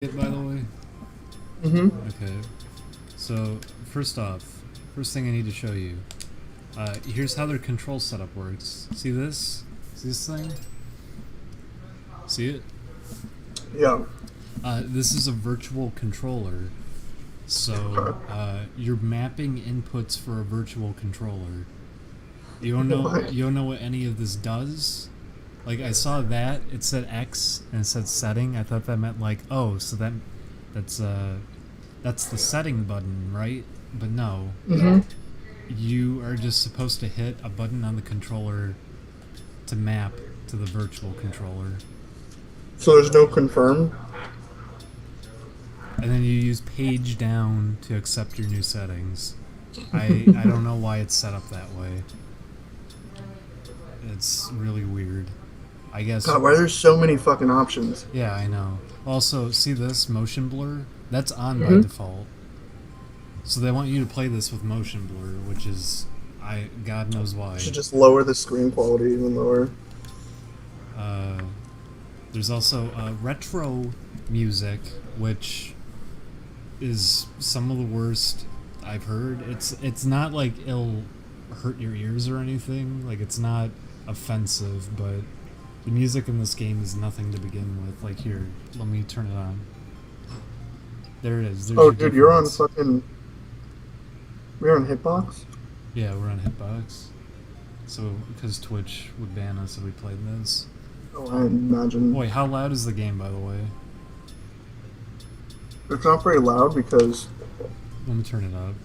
It, by the way? Okay. So, first off, first thing I need to show you. Here's how their control setup works. See this? See this thing? See it? Yeah. This is a virtual controller. So, you're mapping inputs for a virtual controller. You don't know what any of this does? Like, I saw that, it said X, and it said setting. I thought that meant, like, oh, so that's the setting button, right? But no. You are just supposed to hit a button on the controller to map to the virtual controller. So there's no confirm? And then you use page down to accept your new settings. I don't know why it's set up that way. It's really weird. I guess. God, why are there so many fucking options? Yeah, I know. Also, see this motion blur? That's on by default. So they want you to play this with motion blur, which is, God knows why. You should just lower the screen quality even lower. There's also retro music, which is some of the worst I've heard. It's not like it'll hurt your ears or anything. Like, it's not offensive, but the music in this game is nothing to begin with. Like, here, let me turn it on. There it is. There's oh, dude, you're on fucking... We're on Hitbox? Yeah, we're on Hitbox. So, because Twitch would ban us if we played this. Oh, I imagine. Boy, how loud is the game, by the way? It's not very loud because... Let me turn it up.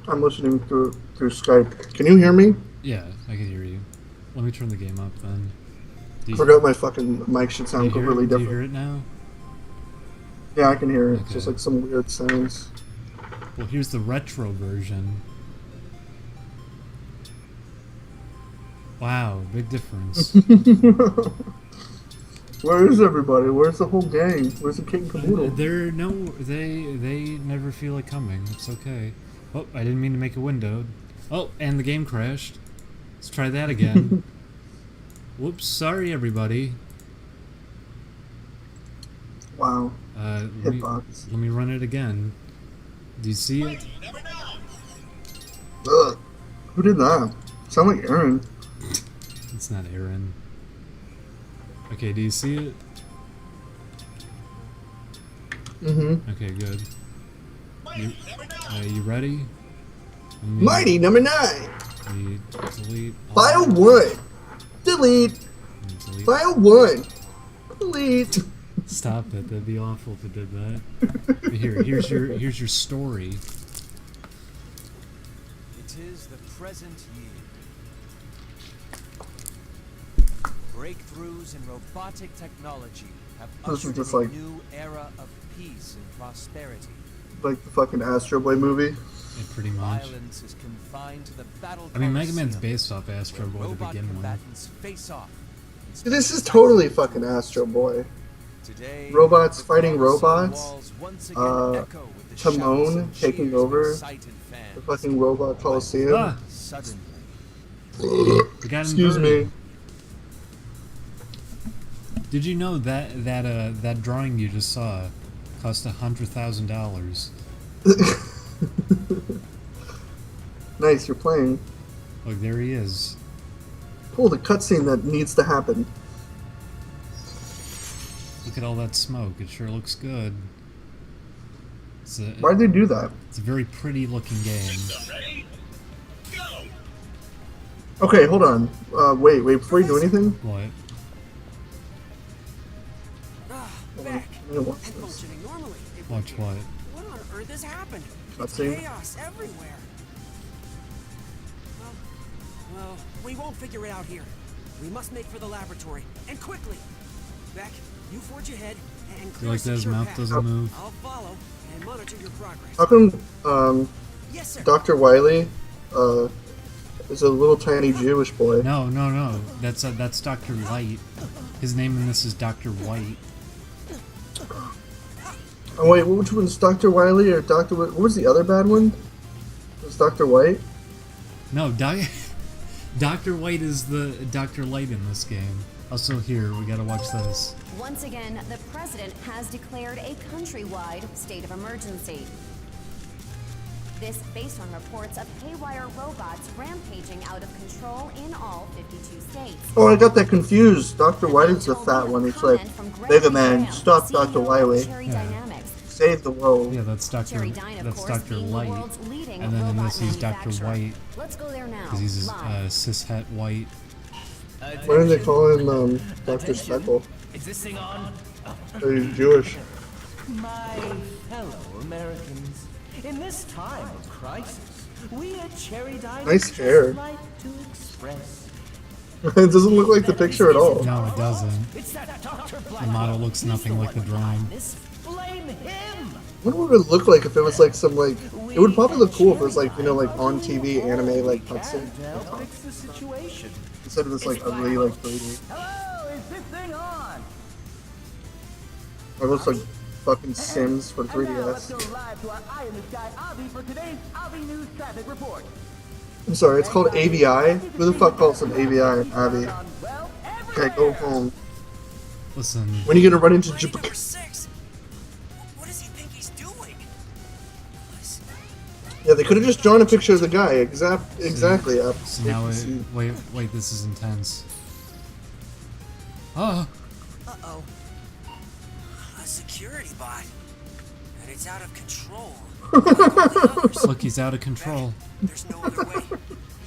I'm listening through Skype. Can you hear me? Yeah, I can hear you. Let me turn the game up then. I forgot my fucking mic should sound completely different. Do you hear it now? Yeah, I can hear it. Okay. It's just like some weird sounds. Well, here's the retro version. Wow, big difference. Where is everybody? Where's the whole gang? Where's the King and Caboodle? They never feel like coming. It's okay. Oh, I didn't mean to make a window. Oh, and the game crashed. Let's try that again. Whoops, sorry everybody. Wow. Let me run it again. Do you see it? Ugh. Who did that? Sound like Aaron. It's not Aaron. Okay, do you see it? Okay, good. You ready? Mighty number 9! Delete. File 1! Delete! File 1! Delete! Stop it, that'd be awful if it did that. Here's your story. It is the present year. Breakthroughs in robotic technology have ushered in a new era of peace and prosperity. Like the fucking Astro Boy movie? Yeah, pretty much. Violence is confined to the battle. I mean, Mega Man's based off Astro Boy to begin with. Face off. This is totally fucking Astro Boy. Today, robots fighting robots. Timon taking over the fucking robot coliseum. Ah. Excuse me. Did you know that drawing you just saw cost $100,000? Nice, you're playing. Look, there he is. Cool, the cutscene that needs to happen. Look at all that smoke. It sure looks good. Why'd they do that? It's a very pretty looking game. Okay, hold on. Wait, before you do anything? What? Back. Watch And functioning normally. Watch what? What on earth is happening? It's Cutscene? chaos everywhere. Well, we won't figure it out here. We must make for the laboratory, and quickly. Beck, you forge ahead and clear You like that his mouth path. doesn't move? I'll follow and monitor your progress. How come, Yes, sir. Dr. Wily, is a little tiny Jewish boy? No. That's Dr. Light. His name in this is Dr. White. Oh wait, which one's Dr. Wily or Dr. What was the other bad one? It was Dr. White? No, Dr. White is the Dr. Light in this game. Also, here, we gotta watch this. Once again, the president has declared a countrywide state of emergency. This based on reports of haywire robots rampaging out of control in all 52 states. Oh, I got that confused. Dr. White's the fat one. He's like, Mega Man, stop Dr. Wiley. Yeah. Save the world. Yeah, that's Dr. Light. And then in this, he's Dr. White. Let's go there now. Because he's cishet white. Why do they call him Dr. Speckle? Is this thing on? Oh, he's Jewish. My fellow Americans, in this time of crisis, we at Cherry Diner Nice hair. like to express. It doesn't look like the picture at all. No, it doesn't. It's that Dr. The model looks nothing like the drawing. Blame him. What would it look like if it was like some like? It would probably look cool if it was like, you know, like on TV anime like cutscene Now fix the situation. instead of this like ugly like 3D. Hello, is this thing on? Or it looks like fucking Sims for And now let's 3DS. go live to our Eye in the Sky Avi for today's Avi News Traffic Report. I'm sorry, it's called AVI. Who the fuck calls it AVI, Abby? Well, Okay, go home. Listen, When are you gonna run into Why Japan? number 6? What does he think he's doing? Yeah, they could have just drawn a picture of the guy. Exactly. so now wait, this is intense. Oh, Uh-oh. A security bot. And it's out of control. look, he's out of control. There's no other way.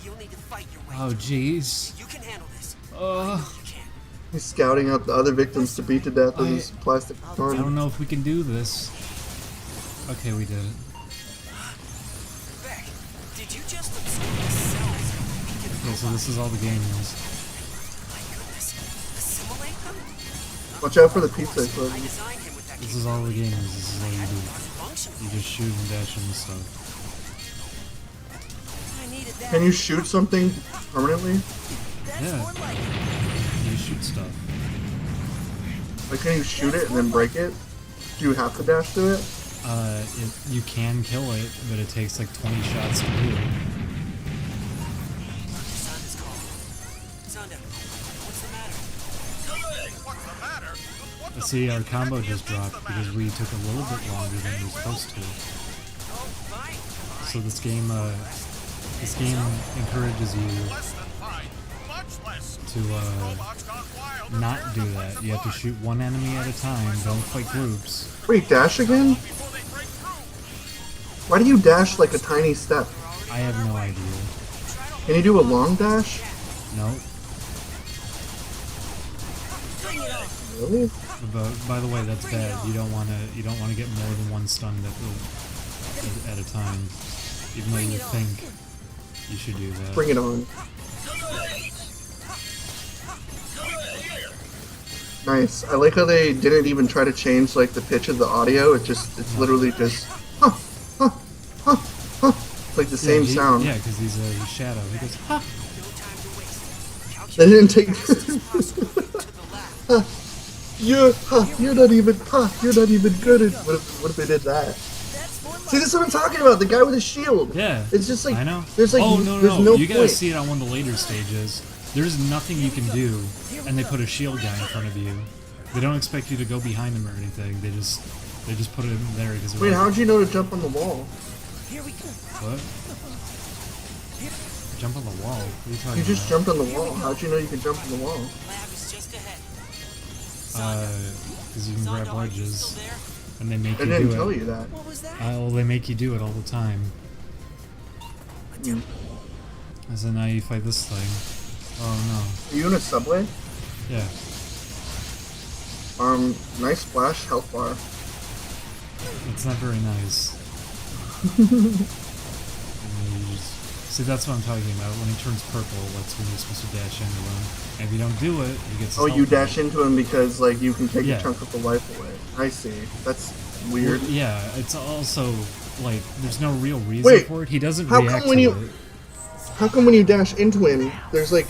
You'll need to fight your way. Oh, jeez. You can handle this. Uh, You can. He's scouting out the other victims to beat to death with his plastic I gun. don't know if we can do this. Okay, we did it. Beck, did you just observe the cells of the beacon Okay, so this is all the game is. My goodness. Assimilate them? Watch out for the pizza. I Chloe. designed him with that This is all the game is. This is all you do. functional. You just shoot and dash and stuff. I needed that. Can you shoot something permanently? Yeah. You shoot stuff. Like, can you shoot it and then break it? Do you have to dash to it? You can kill it, but it takes like 20 shots to do it. Sonda's call. Sonda, what's the matter? See, our combo just dropped because we took a little bit longer than we were supposed to. Oh, fine. So this game encourages you to not do that. You have to shoot one enemy at a time. Don't fight groups. Wait, dash again? Why do you dash like a tiny step? I have no idea. Can you do a long dash? No. Really? But by the way, that's bad. You don't want to get more than one stun at a time. Even though you think you should do that. Bring it on. Nice. I like how they didn't even try to change like the pitch of the audio. It's literally just huh, huh, huh, huh. It's like the same sound. Yeah, because he's a shadow. He goes, ha! They didn't take. Huh. You're not even good at. What if they did that? See, this is what I'm talking about. The guy with the shield. Yeah. It's just like I know. There's like there's no You gotta point. see it on one of the later stages. There's nothing you can do, and they put a shield guy in front of you. They don't expect you to go behind him or anything. They just put it in there because. Wait, how'd you know to jump on the wall? Here we go. What? Jump on the wall? What are you talking You just about? jumped on the wall. How'd you know you could jump on the wall? Lab is just ahead. Because you can grab Sonda, are you ledges, still there? and they make They you didn't do tell it. you that. What was that? Well, they make you do it all the time. Mm. And so now you fight this thing. Oh Are you in a subway? no. Yeah. Nice splash health bar. It's not very nice. See, that's what I'm talking about. When he turns purple, that's when you're supposed to dash into him. And if you don't do it, he gets his Oh, you health back. dash into him because like you can take Yeah. a chunk of the life away. I see. That's weird. Well, yeah, it's also, like, there's no real reason Wait, for it. He doesn't how react come when to you- it. How come when you dash into him, there's like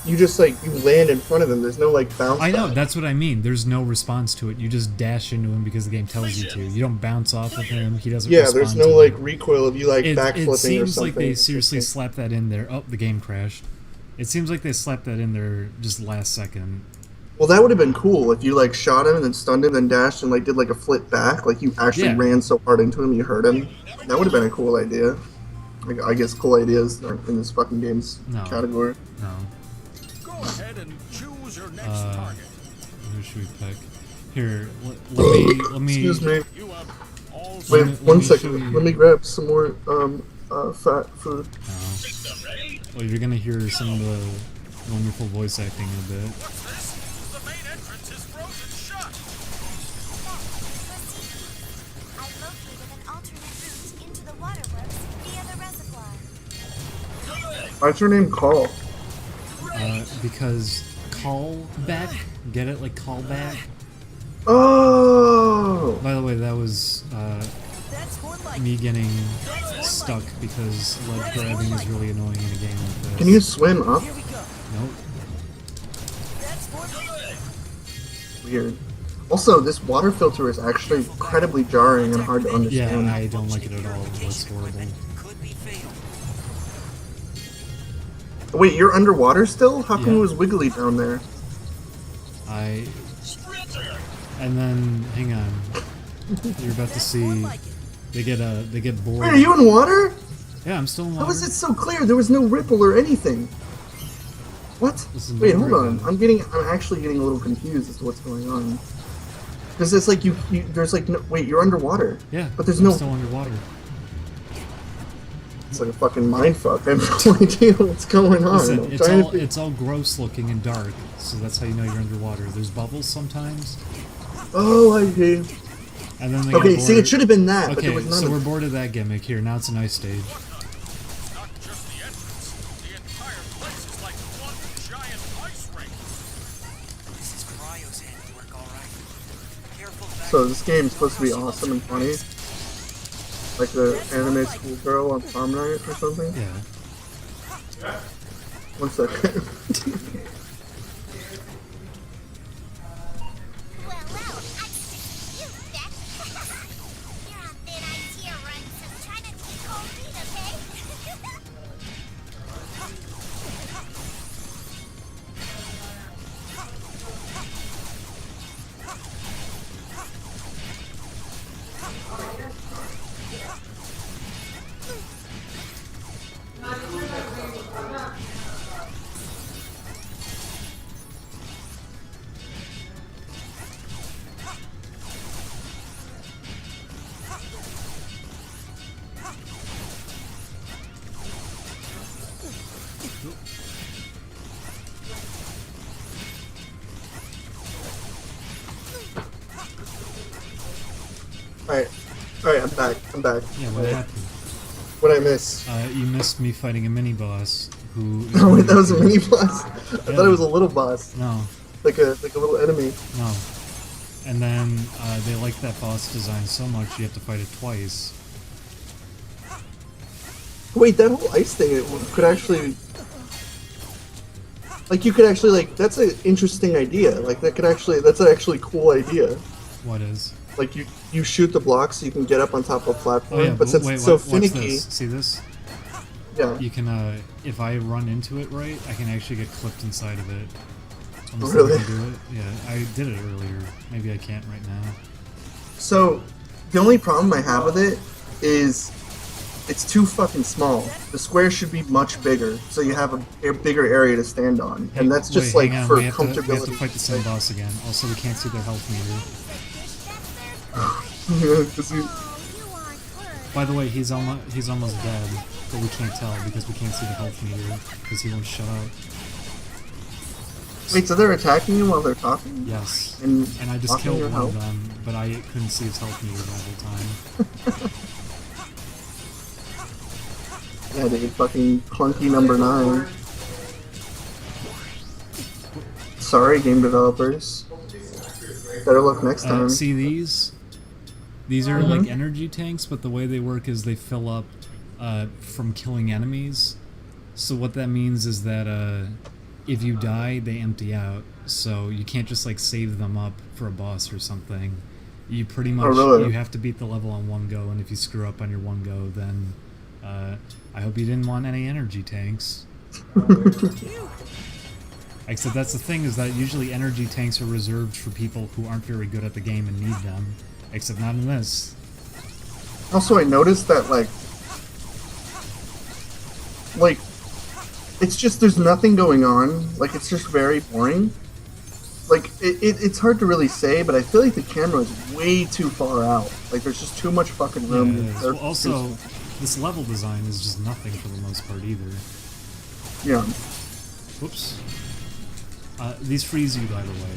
you just like you land in front of him? There's no like bounce. I know, back. that's what I mean. There's no response to it. You just dash into him because the game tells you to. You don't bounce off of him. He doesn't Yeah, respond there's no to like it. recoil of you like backflipping It or seems something. like they It's just seriously like- slapped that in there. Oh, the game crashed. It seems like they slapped that in there just last second. Well, that would have been cool if you like shot him and then stunned him, then dashed and like did like a flip back, like you actually Yeah. ran so hard into him you hurt him. That would have been a cool idea. Like, I guess cool ideas aren't in this fucking game's No. category. No. Go ahead and choose your next target. Who should we pick? Here, let me. Excuse me. You have all Wait, me- one let me show second. you- Let me grab some more fat food. Well, you're gonna hear some of the wonderful voice acting in a bit. What's this? The main entrance is frozen shut. I located an alternate route into the waterworks via the reservoir. Why's your name Carl? Because call back, get it? Like call back. Oh! By the way, that was That's more like me getting stuck because ledge grabbing is really annoying in a game like this. Can you swim up? here we go. Nope. That's more like Weird. Also, this water filter is actually incredibly jarring and hard to Yeah, understand. I don't like it at all. It's horrible. Could be fatal. Wait, you're underwater still? How come Yeah. it was wiggly down there? And then hang on. You're about to see. They get bored. Wait, are you in water? Yeah, I'm still in How water. is it so clear? There was no ripple or anything. What? This is Wait, not hold on. right I'm actually getting a little confused as to what's going on. Because it's like there's like no, wait, you're underwater. Yeah, But there's I'm no, still underwater. it's like a fucking mindfuck. I have no idea what's going on. Listen, I'm trying to it's all gross looking and dark, so that's how you know you're underwater. There's bubbles sometimes, Oh, I see. and then they Okay, get see, bored. it should have been that, but there Okay, was none so of we're bored of that gimmick. Here, now it's an ice stage. Not just the entrance. The entire place is like one giant ice rink. This is Cryo's handiwork, all right. Careful back. So this game's supposed to be awesome and funny. Like the anime schoolgirl on Prom Night or something? Yeah. One second. Well, I just you, Beck. You're on thin ice here, run, so try not to get cold feet, okay? Alright, I'm back. Yeah, what happened? What'd I miss? You missed me fighting a mini boss who. Oh wait, that was a mini boss. I thought it was a little boss. No, Like a little enemy. no. And then they like that boss design so much you have to fight it twice. Wait, that whole ice thing, it could actually... Like, you could actually, like, that's an interesting idea. Like, that's an actually cool idea. What is? Like, you shoot the block so you can get up on top of a platform, Oh yeah, but since wait, it's so what's finicky... this? See this? Yeah. You can, if I run into it right, I can actually get clipped inside of it. Almost Really? like I can do it. Yeah, I did it earlier. Maybe I can't right now. So, the only problem I have with it is it's too fucking small. The square should be much bigger, so you have a bigger area to stand on. And that's just Wait, like hang on, for we have comfortability. to, we have to fight the same boss again. Also, we can't see their health meter. Because you- Oh, you aren't hurt. By the way, he's almost dead, but we can't tell because we can't see the health meter because he won't shut up. Wait, so they're attacking you while they're talking? Yes. And And I just blocking killed your one of health? them, but I couldn't see his health meter the whole time. Yeah, dude, fucking clunky number 9. Sorry, game developers. Better luck next time. See these? These are like energy tanks, but the way they work is they fill up from killing enemies. So what that means is that if you die, they empty out. So you can't just like save them up for a boss or something. You pretty much really? you have to beat the level on one go, and if you screw up on your one go, then I hope you didn't want any energy tanks. Except that's the thing, is that usually energy tanks are reserved for people who aren't very good at the game and need them. Except not in this. Also, I noticed that, like, it's just, there's nothing going on. Like, it's just very boring. Like, it's hard to really say, but I feel like the camera is way too far out. Like, there's just too much fucking room. Yeah, it is. Well, also, this level design is just nothing for the most part either. Yeah. Whoops. These freeze you, by the way,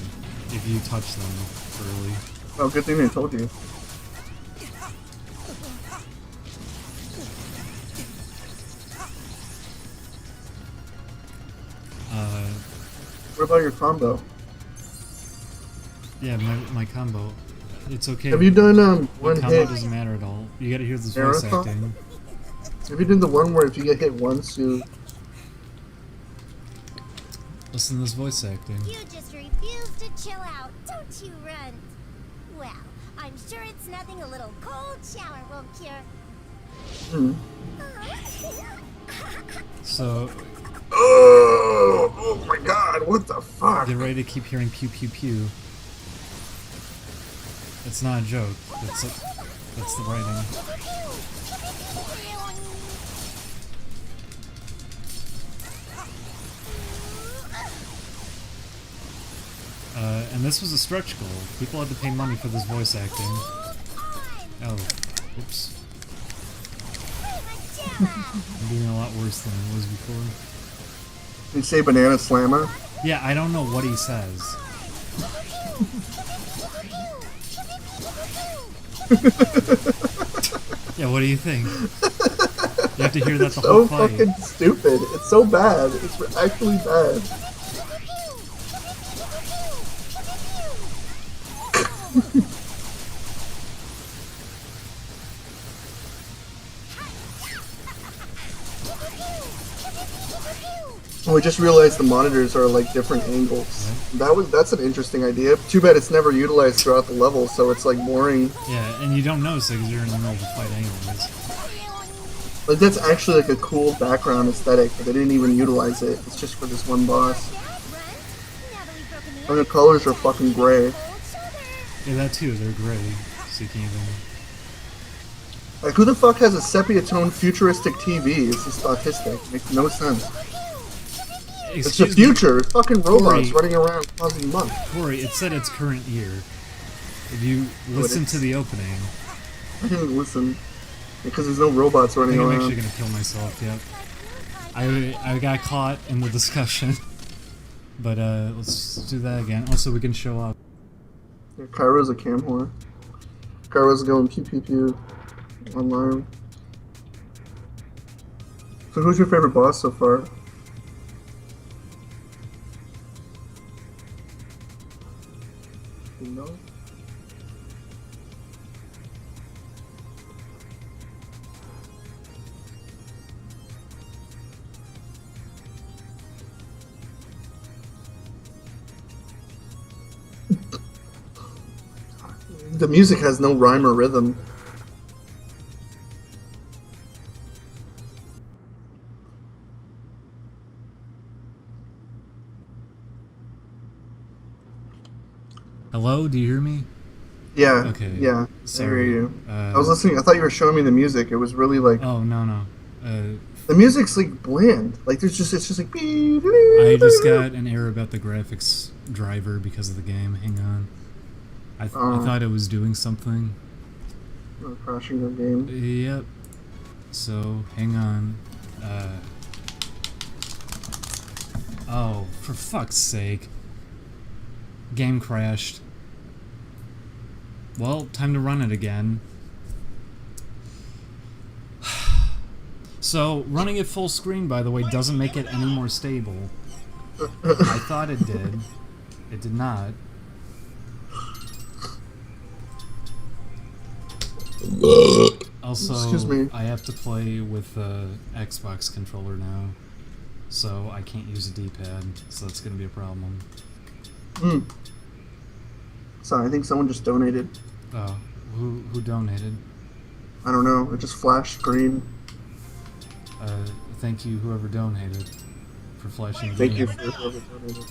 if you touch them early. Oh, good thing they told you. What about your combo? Yeah, my combo. It's okay. Have you done my one combo hit? doesn't matter at all. You gotta hear this voice Marathon? acting. Have you done the one where if you get hit once, you... Listen to this voice acting. You just refuse to chill out, don't you, Runt? Well, I'm sure it's nothing a little cold shower won't cure. Hmm. So, Oh my god, what the fuck? get ready to keep hearing pew pew pew. It's not a joke. That's the writing. And this was a stretch goal. People had to pay money for this voice acting. Oh, oops. I'm doing a lot worse than I was before. Did you say banana slammer? Yeah, I don't know what he says. Yeah, what do you think? You have to hear that the So whole fight. fucking stupid. It's so bad. It's actually bad. Oh, I just realized the monitors are like different angles. That's an interesting idea. Too bad it's never utilized throughout the level, so it's like boring. Yeah, and you don't notice it because you're in the middle of the fight anyways. Like that's actually like a cool background aesthetic, but they didn't even utilize it. It's just for this one boss. And the colors are fucking gray. Yeah, that too, they're gray, so you can't even... Like who the fuck has a sepia-toned futuristic TV? It's just autistic. Makes no sense. It's the Excuse me, future. It's fucking robots Corey. running around causing muck. Corey, it said it's current year. If you listen to the opening... I didn't listen. Because there's no robots I running think I'm around. actually gonna kill myself, yep. I got caught in the discussion. But let's do that again. Also, we can show up. Yeah, Kairo's a cam whore. Kairo's going pew pew pew online. So who's your favorite boss so far? You know? The music has no rhyme or rhythm. Hello, do you hear me? Yeah. Okay. Yeah. I Sorry. hear you. I was listening. I thought you were showing me the music. It was really like Oh, no. the music's like bland. Like it's just like. I just got an error about the graphics driver because of the game. Hang on. I thought it was doing something. Crashing your game. Yep. So, hang on. Oh, for fuck's sake. Game crashed. Well, time to run it again. So, running it full screen, by the way, doesn't make it any more stable. I thought it did. It did not. Also, Excuse me. I have to play with the Xbox controller now, so I can't use a D-pad, so that's going to be a problem. Sorry, I think someone just donated. Oh, who donated? I don't know. It just flashed green. Thank you, whoever donated. for flashing. Thank you game. for whoever donated.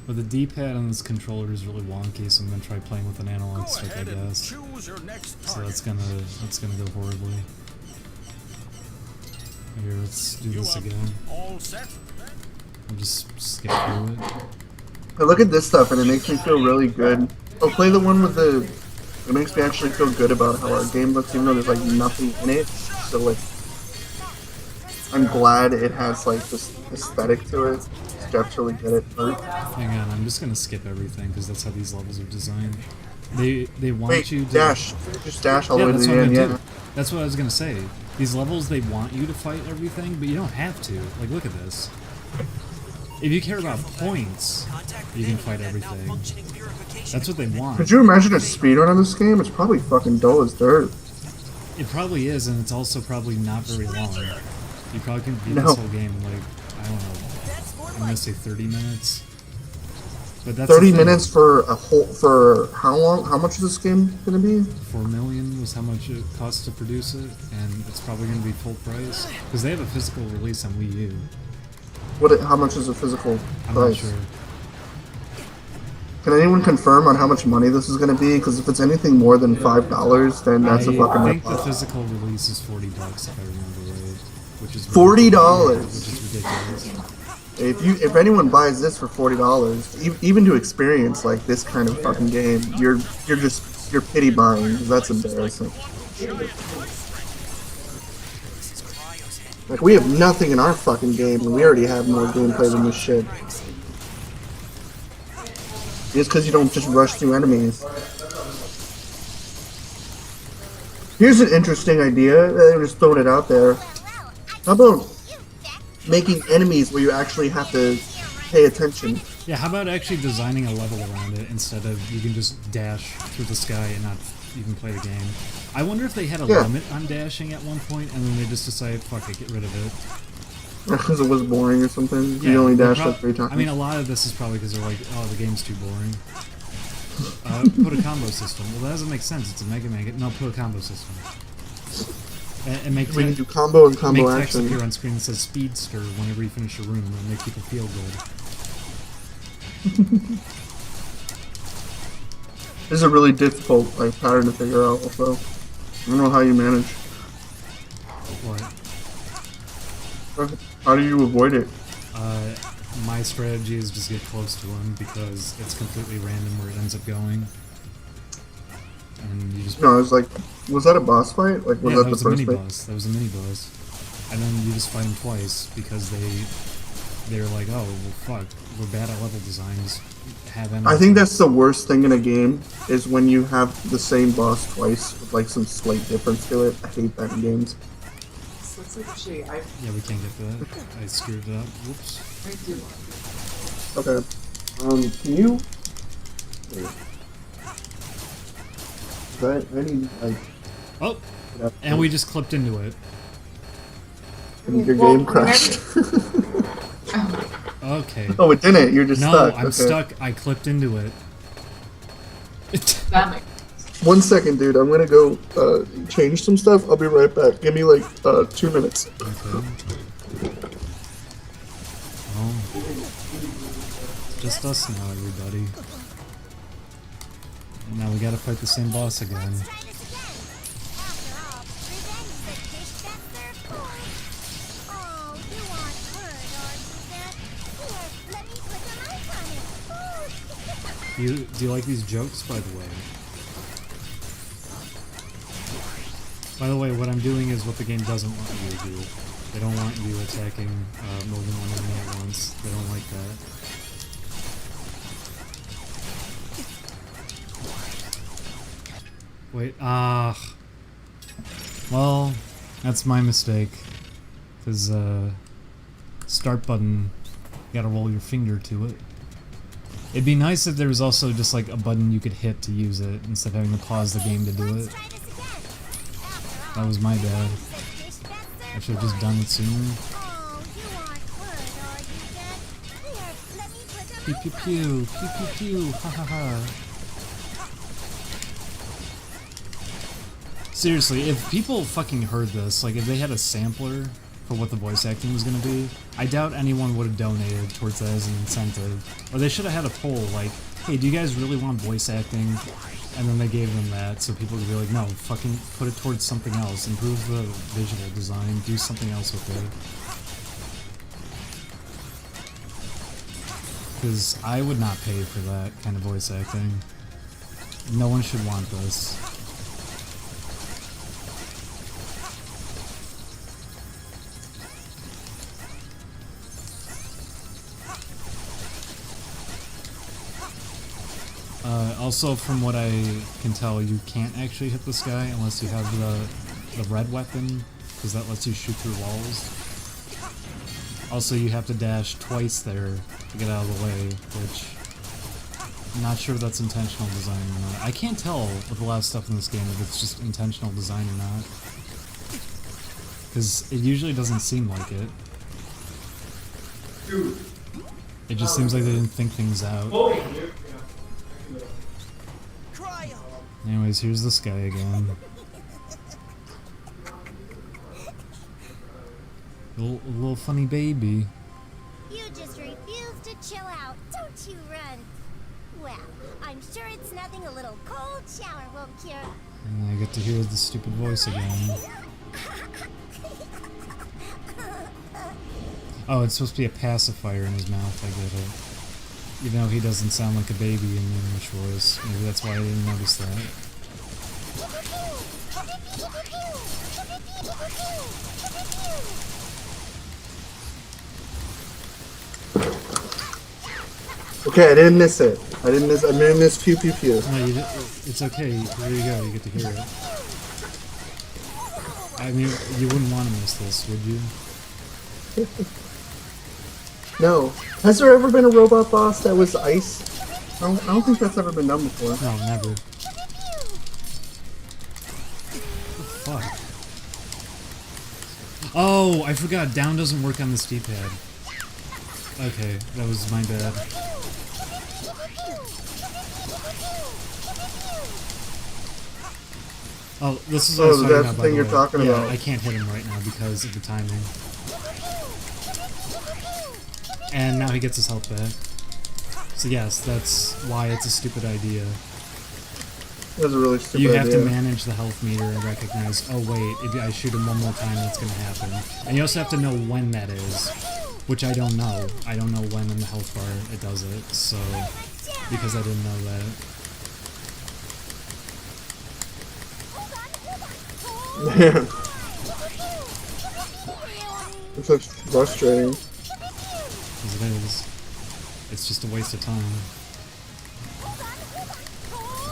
But the D-pad on this controller is really wonky, so I'm gonna try playing with an analog Go stick, I ahead and guess. choose your next So target. that's gonna go horribly. Here, let's do this again. All set? I'll just skip through it. I look at this stuff and it makes me feel really good. I'll play the one with the. It makes me actually feel good about how our game looks, even though there's like nothing in it. So like, I'm glad it has like this aesthetic to it. Jeff's really good at art. Hang on, I'm just gonna skip everything because that's how these levels are designed. They want Wait, you to dash. Just dash all the Yeah, way to that's the what I'm end. gonna Yeah. do. That's what I was gonna say. These levels, they want you to fight everything, but you don't have to. Like, look at this. If you care about points, you can fight everything. That's what they want. Could you imagine a speedrun of this game? It's probably fucking dull as dirt. It probably is, and it's also probably not very long. You probably can beat No. this whole game in like, I don't know, I'm gonna say 30 minutes. But that's 30 the thing. minutes for how long? How much is this game gonna be? 4 million was how much it cost to produce it, and it's probably gonna be full price because they have a physical release on Wii U. How much is the physical I'm price? not sure. Can anyone confirm on how much money this is gonna be? Because if it's anything more than $5, then that's a I fucking think the rip-off. physical release is $40 if I remember right, which is $40. which is ridiculous. If anyone buys this for $40, even to experience like this kind of fucking game, you're pity buying. 'Cause that's embarrassing. Like we have nothing in our fucking game, and we already have more gameplay than this shit. Just because you don't just rush through enemies. Here's an interesting idea. I'm just throwing it out there. How about making enemies where you actually have to pay attention? Yeah, how about actually designing a level around it instead of you can just dash through the sky and not even play the game. I wonder if they had a Yeah. limit on dashing at one point and then they just decided, fuck it, get rid of it. Because it was boring or something. Yeah, You only they dash prob- like 3 times. I mean, a lot of this is probably because they're like, oh, the game's too boring. Put a combo system. Well, that doesn't make sense. It's a Mega Man. No, put a combo system. And make we can do combo and combo make text action. appear on screen that says Speedster whenever you finish a room and make people feel good. This is a really difficult like pattern to figure out. Also, I don't know how you manage. What? How do you avoid it? My strategy is just get close to him because it's completely random where it ends up going. And you just No, it's like, was that a boss fight? Like, was yeah, that that the was a first mini fight? boss. That was a mini boss. And then you just fight him twice because they're like, oh well, fuck, we're bad at level designs. Have I think that's the worst thing in a game is when you have the same boss twice with like some slight difference to it. I hate that in games. This looks like a shitty iPhone. Yeah, we can't get that. I screwed it up. Whoops. I do. Okay. Can you? Wait. I need like. Oh, and we just clipped into it. And your Well, game crashed. Okay. Oh, it didn't. You're just No, stuck. I'm Okay. stuck. I clipped into it. That makes 1 second, dude. I'm gonna go change some stuff. I'll be right back. Give me like 2 minutes. Okay. Oh. Just us now, everybody. And now we gotta fight the same boss again. Let's try this again. After all, revenge is a dish best served cold. Oh, you want hurt, are you, Dad? Here, let me put some ice on it. Ooh. Do you like these jokes, by the way? By the way, what I'm doing is what the game doesn't want you to do. They don't want you attacking more than one enemy at once. They don't like that. Wait, well, that's my mistake. Because, start button, you gotta roll your finger to it. It'd be nice if there was also just like a button you could hit to use it instead of having to pause the game to do it. Try this again. After That all, was my bad. revenge is a dish best I served should have just done it sooner. Oh, you want hurt, are you, Dad? Here, let me put some Pew ice pew on pew, pew pew pew, ha ha ha. Seriously, if people fucking heard this, like if they had a sampler for what the voice acting was going to be, I doubt anyone would have donated towards that as an incentive. Or they should have had a poll like, hey, do you guys really want voice acting? And then they gave them that, so people could be like, no, fucking put it towards something else. Improve the visual design, do something else with it. Because I would not pay for that kind of voice acting. No one should want this. Also, from what I can tell, you can't actually hit this guy unless you have the red weapon, because that lets you shoot through walls. Also, you have to dash twice there to get out of the way, which I'm not sure if that's intentional design or not. I can't tell with a lot of stuff in this game if it's just intentional design or not, because it usually doesn't seem like it. It just seems like they didn't think things out. Anyways, here's this guy again. Little funny baby. You just refuse to chill out, don't you, Run? Well, I'm sure it's nothing a little cold shower won't cure. And I get to hear the stupid voice again. Oh, it's supposed to be a pacifier in his mouth, I get it. Even though he doesn't sound like a baby in the English voice. Maybe that's why I didn't notice that. Okay, I didn't miss it. I didn't miss pew pew pew. No, you it's okay. Here you go. You get to hear it. I mean, you wouldn't want to miss this, would you? No. Has there ever been a robot boss that was ice? I don't think that's ever been done before. No, never. What the fuck? Oh, I forgot. Down doesn't work on this D-pad. Okay, that was my bad. Oh, this is what I was talking about, by the you're way. talking about. I can't hit him right now because of the timing. And now he gets his health back. So yes, that's why it's a stupid idea. That's a really stupid idea. You have to manage the health meter and recognize, oh wait, if I shoot him one more time, that's going to happen. And you also have to know when that is, which I don't know. I don't know when in the health bar it does it, so, because I didn't know that. Man. It's so frustrating. Because it is. It's just a waste of time.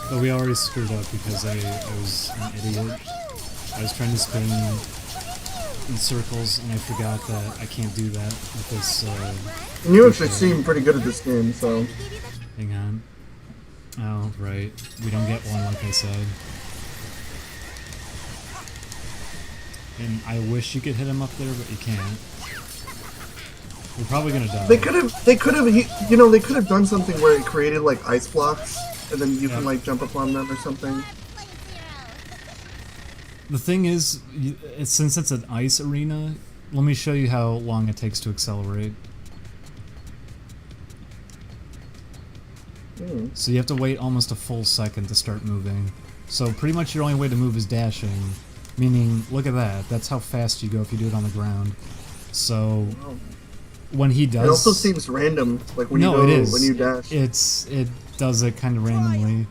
But we already screwed up because I was an idiot. I was trying to spin in circles and I forgot that I can't do that with this. And you actually seem pretty good at this game, so. Hang on. Oh, right. We don't get one, like I said. And I wish you could hit him up there, but you can't. We're probably gonna die. They could have, they could have done something where it created like ice blocks, and then you can like jump up on them or something. The thing is, since it's an ice arena, let me show you how long it takes to accelerate. So you have to wait almost a full second to start moving. So pretty much your only way to move is dashing. Meaning, look at that. That's how fast you go if you do it on the ground. So when he does, it also seems random. Like when you go, it is. When you dash, it does it kind of randomly.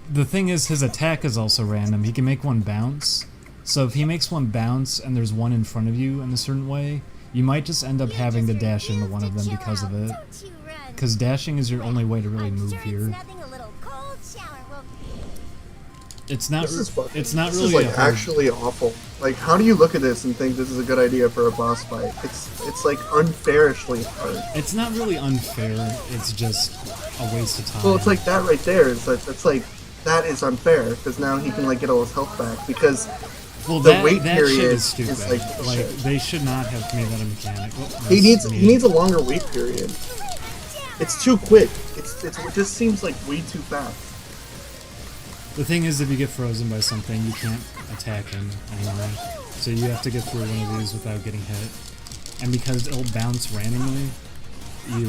The thing is, his attack is also random. He can make one bounce. So if he makes one bounce and there's one in front of you in a certain way, you might just end up having to dash into one of them because of it. Because dashing is your only way to really move here. It's not. It's not really. This is like actually awful. Like, how do you look at this and think this is a good idea for a boss fight? It's like unfairishly hard. It's not really unfair. It's just a waste of time. Well, it's like that right there. It's like that is unfair because now he can like get all his health back because the wait that period shit is stupid. is like they should not have made that a mechanic. Well, he needs a longer wait period. It's too quick. It just seems like way too fast. The thing is, if you get frozen by something, you can't attack him anyway. So you have to get through one of these without getting hit. And because it'll bounce randomly, you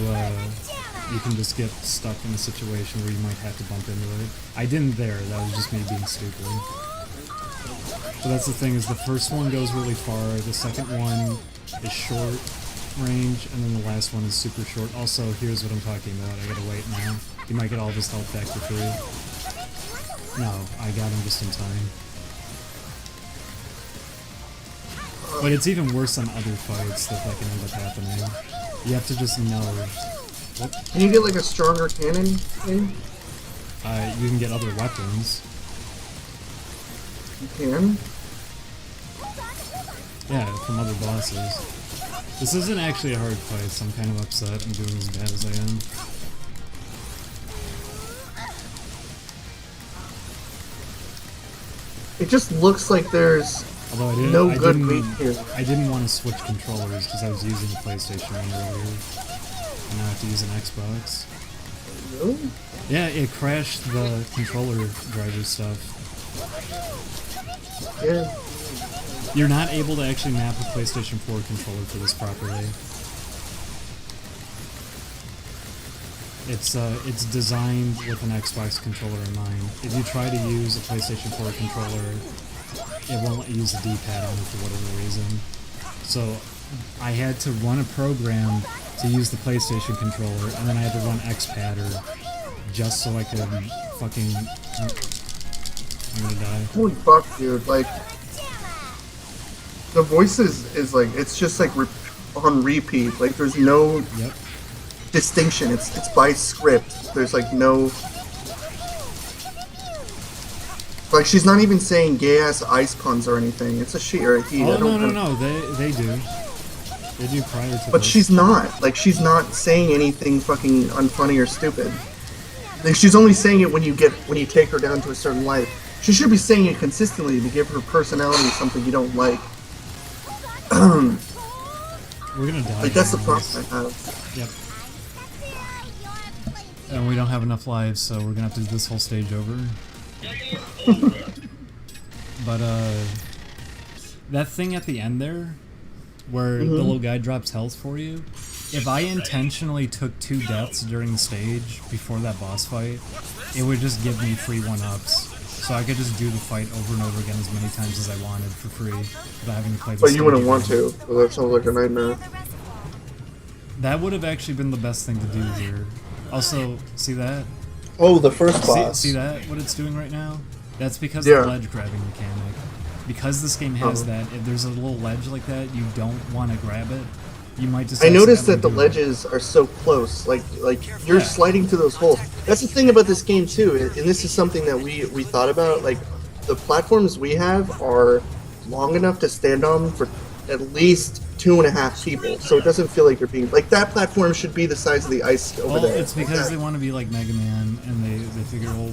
can just get stuck in a situation where you might have to bump into it. I didn't there, that was just me being stupid. So that's the thing, is the first one goes really far, the second one is short range, and then the last one is super short. Also, here's what I'm talking about, I gotta wait now. You might get all of his health back for free. No, I got him just in time. But it's even worse on other fights that can end up happening. You have to just know. What? Can you get like a stronger cannon thing? You can get other weapons. You can? Yeah, from other bosses. This isn't actually a hard fight, so I'm kind of upset I'm doing as bad as I am. It just looks like there's Although no good weight here. I didn't want to switch controllers because I was using the PlayStation 1 earlier. And now I have to use an Xbox. Really? Yeah, it crashed the controller driver stuff. Yeah. You're not able to actually map a PlayStation 4 controller for this properly. It's designed with an Xbox controller in mind. If you try to use a PlayStation 4 controller, it won't let you use the D-pad on it for whatever reason. So I had to run a program to use the PlayStation controller, and then I had to run Xpadder just so I could fucking... I'm gonna die. Holy fuck, dude. Like, the voices is like, it's just like on repeat. Like, there's no distinction. It's by script. There's like no... Like, she's not even saying gay-ass ice puns or anything. It's a she or a he. Oh, no, they do. They do prior to But this. she's not. Like, she's not saying anything fucking unfunny or stupid. Like, she's only saying it when you take her down to a certain light. She should be saying it consistently to give her personality something you don't like. We're gonna die. Like, that's the anyways. problem I have. Yep. And we don't have enough lives, so we're gonna have to do this whole stage over. But that thing at the end there, where the little guy drops health for you, if I intentionally took 2 deaths during the stage before that boss fight, it would just give me free 1-ups. So I could just do the fight over and over again as many times as I wanted for free without having to play the But stage you wouldn't again. want to. Well, that sounds like a nightmare. That would have actually been the best thing to do here. Also, see that? Oh, the first boss. See that? What it's doing right now? That's because Yeah. of the ledge grabbing mechanic. Because this game has that, if there's a little ledge like that, you don't want to grab it. You might just. I noticed that the accidentally do it. ledges are so close. Like you're sliding through those holes. That's the thing about this game too, and this is something that we thought about. Like, the platforms we have are long enough to stand on for at least 2.5 people, so it doesn't feel like you're being like that. Platform should be the size of the ice over Well, there. it's because like they want to be like Mega Man, and they figure, well,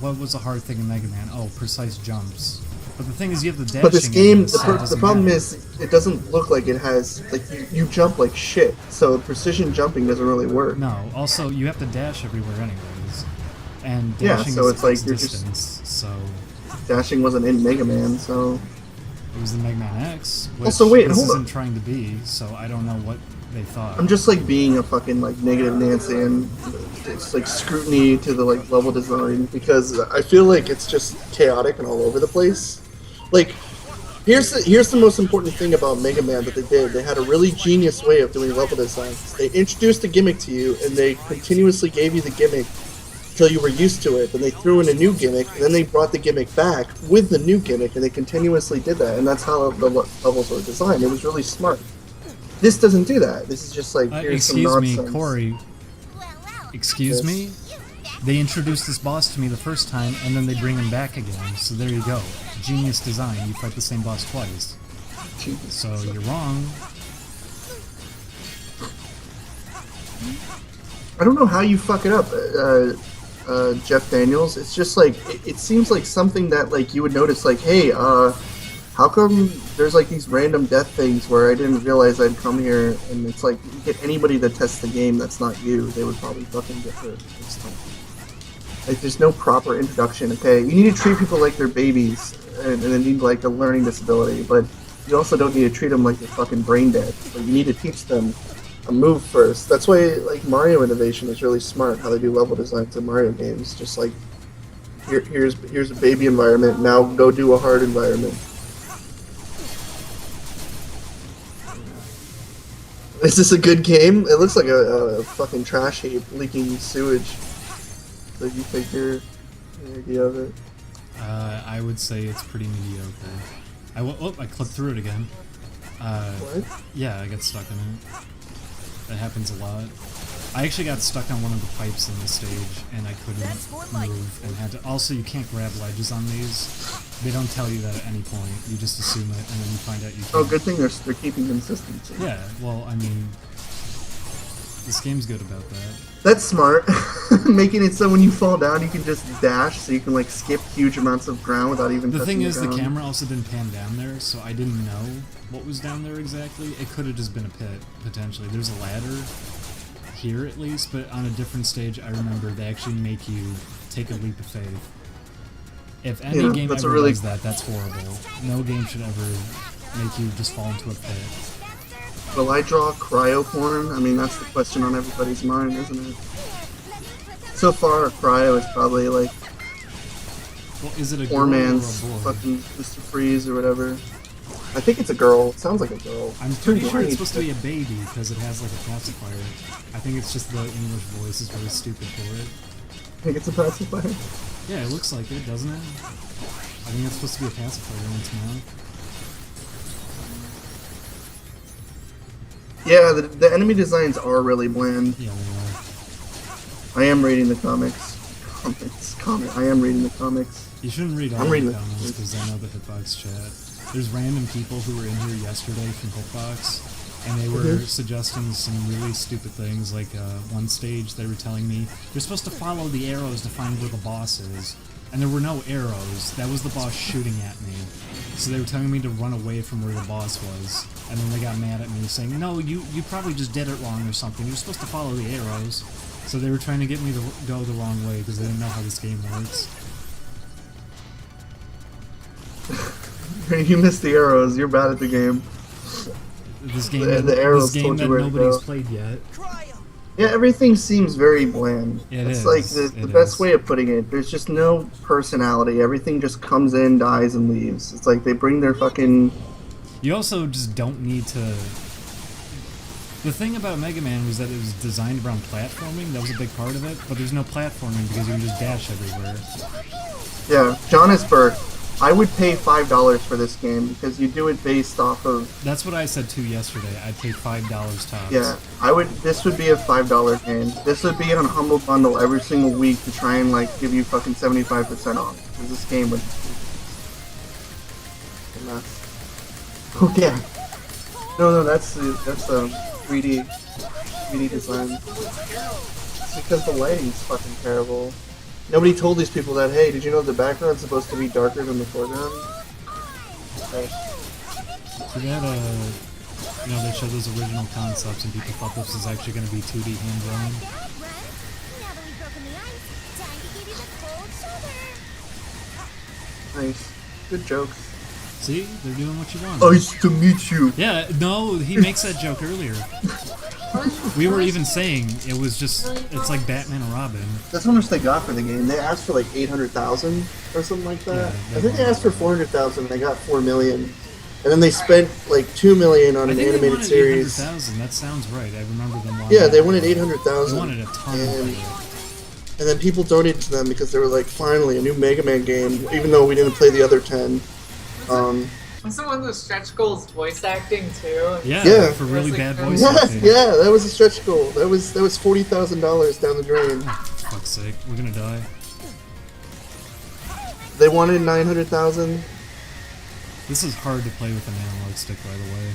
what was the hard thing in Mega Man? Oh, precise jumps. But the thing is, you have the dashing. But this game, in, so it the doesn't problem matter. is, it doesn't look like it has, like, you jump like shit, so precision jumping doesn't really work. No. Also, you have to dash everywhere, anyways. And Yeah, dashing so is it's like X you're just- distance. So Dashing wasn't in Mega Man, so... it was the Mega Man X, which Also, wait, this hold isn't on. trying to be. So I don't know what they thought. I'm just, like, being a fucking, like, negative Nancy, and it's, like, scrutiny to the, like, level design, because I feel like it's just chaotic and all over the place. Like, here's the most important thing about Mega Man that they did. They had a really genius way of doing level design. They introduced a gimmick to you, and they continuously gave you the gimmick until you were used to it. Then they threw in a new gimmick, and then they brought the gimmick back with the new gimmick, and they continuously did that. And that's how the levels were designed. It was really smart. This doesn't do that. This is just like, here's some Excuse me, nonsense. Corey. Excuse Yes. me? They introduced this boss to me the first time, and then they bring him back again. So there you go. Genius design. You fight the same boss twice. Jesus. So you're wrong. I don't know how you fuck it up, Jeff Daniels. It's just like, it seems like something that, like, you would notice, like, hey, how come there's, like, these random death things where I didn't realize I'd come here, and it's like, you get anybody that tests the game that's not you, they would probably fucking get hurt this time. Like, there's no proper introduction, okay? You need to treat people like they're babies, and they need like a learning disability, but you also don't need to treat them like they're fucking brain dead. But you need to teach them a move first. That's why like Mario Innovation is really smart. How they do level designs in Mario games. Just like here's a baby environment. Now go do a hard environment. Is this a good game? It looks like a fucking trash heap leaking sewage. So you take your idea of it? I would say it's pretty mediocre. I clipped through it again. What? Yeah, I got stuck in it. That happens a lot. I actually got stuck on one of the pipes in this stage, and I couldn't move, and had to. Also, you can't grab ledges on these. They don't tell you that at any point. You just assume it, and then you find out you can't. Oh, good thing they're keeping consistency. Yeah, well, I mean, this game's good about that. That's smart. Making it so when you fall down, you can just dash, so you can like skip huge amounts of ground without even The touching thing is, the ground. camera also didn't pan down there, so I didn't know what was down there exactly. It could have just been a pit, potentially. There's a ladder here, at least, but on a different stage, I remember they actually make you take a leap of faith. If any game ever does that, that's horrible. No game should ever make you just fall into a pit. Will I draw cryo porn? I mean, that's the question on everybody's mind, isn't it? So far, cryo is probably like Well, is it a poor girl man's or a boy? fucking Mr. Freeze or whatever. I think it's a girl. It sounds like a girl. I'm pretty sure it's supposed to be a baby because it has like a pacifier. I think it's just the English voice is really stupid for it. I think it's a pacifier. Yeah, it looks like it, doesn't it? I think it's supposed to be a pacifier in its mouth. Yeah, the enemy designs are really bland. Yeah, they are. I am reading the comics. I am reading the comics. You shouldn't read all the comments because I know the Hitbox chat. There's random people who were in here yesterday from Hitbox, and they were suggesting some really stupid things. Like one stage, they were telling me you're supposed to follow the arrows to find where the boss is, and there were no arrows. That was the boss shooting at me. So they were telling me to run away from where the boss was, and then they got mad at me saying, "No, you probably just did it wrong or something. You're supposed to follow the arrows." So they were trying to get me to go the wrong way because they didn't know how this game works. You missed the arrows. You're bad at the game. This game, The arrows this game told that you where to nobody's go. played yet. Yeah, everything seems very bland. It's like the best way of putting it. There's just no personality. Everything just comes in, dies, and leaves. It's like they bring their fucking... You also just don't need to... The thing about Mega Man was that it was designed around platforming. That was a big part of it. But there's no platforming because you can just dash everywhere. Yeah, Johannesburg. I would pay $5 for this game because you do it based off of... That's what I said too yesterday. I'd pay $5 tops. Yeah, I would. This would be a $5 game. This would be on Humble Bundle every single week to try and like give you fucking 75% off. Because this game would. Oh yeah. No, that's 3D design. It's because the lighting's fucking terrible. Nobody told these people that, hey, did you know the background's supposed to be darker than the foreground? Okay. So that, you know, they showed those original concepts and people thought this was actually going to be 2D hand-drawn. Now that we've broken the ice, time to give you the cold shoulder. Nice. Good jokes. See? They're doing what you want. Nice to meet you. Yeah, no, he makes that joke earlier. We were even saying it was just, it's like Batman and Robin. That's how much they got for the game. They asked for like 800,000 or something like that. Yeah, I think they asked for 400,000 and they got 4 million. And then they spent like 2 million on an animated series. 800,000. That sounds right. I remember them wanting. Yeah, they wanted 800,000. They wanted a ton and, of it. and then people donated to them because they were like, finally, a new Mega Man game, even though we didn't play the other 10. Wasn't one of those stretch goals voice acting too? Yeah, for really bad voice Yes, acting. yeah, that was a stretch goal. That was $40,000 down the drain. Oh, for fuck's sake, we're gonna die. They wanted 900,000. This is hard to play with an analog stick, by the way.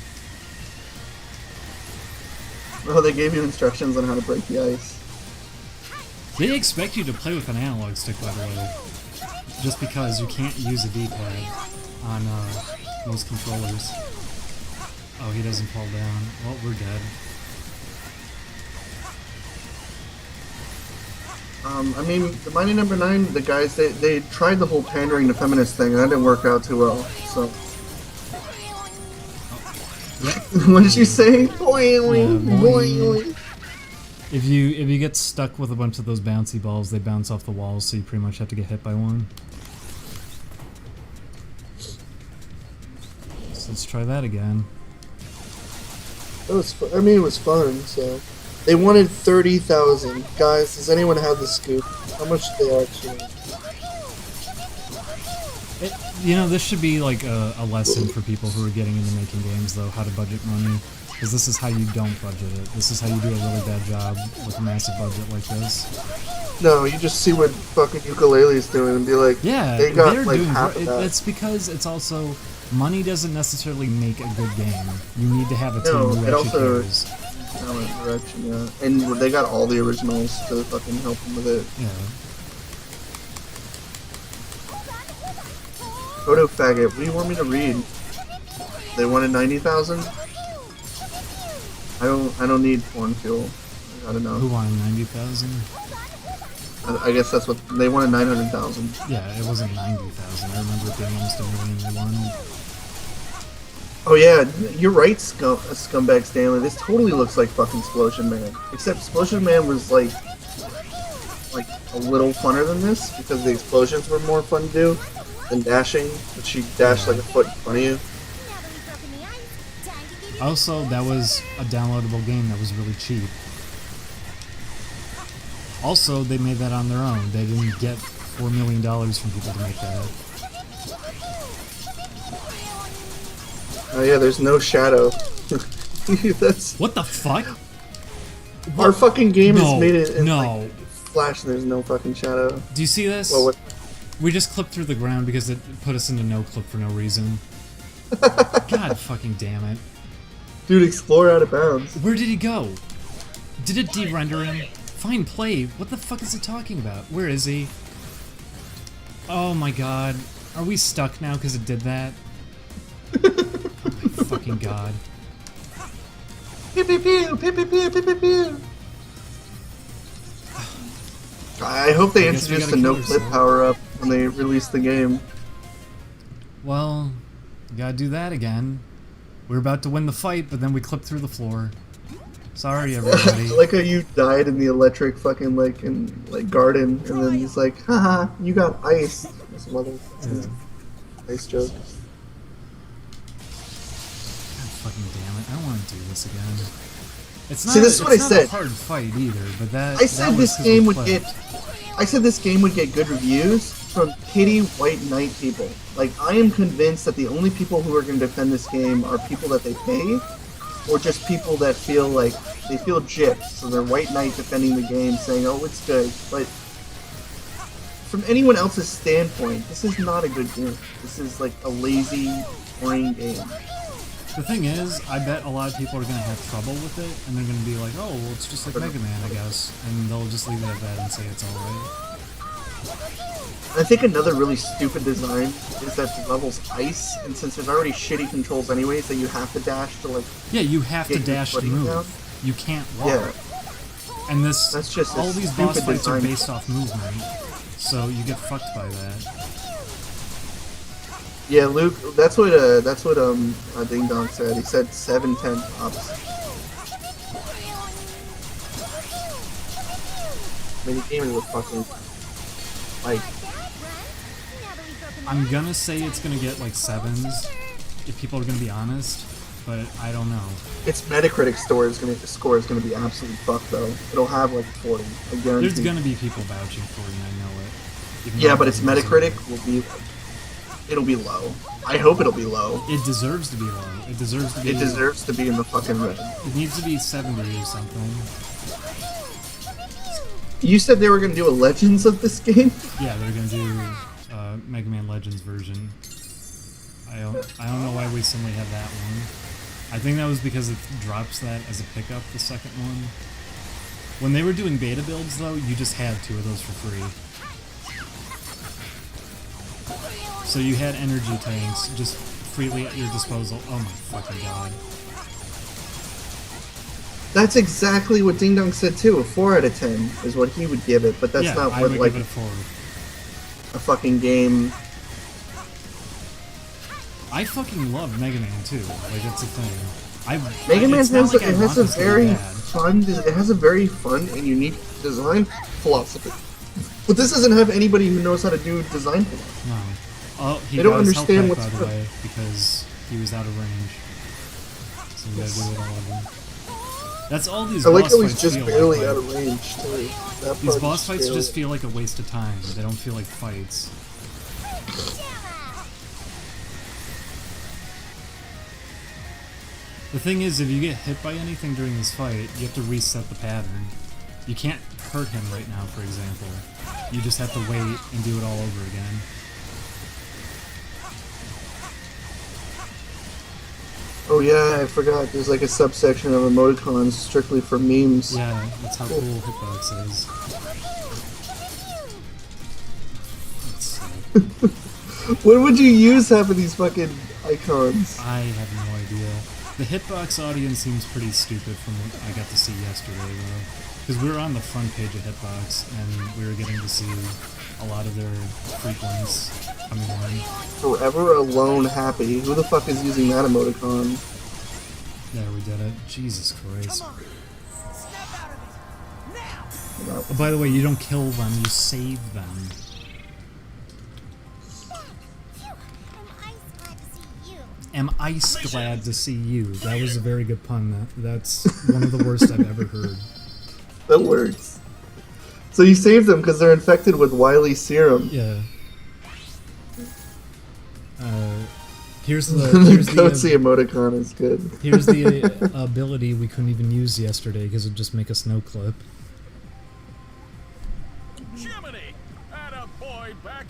Oh, they gave you instructions on how to break the ice. They expect you to play with an analog stick, by the way. Just because you can't use a D-pad on most controllers. Oh, he doesn't fall down. Well, we're dead. I mean, the Mighty Number 9, the guys, they tried the whole pandering to feminist thing, and that didn't work out too well. So, what did you say? Boing, boing. If you get stuck with a bunch of those bouncy balls, they bounce off the walls, so you pretty much have to get hit by one. So let's try that again. It was. I mean, it was fun. So, they wanted 30,000 guys. Does anyone have the scoop? How much did they actually? You know, this should be like a lesson for people who are getting into making games, though, how to budget money. Because this is how you don't budget it. This is how you do a really bad job with a massive budget like this. No, you just see what fucking Ukulele's doing and be like, yeah, they got they're like doing. half of that. It's because it's also money doesn't necessarily make a good game. You need to have a team No, who it actually also cares. direction, yeah. And they got all the originals to fucking help them with it. Yeah. Photo faggot, what do you want me to read? They wanted 90,000? I don't need porn fuel. I don't know. Who wanted 90,000? I guess that's what they wanted. 900,000. Yeah, it wasn't 90,000. I remember it being almost 1 million they wanted. Oh yeah, you're right, Scumbag Stanley. This totally looks like fucking Explosion Man. Except Explosion Man was like a little funner than this because the explosions were more fun to do than dashing. But she dashed like a foot in front of you. Also, that was a downloadable game that was really cheap. Also, they made that on their own. They didn't get $4 million from people to make that. Oh yeah, there's no shadow. That's what the fuck? Our fucking game No, is made it in no. like, Flash. There's no fucking shadow. Do you see this? Well, what? We just clipped through the ground because it put us into no clip for no reason. God fucking damn it. Dude, explore out of bounds. Where did he go? Did it de-render him? Fine play. What the fuck is it talking about? Where is he? Oh my god. Are we stuck now because it did that? Oh my fucking god. Pew pew pew pew pew pew pew pew pew. I hope they introduce the no clip power up when they release the game. Well, you gotta do that again. We're about to win the fight, but then we clipped through the floor. Sorry, everybody. Like how you died in the electric fucking garden, and then he's like, haha, you got ice. This mother ice joke. God fucking damn it! I don't want to do this again. It's not. See, this is what I not said. A hard fight either, but that. I said that this was game would 'cause we get. I said this game would get good reviews from pity white knight people. Like, I am convinced that the only people who are going to defend this game are people that they pay, or just people that feel like they feel gypped. So they're white knight defending the game, saying, "Oh, it's good." But from anyone else's standpoint, this is not a good game. This is like a lazy, boring game. The thing is, I bet a lot of people are going to have trouble with it, and they're going to be like, oh, well, it's just like Mega Man, I guess. And they'll just leave it at that and say it's alright. I think another really stupid design is that the level's ice, and since there's already shitty controls anyways, that you have to dash to, like... Yeah, you have to get your dash to footing move. down. You can't walk. Yeah. And this, That's just a all these boss stupid fights are design. based off movement, so you get fucked by that. Yeah, Luke, that's what Ding Dong said. He said 7-10 tops. I mean, the game is a fucking... like... I'm gonna say it's gonna get like 7s, if people are gonna be honest, but I don't know. Its Metacritic score is gonna be absolutely fucked though. It'll have like 40. I guarantee. There's gonna be people vouching for it, and I know it. Even Yeah, though but it its doesn't Metacritic deserve will be... it'll be low. I hope it'll be low. it. It deserves to be low. It deserves to be. It deserves to be in the fucking red. It needs to be 70 or something. You said they were gonna do a Legends of this game? Yeah, they're gonna do Mega Man Legends version. I don't know why we suddenly have that one. I think that was because it drops that as a pickup, the second one. When they were doing beta builds, though, you just had 2 of those for free. So you had energy tanks just freely at your disposal. Oh my fucking god. That's exactly what Ding Dong said too. A 4 out of 10 is what he would give it, but that's Yeah, not I what would like give it a 4. a fucking game. I fucking love Mega Man too. Like that's the thing. Mega Man it's not has like I it want has a this to be very bad. fun. It has a very fun and unique design philosophy. But this doesn't have anybody who knows how to do design philosophy. No. Oh, he They don't got his understand health back, what's by the fun. way, because he was out of range. So we gotta do it all again. That's all these I like boss how he's fights just feel barely like. out of range too. That These part boss is fights barely- just feel like a waste of time. They don't feel like fights. The thing is, if you get hit by anything during this fight, you have to reset the pattern. You can't hurt him right now, for example. You just have to wait and do it all over again. Oh yeah, I forgot. There's like a subsection of emoticons strictly for memes. Yeah, that's how cool Hitbox is. That's sick. What would you use half of these fucking icons? I have no idea. The Hitbox audience seems pretty stupid from what I got to see yesterday, though. Because we were on the front page of Hitbox, and we were getting to see a lot of their frequents coming on. Forever alone happy. Who the fuck is using that emoticon? There, we did it. Jesus Christ. Snap out of it. Now. Oh, by the way, you don't kill them, you save them. Am ice glad to see you? That was a very good pun. That's one of the worst I've ever heard. That works. So you save them because they're infected with Wily serum. Yeah. Here's The the Goatsy emoticon is good. here's the ability we couldn't even use yesterday because it'd just make a snow clip. Jiminy! Atta boy back!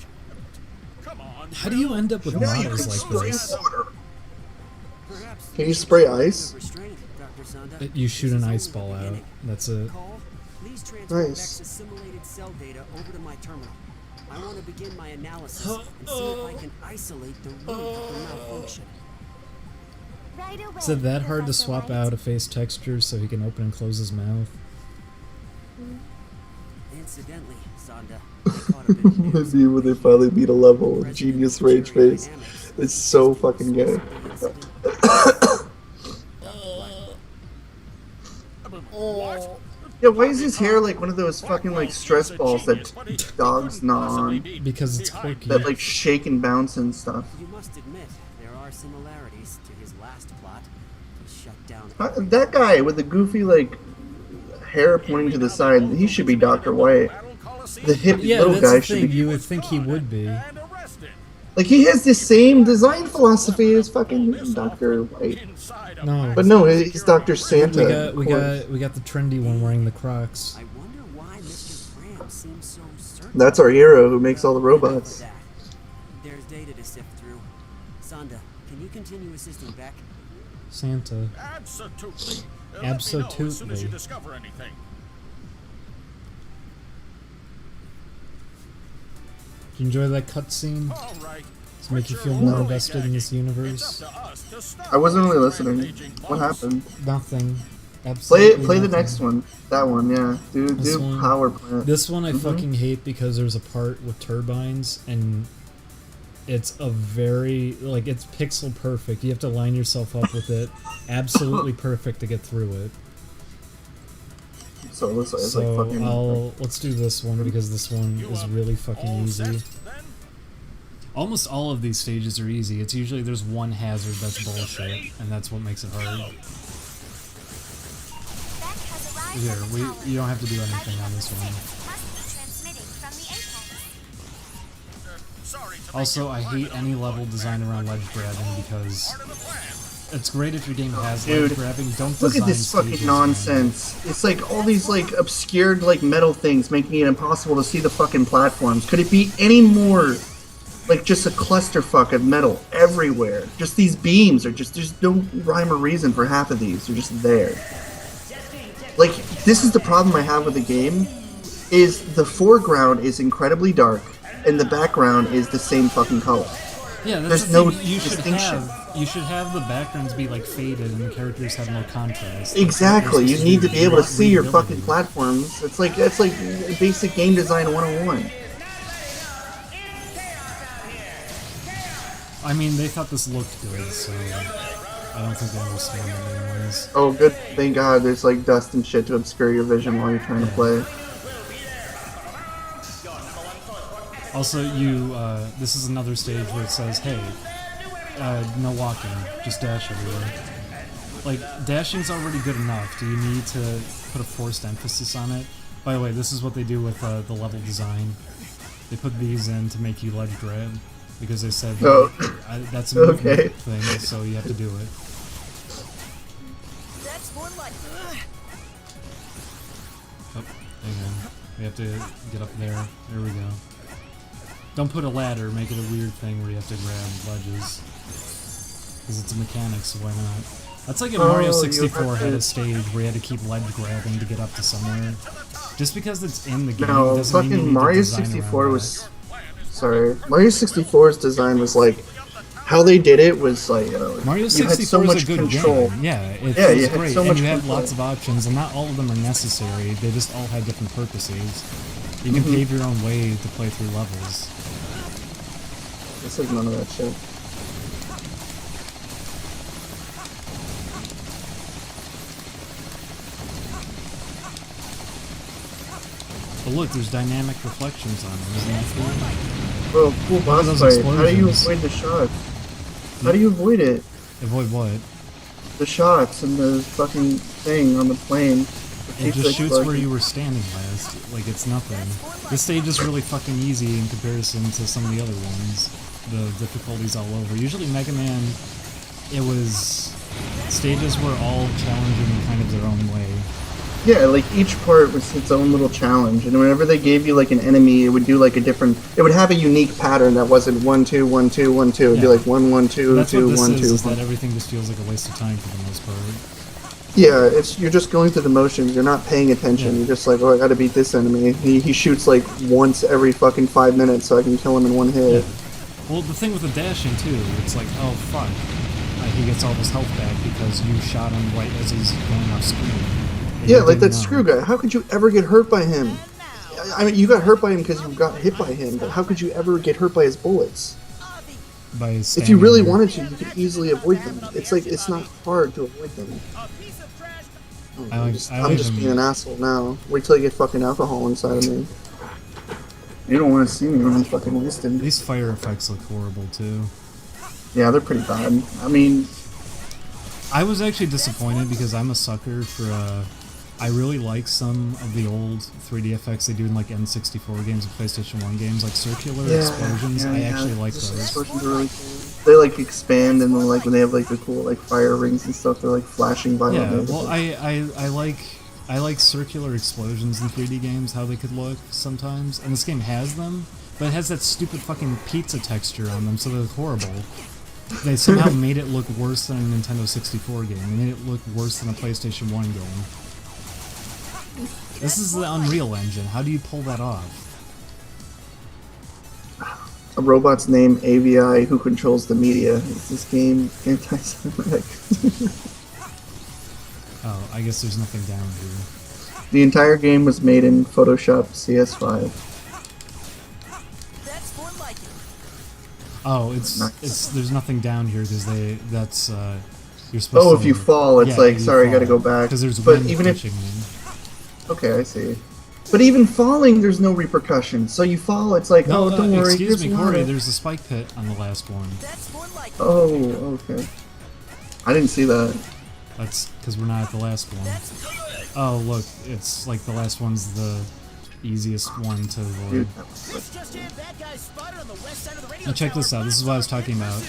Come on. How do you end up with Now you models can like spray this? water. Perhaps Can you spray ice? restraint, Dr. Sanda. You shoot This an is ice only ball the out. beginning. That's it. Cole, please transfer Nice. Vex's simulated cell data over to my terminal. I want to begin my analysis and see if I can isolate the root of the malfunction. Right away, Is it that hard to Professor swap Light. out a face texture so he can open and close his mouth? Incidentally, Sanda, I caught a bit of The news. view when they finally beat a level with President Genius of Rage Cheerio Face. Dynamics It's so fucking good. What? Yeah, why is his hair like one of those fucking like stress balls that dogs gnaw on? Because it's quirky. That like shake and bounce and stuff. You must admit, there are similarities to his last plot to shut down. That guy with the goofy like hair pointing to the side, he should be Dr. White. The hip Yeah, little that's guy the should thing. be. You would think he would be. And arrested. Like he has the same design philosophy as fucking Dr. White. Inside a No. But no, he's Dr. Santa. We got the trendy one wearing the Crocs. I wonder why Mr. Graham seems so certain. That's our hero who makes all the robots. That. There's data to sift through. Sanda, can you continue assisting Beck? Santa. Absolutely. Let me know as soon as you Absolutely. discover anything. Did you enjoy that cutscene? All right. To make you feel more invested in this universe? I wasn't really listening. What happened? Nothing. Absolutely Play the nothing. next one. That one, yeah. This Do one? power plant. This one I Mhm. fucking hate because there's a part with turbines and it's a very like it's pixel perfect. You have to line yourself up with it absolutely perfect to get through it. So it looks like it's So like fucking. let's do this one because this one is really fucking easy. Almost all of these stages are easy. It's usually there's one hazard that's bullshit, and that's what makes it hard. Here, you don't have to do anything on this one. Also, I hate any level designed around ledge grabbing because it's great if your game has Dude, ledge grabbing. Don't Look design at this fucking stages, nonsense. It's like all these like obscured like metal things making it impossible to see the fucking platforms. Could it be any more like just a clusterfuck of metal everywhere? Just these beams are just there's no rhyme or reason for half of these. They're just there. Like this is the problem I have with the game is the foreground is incredibly dark and the background is the same fucking color. Yeah, that's There's the no thing. You should distinction. have You should have the backgrounds be like faded and the characters have no contrast. Exactly. You need to be able to see your readability. fucking platforms. It's like basic game design 101. I mean, they thought this looked good, so I don't think they understand it anyways. Oh, good. Thank God. There's like dust and shit to obscure your vision while you're trying to play. Also, this is another stage where it says, hey, no walking, just dash everywhere. Like, dashing's already good enough. Do you need to put a forced emphasis on it? By the way, this is what they do with the level design. They put these in to make you ledge grab, because they said that's a movement thing, so you have to do it. That's more like. Oh, hang on. We have to get up there. There we go. Don't put a ladder, make it a weird thing where you have to grab ledges. Because it's a mechanic, so why not? That's like if Mario 64 had a stage where you had to keep ledge grabbing to get up to somewhere. Just because it's in the game No, doesn't mean you fucking need to Mario design 64 around was... Sorry. Mario 64's design was like... How they did it was like... Mario you 64 had so is much a good control. game. Yeah, it Yeah, feels you had great, so and much you have control. lots of options, and not all of them are necessary. They just all have different purposes. You can pave your own way to play through levels. This is none of that shit. But look, there's dynamic reflections on them, isn't that cool? Bro, cool boss those fight. How do you explosions. avoid the shots? How do you avoid it? Avoid what? The shots and the fucking thing on the plane. It just shoots where you were standing last. Like, it's nothing. This stage is really fucking easy in comparison to some of the other ones. The difficulty's all over. Usually Mega Man, it was... stages were all challenging in kind of their own way. Yeah, like each part was its own little challenge, and whenever they gave you like an enemy, it would do like a different. It would have a unique pattern that wasn't 1 2 1 2 1 2. It'd be like 1 1 2 That's 2 what this 1 is, 2. is that everything just feels like a waste of time for the most part. Yeah, it's you're just going through the motions. You're not paying attention. Yeah. You're just like, oh, I got to beat this enemy. He shoots like once every fucking 5 minutes, so I can kill him in one hit. Yeah. Well, the thing with the dashing too, it's like, oh fuck, he gets all his health back because you shot him right as he's going off screen. And Yeah, you like didn't that know. screw guy. How could you ever get hurt by him? I mean, you got hurt by him because you got hit by him, but how could you ever get hurt by his bullets? By If you standing really there. wanted to, you could easily avoid them. It's like, it's not hard to avoid them. I like I'm just them. being an asshole now. Wait till you get fucking alcohol inside of me. You don't want to see me when I'm fucking wasted. These fire effects look horrible too. Yeah, they're pretty bad. I mean, I was actually disappointed because I'm a sucker for I really like some of the old 3D effects they do in like N64 games and PlayStation 1 games, like circular explosions. I actually like Those those. explosions are really cool. They like expand and then like when they have like the cool like fire rings and stuff, they're like flashing by. Yeah, well, I like circular explosions in 3D games, how they could look sometimes, and this game has them, but it has that stupid fucking pizza texture on them, so they look horrible. They somehow made it look worse than a Nintendo 64 game. They made it look worse than a PlayStation 1 game. This is the Unreal Engine. How do you pull that off? A robot's name, AVI, who controls the media. Is this game anti-Semitic? Oh, I guess there's nothing down here. The entire game was made in Photoshop CS5. That's more like it. Oh, Nice. there's nothing down here because you're supposed Oh, to... if you fall, it's like, sorry, I gotta go back. Because there's But wind even if... pushing in. Okay, I see. But even falling, there's no repercussions. So you fall, it's like, No, oh, don't worry, excuse here's me, Corey, water. there's a spike pit on the last one. That's more like it. Oh, okay. I didn't see that. That's because we're not at the last one. Oh, look, it's like the last one's the easiest one to avoid. Dude, Just here, bad guys spotted on the west side of the radio Now check tower. this out, this is what I was talking about.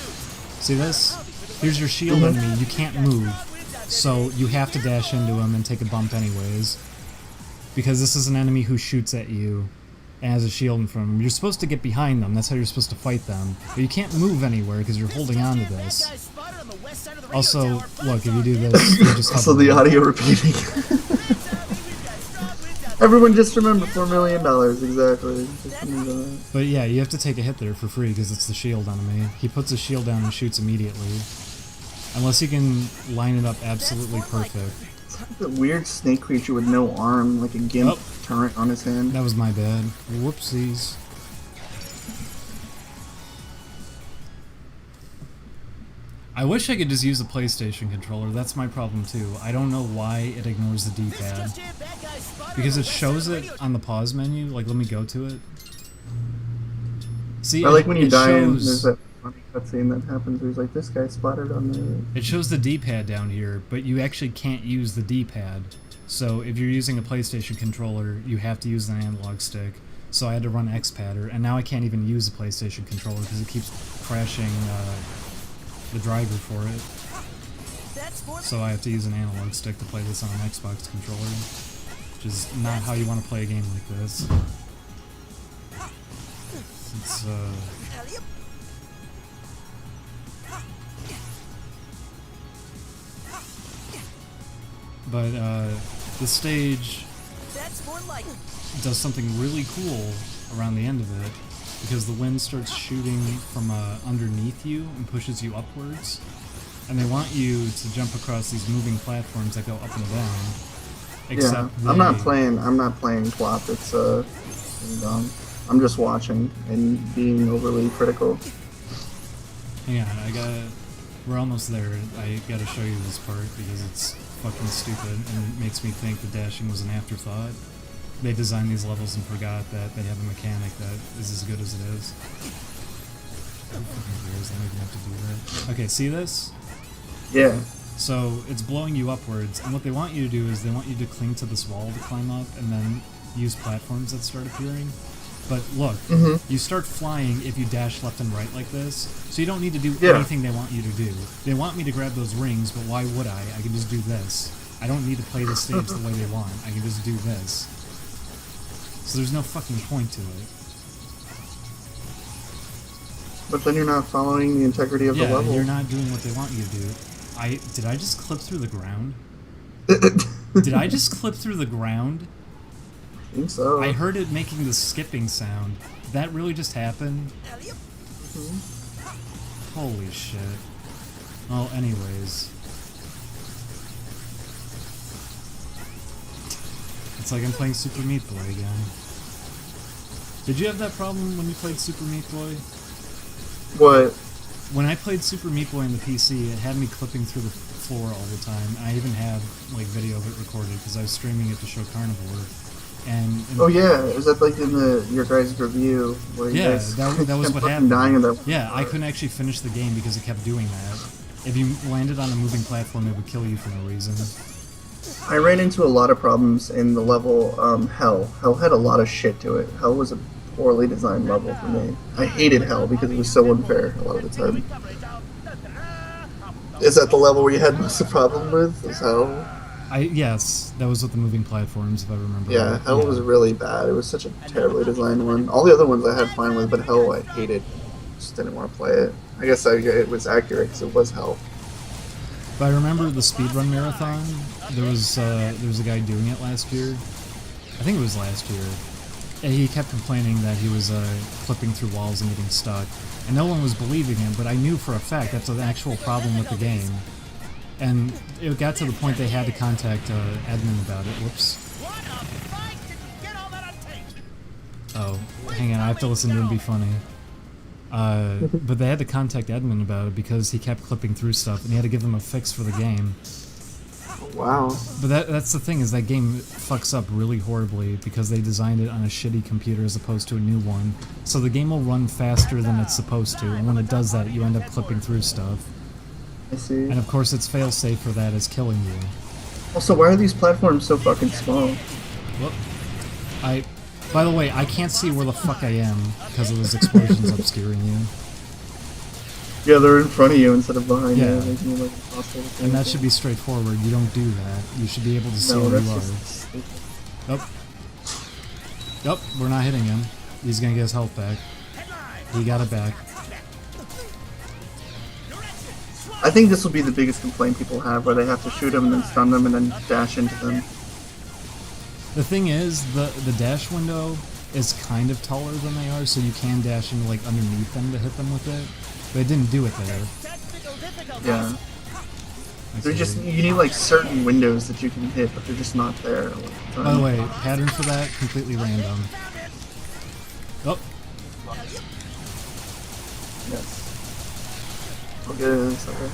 See this? Here's your shield enemy, you can't move. So you have to dash into him and take a bump anyways. Because this is an enemy who shoots at you and has a shield in front of him. You're supposed to get behind them, that's how you're supposed to fight them. But you can't move anywhere because you're holding on to this. Guys spotted on the west side of the radio Also, tower. look, if you do this, you just So hover. the audio repeating. Everyone just remember $4 million, exactly. Just remember that. But yeah, you have to take a hit there for free because it's the shield enemy. He puts his shield down and shoots immediately. Unless you can line it up absolutely perfect. It's like the weird snake creature with no arm, like a gimp turret on his hand. That was my bad. Whoopsies. I wish I could just use a PlayStation controller. That's my problem too. I don't know why it ignores the D-pad. Because it shows it on the pause menu. Like, let me go to it. See, I like when you die and shows, there's that funny cutscene that happens where he's like, this guy splattered on the... it shows the D-pad down here, but you actually can't use the D-pad. So if you're using a PlayStation controller, you have to use an analog stick. So I had to run X-Padder, and now I can't even use the PlayStation controller because it keeps crashing the driver for it. So I have to use an analog stick to play this on an Xbox controller, which is not how you want to play a game like this. It's, but the stage does something really cool around the end of it, because the wind starts shooting from underneath you and pushes you upwards, and they want you to jump across these moving platforms that go up and down. Except I'm not playing Plop. It's dumb. I'm just watching and being overly critical. Hang on, we're almost there. I gotta show you this part because it's fucking stupid and it makes me think the dashing was an afterthought. They designed these levels and forgot that they have a mechanic that is as good as it is. Who fucking cares? I don't even have to do that. Okay, see this? Yeah. So it's blowing you upwards, and what they want you to do is they want you to cling to this wall to climb up and then use platforms that start appearing. But look, you start flying if you dash left and right like this, so you don't need to do anything they want you to do. They want me to grab those rings, but why would I? I can just do this. I don't need to play the stage the way they want. I can just do this. So there's no fucking point to it. But then you're not following the integrity of the level. Yeah, you're not doing what they want you to do. Did I just clip through the ground? Did I just clip through the ground? I think so. I heard it making the skipping sound. Did that really just happen? Holy shit. Well, anyways. It's like I'm playing Super Meat Boy again. Did you have that problem when you played Super Meat Boy? What? When I played Super Meat Boy on the PC, it had me clipping through the floor all the time. I even have like video of it recorded because I was streaming it to show Karnivore. And oh yeah, is that like in your guys' review? Where you guys that was what happened. Dying of that yeah, I couldn't actually finish the game because it kept doing that. If you landed on a moving platform, it would kill you for no reason. I ran into a lot of problems in the level Hell. Hell had a lot of shit to it. Hell was a poorly designed level for me. I hated Hell because it was so unfair a lot of the time. Is that the level where you had most of the problem with? Is Hell? Yes, that was with the moving platforms, if I remember. Yeah, Hell was really bad. It was such a terribly designed one. All the other ones I had fine with, but Hell I hated. Just didn't want to play it. I guess it was accurate because it was Hell. But I remember the speedrun marathon. There was a guy doing it last year. I think it was last year. And he kept complaining that he was clipping through walls and getting stuck. And no one was believing him, but I knew for a fact that's an actual problem with the game. And it got to the point they had to contact admin about it. Whoops. Oh, hang on, I have to listen to him be funny. But they had to contact admin about it because he kept clipping through stuff, and he had to give them a fix for the game. Wow. But that's the thing, is that game fucks up really horribly because they designed it on a shitty computer as opposed to a new one. So the game will run faster than it's supposed to, and when it does that, you end up clipping through stuff. I see. And of course its failsafe for that is killing you. Also, why are these platforms so fucking small? Whoop. By the way, I can't see where the fuck I am because of those explosions obscuring you. Yeah, they're in front of you instead of behind you. Yeah. Making it like impossible to And that see. should be straightforward. You don't do that. You should be able to see No, where that's you are. just stupid. Nope, we're not hitting him. He's gonna get his health back. He got it back. I think this will be the biggest complaint people have, where they have to shoot them and then stun them and then dash into them. The thing is, the dash window is kind of taller than they are, so you can dash into like underneath them to hit them with it. But it didn't do it there. Yeah. They're Okay. just, you need like certain windows that you can hit, but they're just not there. All the By the time. way, pattern for that, completely random. Oh, Yes. I'll get it in a second.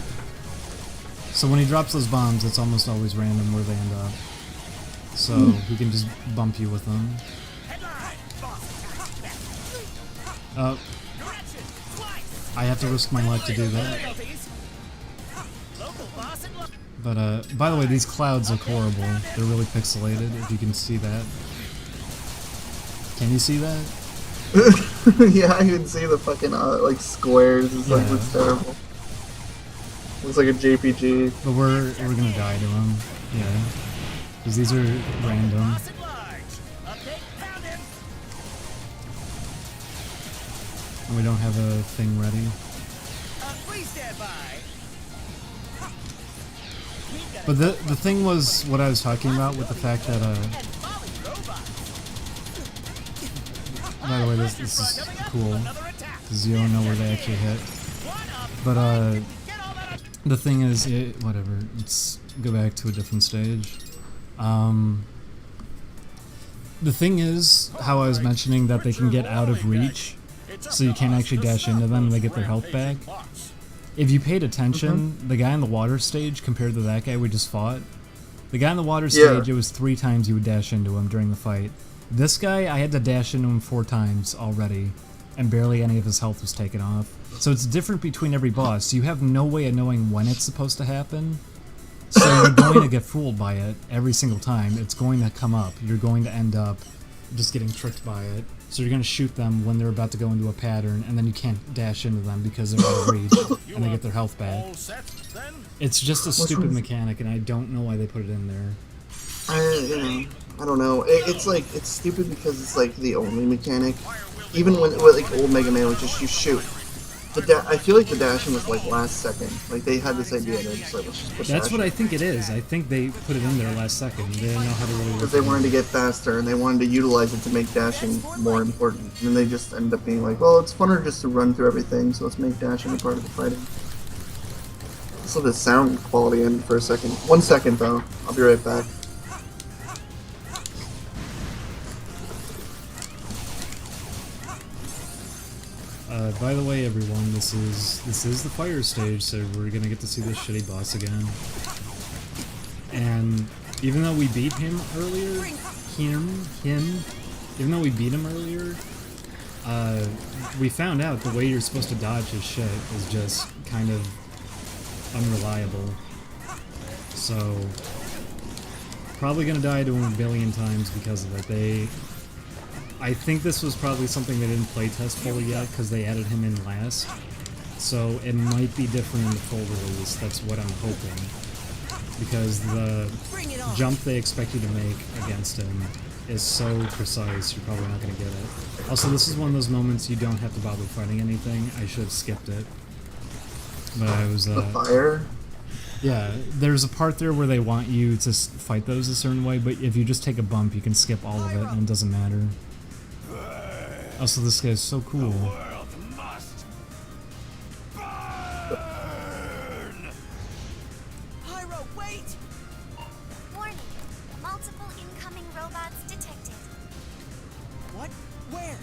so when he drops those bombs, it's almost always random where they end up. So he can just bump you with them. I have to risk my life to do that. But, by the way, these clouds look horrible. They're really pixelated, if you can see that. Can you see that? Yeah, I can see the fucking like squares. It's like Yeah. looks terrible. Looks like a JPG. But we're gonna die to them. Yeah. Because these are random. And we don't have a thing ready. But the thing was what I was talking about with the fact that by the way, this is cool because you don't know where they actually hit. But the thing is, whatever. Let's go back to a different stage. The thing is, how I was mentioning that they can get out of reach, so you can't actually dash into them and they get their health back. If you paid attention, the guy in the water stage compared to that guy we just fought, the guy in the water stage, it was 3 times you would dash into him during the fight. This guy, I had to dash into him 4 times already, and barely any of his health was taken off. So it's different between every boss. You have no way of knowing when it's supposed to happen. So you're going to get fooled by it every single time. It's going to come up. You're going to end up just getting tricked by it. So you're going to shoot them when they're about to go into a pattern, and then you can't dash into them because they're out of reach, and they get their health back. It's just a stupid mechanic, and I don't know why they put it in there. I don't know. It's like, it's stupid because it's like the only mechanic. Even when like old Mega Man was just you shoot. I feel like the dashing was like last second. Like they had this idea, they're just like, let's just put That's dashing. what I think it is. I think they put it in there last second. They didn't know how to really work Because they it. wanted to get faster and they wanted to utilize it to make dashing more important. And then they just end up being like, well, it's funner just to run through everything, so let's make dashing a part of the fighting. Let's let the sound quality in for a second. 1 second though. I'll be right back. By the way, everyone, this is the fire stage, so we're gonna get to see this shitty boss again. And even though we beat him earlier, even though we beat him earlier, we found out the way you're supposed to dodge his shit is just kind of unreliable. So, probably gonna die to him a billion times because of it. I think this was probably something they didn't playtest fully yet because they added him in last. So it might be different in the full release, that's what I'm hoping. Because the jump they expect you to make against him is so precise, you're probably not going to get it. Also, this is one of those moments you don't have to bother fighting anything. I should have skipped it. But I was... The fire? Yeah, there's a part there where they want you to fight those a certain way, but if you just take a bump, you can skip all of it and it doesn't matter. Also, this guy's so cool. Pyro, wait! Warning. Multiple incoming robots detected. What? Where?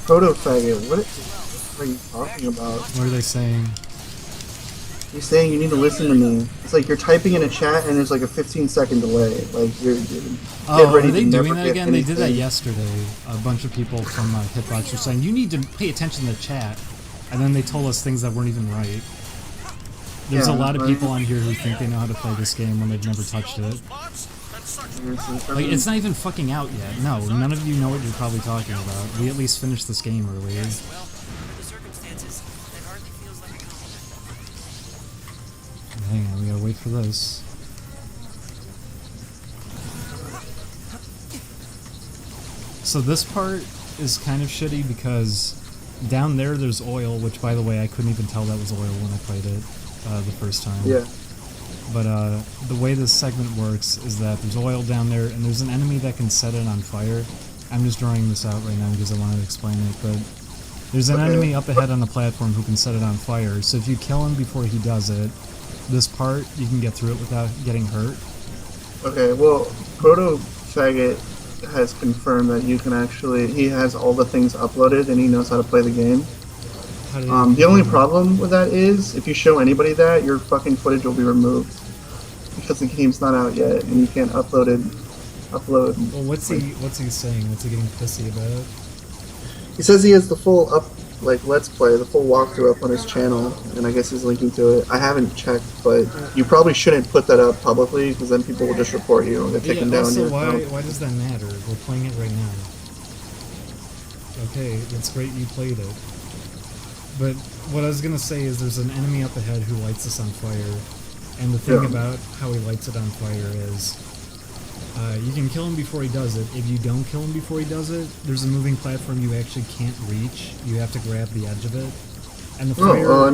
Proto faggot, what are you talking about? What are they saying? You're saying you need to listen to me. It's like you're typing in a chat and there's like a 15-second delay. Like you're Oh, ready are they to never doing that get again? They did that anything. yesterday. A bunch of people from Hitbox were saying, you need to pay attention to the chat. And then they told us things that weren't even right. There's a lot of people on here who think they know how to play this game when they've never touched it. Like, it's not even fucking out yet. No, none of you know what you're probably talking about. We at least finished this game earlier. Well, under the circumstances, that hardly feels like a compliment. Hang on, we gotta wait for this. So this part is kind of shitty because down there's oil, which by the way I couldn't even tell that was oil when I played it the first time. Yeah. But the way this segment works is that there's oil down there and there's an enemy that can set it on fire. I'm just drawing this out right now because I wanted to explain it, but There's an Okay. enemy up ahead on the platform who can set it on fire, so if you kill him before he does it, this part, you can get through it without getting hurt. Okay, well, Proto Faggot has confirmed that you can actually. He has all the things uploaded and he knows how to play the game. How do you The only problem with that is if you show anybody that, your fucking footage will be removed because the game's not out yet and you can't upload. Well, what's he saying? What's he getting pissy about? He says he has the full Let's Play, the full walkthrough up on his channel, and I guess he's linking to it. I haven't checked, but you probably shouldn't put that up publicly, because then people will just report you and get taken down. Also, why does that matter? We're playing it right now. Okay, it's great you played it. But what I was gonna say is there's an enemy up ahead who lights us on fire, and the thing about how he lights it on fire is you can kill him before he does it. If you don't kill him before he does it, there's a moving platform you actually can't reach. You have to grab the edge of it. And the fire,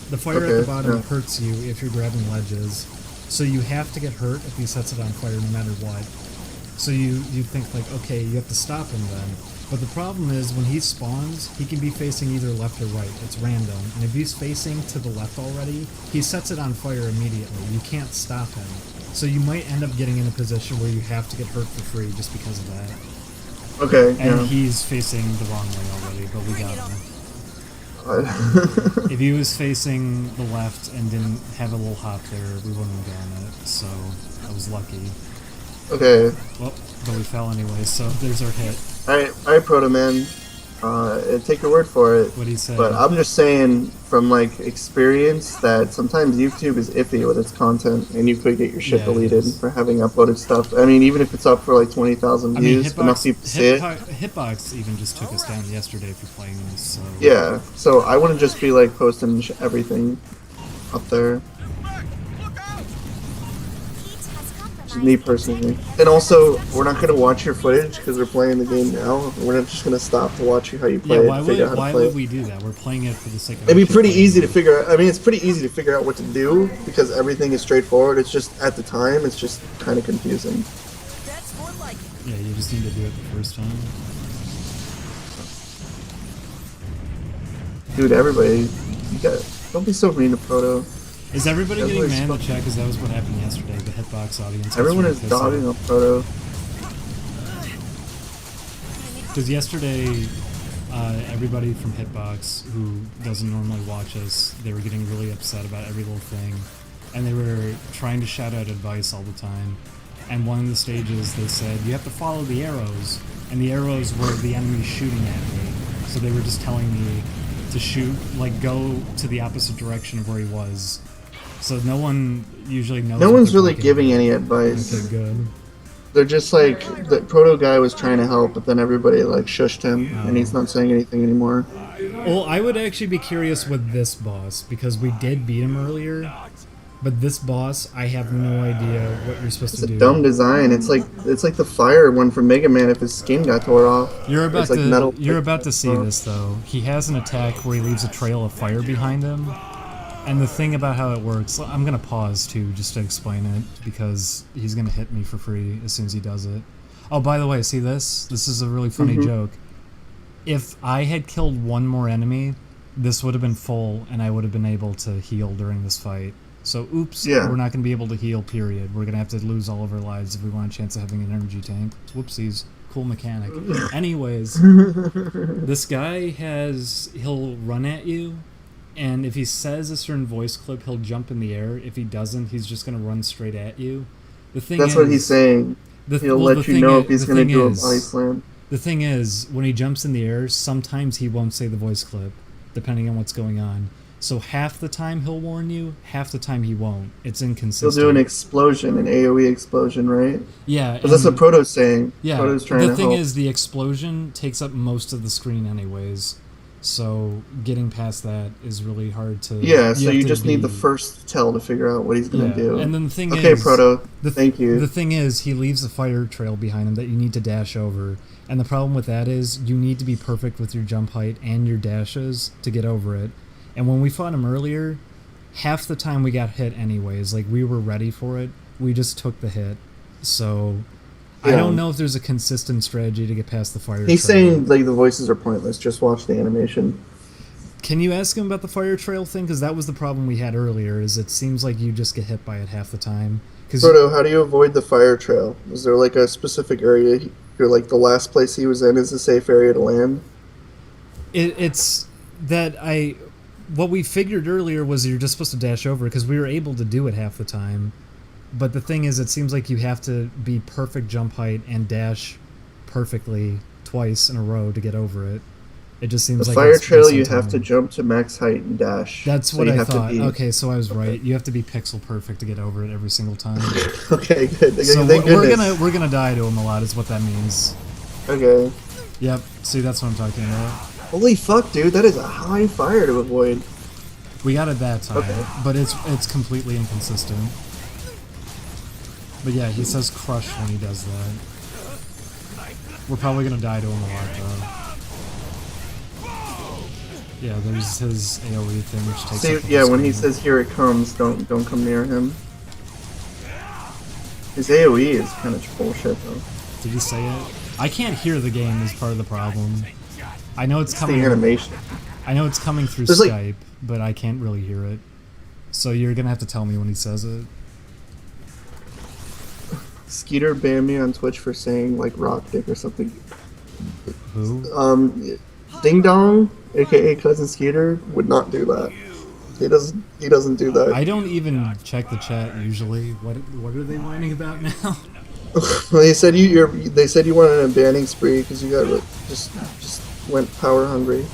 the fire at the bottom hurts you if you're grabbing ledges. So you have to get hurt if he sets it on fire no matter what. So you think like, okay, you have to stop him then. But the problem is when he spawns, he can be facing either left or right. It's random. And if he's facing to the left already, he sets it on fire immediately. You can't stop him. So you might end up getting in a position where you have to get hurt for free just because of that. Okay, And he's facing the wrong way already, but we got him. If he was facing the left and didn't have a little hop there, we wouldn't have gotten it, so I was lucky. Okay. Well, but we fell anyway, so there's our hit. Alright, Proto Man. Take your word for it. What do you say? But I'm just saying from experience that sometimes YouTube is iffy with its content, and you could get your shit deleted for having uploaded stuff. I mean, even if it's up for 20,000 views, enough people see it. Hitbox even just took us down yesterday for playing this. So. Yeah, so I wouldn't just be posting everything up there. Me personally. And also, we're not going to watch your footage because we're playing the game now. We're not just going to stop to watch you how you play it. Why would we do that? We're playing it for the sake of It'd be pretty easy to figure out. I mean, it's pretty easy to figure out what to do because everything is straightforward. It's just, at the time, it's just kind of confusing. That's more like it. Yeah, you just need to do it the first time. Dude, everybody, don't be so mean to Proto. Is everybody getting mad in the chat? Because that was what happened yesterday, the Hitbox audience. Everyone is dogging on Proto. Because yesterday, everybody from Hitbox, who doesn't normally watch us, they were getting really upset about every little thing. And they were trying to shout out advice all the time. And one of the stages, they said, you have to follow the arrows. And the arrows were the enemy shooting at me. So they were just telling me to shoot, go to the opposite direction of where he was. So no one usually knows. No one's really giving any advice. Okay, good. They're just the Proto guy was trying to help, but then everybody shushed him, and he's not saying anything anymore. Well, I would actually be curious with this boss, because we did beat him earlier, but this boss, I have no idea what you're supposed to do. It's a dumb design. It's like the fire one from Mega Man if his skin got tore off. You're about to see this though. He has an attack where he leaves a trail of fire behind him. And the thing about how it works, I'm going to pause too just to explain it, because he's going to hit me for free as soon as he does it. Oh, by the way, see this? This is a really funny joke. If I had killed one more enemy, this would have been full, and I would have been able to heal during this fight. So, oops, we're not going to be able to heal, period. We're going to have to lose all of our lives if we want a chance of having an energy tank. Whoopsies. Cool mechanic. Anyways, this guy he'll run at you, and if he says a certain voice clip, he'll jump in the air. If he doesn't, he's just going to run straight at you. That's what he's saying. He'll let you know if he's going to do a body slam. The thing is, when he jumps in the air, sometimes he won't say the voice clip, depending on what's going on. So half the time he'll warn you, half the time he won't. It's inconsistent. He'll do an explosion, an AoE explosion, right? Yeah. Because that's what Proto's saying. Yeah, Proto's trying to help. The thing is, the explosion takes up most of the screen anyways. So getting past that is really hard to... Yeah, so you just need the first tell to figure out what he's going to do. And then the thing is... Okay, Proto, thank you. The thing is, he leaves a fire trail behind him that you need to dash over. And the problem with that is, you need to be perfect with your jump height and your dashes to get over it. And when we fought him earlier, half the time we got hit anyways. We were ready for it. We just took the hit. So... I don't know if there's a consistent strategy to get past the fire He's trail. saying like the voices are pointless. Just watch the animation. Can you ask him about the fire trail thing? Because that was the problem we had earlier. Is it seems like you just get hit by it half the time. Frodo, how do you avoid the fire trail? Is there like a specific area? You're like the last place he was in is a safe area to land. It's that what we figured earlier was you're just supposed to dash over because we were able to do it half the time. But the thing is, it seems like you have to be perfect jump height and dash perfectly twice in a row to get over it. It just seems The like fire trail, you time. have to jump to max height and dash. That's So what you I have to thought. be- Okay, so I was right. You have to be pixel perfect to get over it every single time. Okay, good. So Thank we're goodness. gonna die to him a lot, is what that means. Okay. Yep. See, that's what I'm talking about. Holy fuck, dude! That is a high fire to avoid. We got it that time, Okay. but it's completely inconsistent. But yeah, he says crush when he does that. We're probably gonna die to him a lot though. Yeah, there's his AoE thing, which takes. See, up the yeah, whole when he screen. says "Here it comes," don't come near him. His AOE is kind of bullshit though. Did he say it? I can't hear the game is part of the problem. I know it's It's coming. the animation. I know it's coming through There's, like- Skype, but I can't really hear it. So you're gonna have to tell me when he says it. Skeeter banned me on Twitch for saying like rock dick or something. Who? Ding Dong, aka Cousin Skeeter, would not do that. He doesn't do that. I don't even check the chat usually. What are they whining about now? Well, they said they said you went on a banning spree because you got just went power hungry.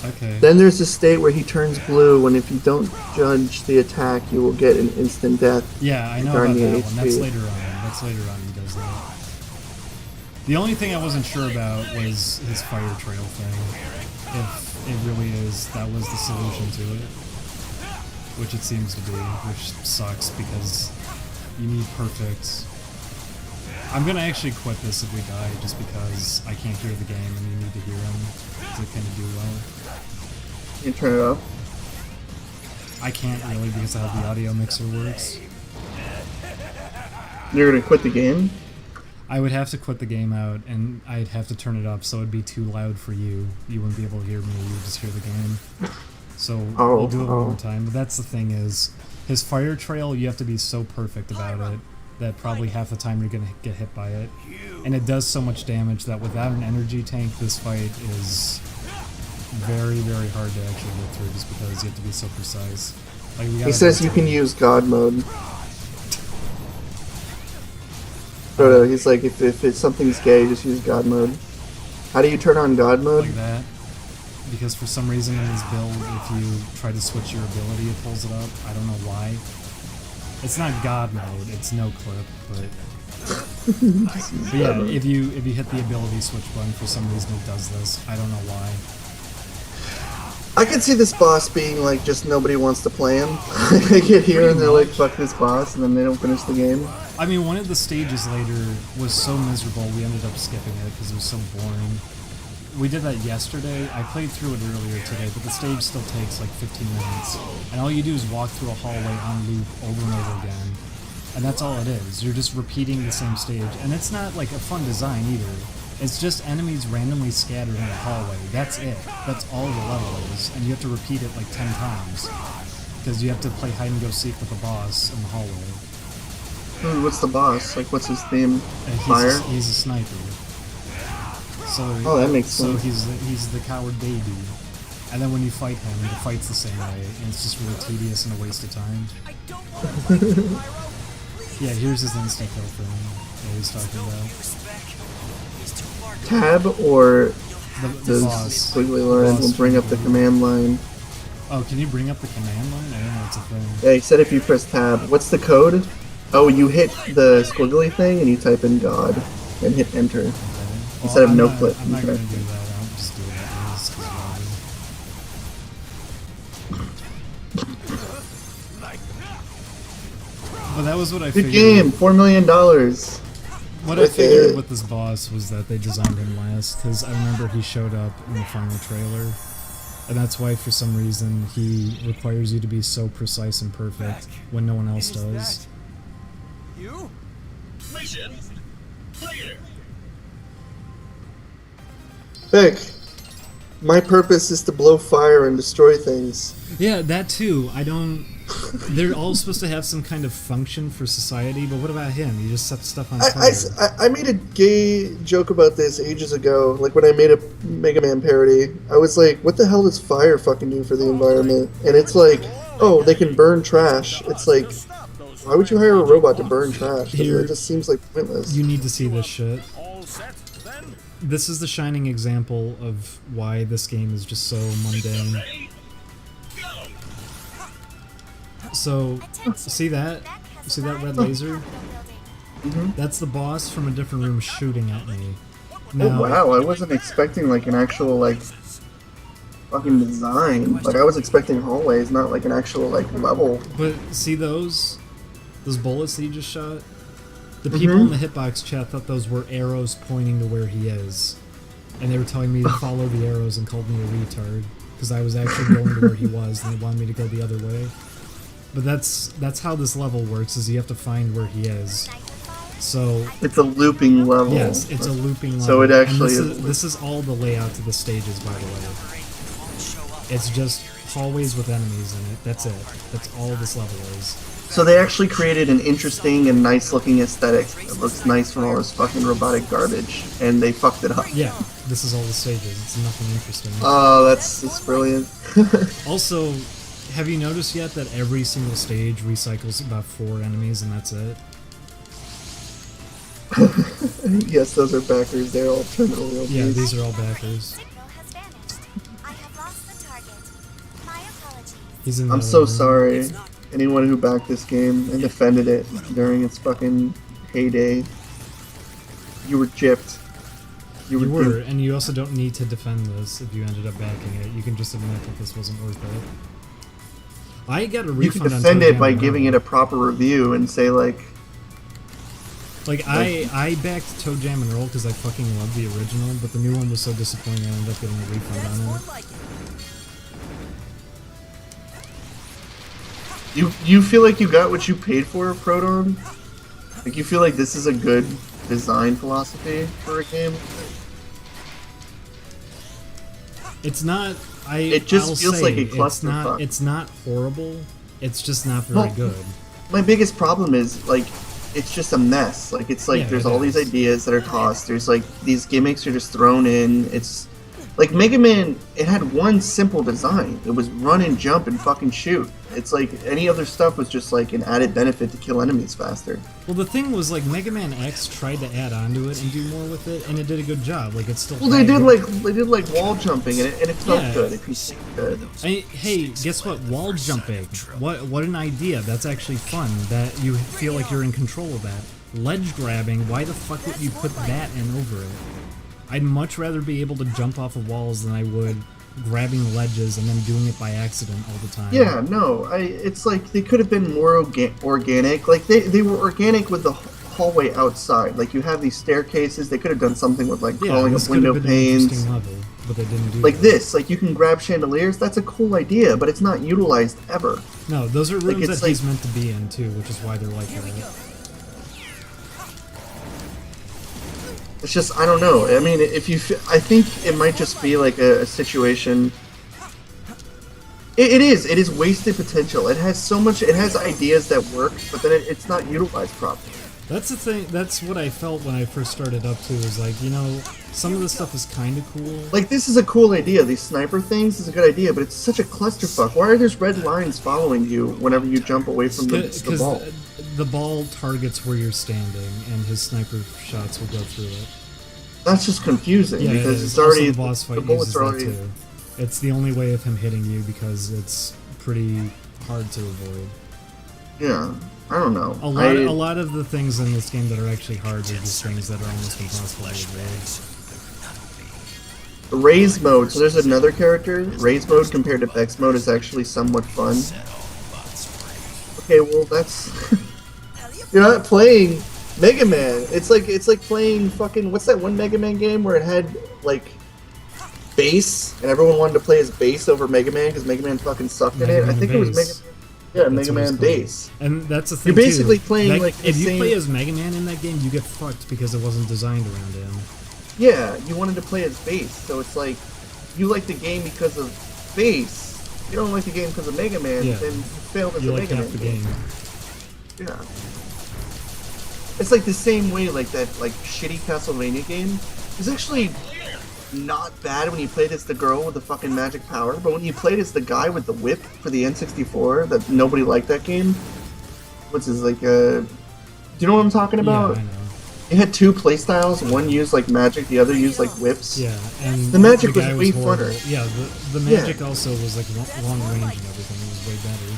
Okay. Then there's a state where he turns blue when if you don't judge the attack, you will get an instant death. Yeah, I know Darn about the that one. That's HP. later on. That's later on he does that. The only thing I wasn't sure about was his fire trail thing. If it really is, that was the solution to it. Which it seems to be, which sucks because you need perfect. I'm gonna actually quit this if we die, just because I can't hear the game and you need to hear him to kind of do well. You turn it off. I can't really because of how the audio mixer works. You're gonna quit the game. I would have to quit the game out, and I'd have to turn it up so it'd be too loud for you. You wouldn't be able to hear me, you would just hear the game. So we'll do it one more time. But that's the thing is, his fire trail, you have to be so perfect about it that probably half the time you're going to get hit by it. And it does so much damage that without an energy tank, this fight is very, very hard to actually get through just because you have to be so precise. Like, we He gotta says do you it. can use God mode. Frodo, he's like, if something's gay, just use God mode. How do you turn on God mode? Like that. Because for some reason in his build, if you try to switch your ability, it pulls it up. I don't know why. It's not God mode, it's no clip, but yeah, if you hit the ability switch button, for some reason it does this. I don't know why. I could see this boss being like, just nobody wants to play him. They get here and they're like, fuck this boss, and then they don't finish the game. I mean, one of the stages later was so miserable, we ended up skipping it because it was so boring. We did that yesterday. I played through it earlier today, but the stage still takes like 15 minutes. And all you do is walk through a hallway on loop over and over again. And that's all it is. You're just repeating the same stage. And it's not like a fun design either. It's just enemies randomly scattered in a hallway. That's it. That's all the level is. And you have to repeat it like 10 times. Because you have to play hide and go seek with the boss in the hallway. Ooh, what's the boss? Like, what's his name? And Fire? he's a sniper. So, Oh, that makes so sense. he's the coward baby. And then when you fight him, the fight's the same way, and it's just really tedious and a waste of time. Yeah, here's his instant kill thing that he's talking about. Tab or The the boss. squiggly line Boss will bring up the command line. Oh, can you bring up the command line? I don't know it's a thing. Yeah, he said if you press tab. What's the code? Oh, you hit the squiggly thing and you type in God and hit enter. Okay. Instead of I'm no not- clip. I'm not gonna do that. I'll just do it like this, 'cause whatever. But that was what I Good figured. game, $4 million. What I figured with this boss was that they designed him last, because I remember he showed up in the final trailer, and that's why for some reason he requires you to be so precise and perfect when no one else does. You? Mission Vic, my purpose is to blow fire and destroy things. Yeah, that too. I don't. They're all supposed to have some kind of function for society, but what about him? He just sets stuff on fire. I made a gay joke about this ages ago, like when I made a Mega Man parody. I was like, what the hell does fire fucking do for the environment? And it's like, oh, they can burn trash. It's like, why would you hire a robot to burn trash? It just seems like pointless. You need to see this shit. All set, then? This is the shining example of why this game is just so mundane. So, see that? See that red laser? That's the boss from a different room shooting at me. Oh wow, I wasn't expecting like an actual like fucking design. Like I was expecting hallways, not like an actual like level. But see those bullets that you just shot? The people in the hitbox chat thought those were arrows pointing to where he is. And they were telling me to follow the arrows and called me a retard. Because I was actually going to where he was and they wanted me to go the other way. But that's how this level works, is you have to find where he is. So it's a looping level. Yes, it's a looping level. So it actually this is all the layout to the stages, by the way. It's just hallways with enemies in it. That's it. That's all this level is. So they actually created an interesting and nice looking aesthetic. It looks nice from all this fucking robotic garbage, and they fucked it up. Yeah, this is all the stages. It's nothing interesting. Oh, that's brilliant. Also, have you noticed yet that every single stage recycles about 4 enemies and that's it? Yes, those are backers. They're all terminally obese. Yeah, these are all backers. He's in I'm so sorry. Anyone who backed this game and defended it during its fucking heyday, you were gypped. You were, and you also don't need to defend this if you ended up backing it. You can just admit that this wasn't worth it. I got a refund. You can defend it by giving it a proper review and say like I backed Toe Jam and Roll because I fucking loved the original, but the new one was so disappointing I ended up getting a refund on it. You feel like you got what you paid for, Proton? Like you feel like this is a good design philosophy for a game? It's not. It just feels like a clusterfuck. It's not horrible. It's just not very good. My biggest problem is like it's just a mess. Like it's like there's all these ideas that are tossed. There's like these gimmicks are just thrown in. It's like Mega Man. It had one simple design. It was run and jump and fucking shoot. It's like any other stuff was just like an added benefit to kill enemies faster. Well, the thing was like Mega Man X tried to add onto it and do more with it, and it did a good job. Like it's still. Well, they did like wall jumping, and it felt good. It felt good. Hey, guess what? Wall jumping. What an idea! That's actually fun. That you feel like you're in control of that. Ledge grabbing. Why the fuck would you put that in over it? I'd much rather be able to jump off of walls than I would grabbing ledges and then doing it by accident all the time. Yeah, no, it's like they could have been more organic. Like they were organic with the hallway outside. Like you have these staircases. They could have done something with like crawling up window panes. Level, but they didn't do like that. this. Like you can grab chandeliers. That's a cool idea, but it's not utilized ever. No, those are rooms that he's meant to be in too, which is why they're like that. It's just, I don't know. I mean, I think it might just be like a situation. It is wasted potential. It has so much. It has ideas that work, but then it's not utilized properly. That's the thing. That's what I felt when I first started up too. Is like, you know, some of the stuff is kind of cool. Like this is a cool idea. These sniper things is a good idea, but it's such a clusterfuck. Why are there red lines following you whenever you jump away from the ball? The ball targets where you're standing, and his sniper shots will go through it. That's just confusing because it's already also the boss fight uses that too. It's the only way of him hitting you because it's pretty hard to avoid. Yeah, I don't know. A lot of the things in this game that are actually hard are just things that are almost impossible to avoid. Raise mode. So there's another character. Raise mode compared to Bex mode is actually somewhat fun. Okay, well that's you're not playing Mega Man. It's like playing fucking what's that one Mega Man game where it had like bass and everyone wanted to play as bass over Mega Man because Mega Man fucking sucked in it. I think it was Mega Man. Yeah, That's Mega what it's Man called. Base. And that's the thing. You're basically too. playing, Like, like, the if you same- play as Mega Man in that game, you get fucked because it wasn't designed around him. Yeah, you wanted to play as Base, so it's like you like the game because of Base. You don't like the game because of Mega Man, Yeah. then you failed as You a like Mega half Man the game. Yeah. It's like the same way like that like shitty Castlevania game is actually not bad when you played as the girl with the fucking magic power, but when you played as the guy with the whip for the N64, that nobody liked that game. What's his like do you know what I'm talking about? Yeah, I know. It had two playstyles, one used like magic, the other used like whips. Yeah, and The magic was guy way horrible. funner. Yeah, the magic also was like long range and everything. It was way better.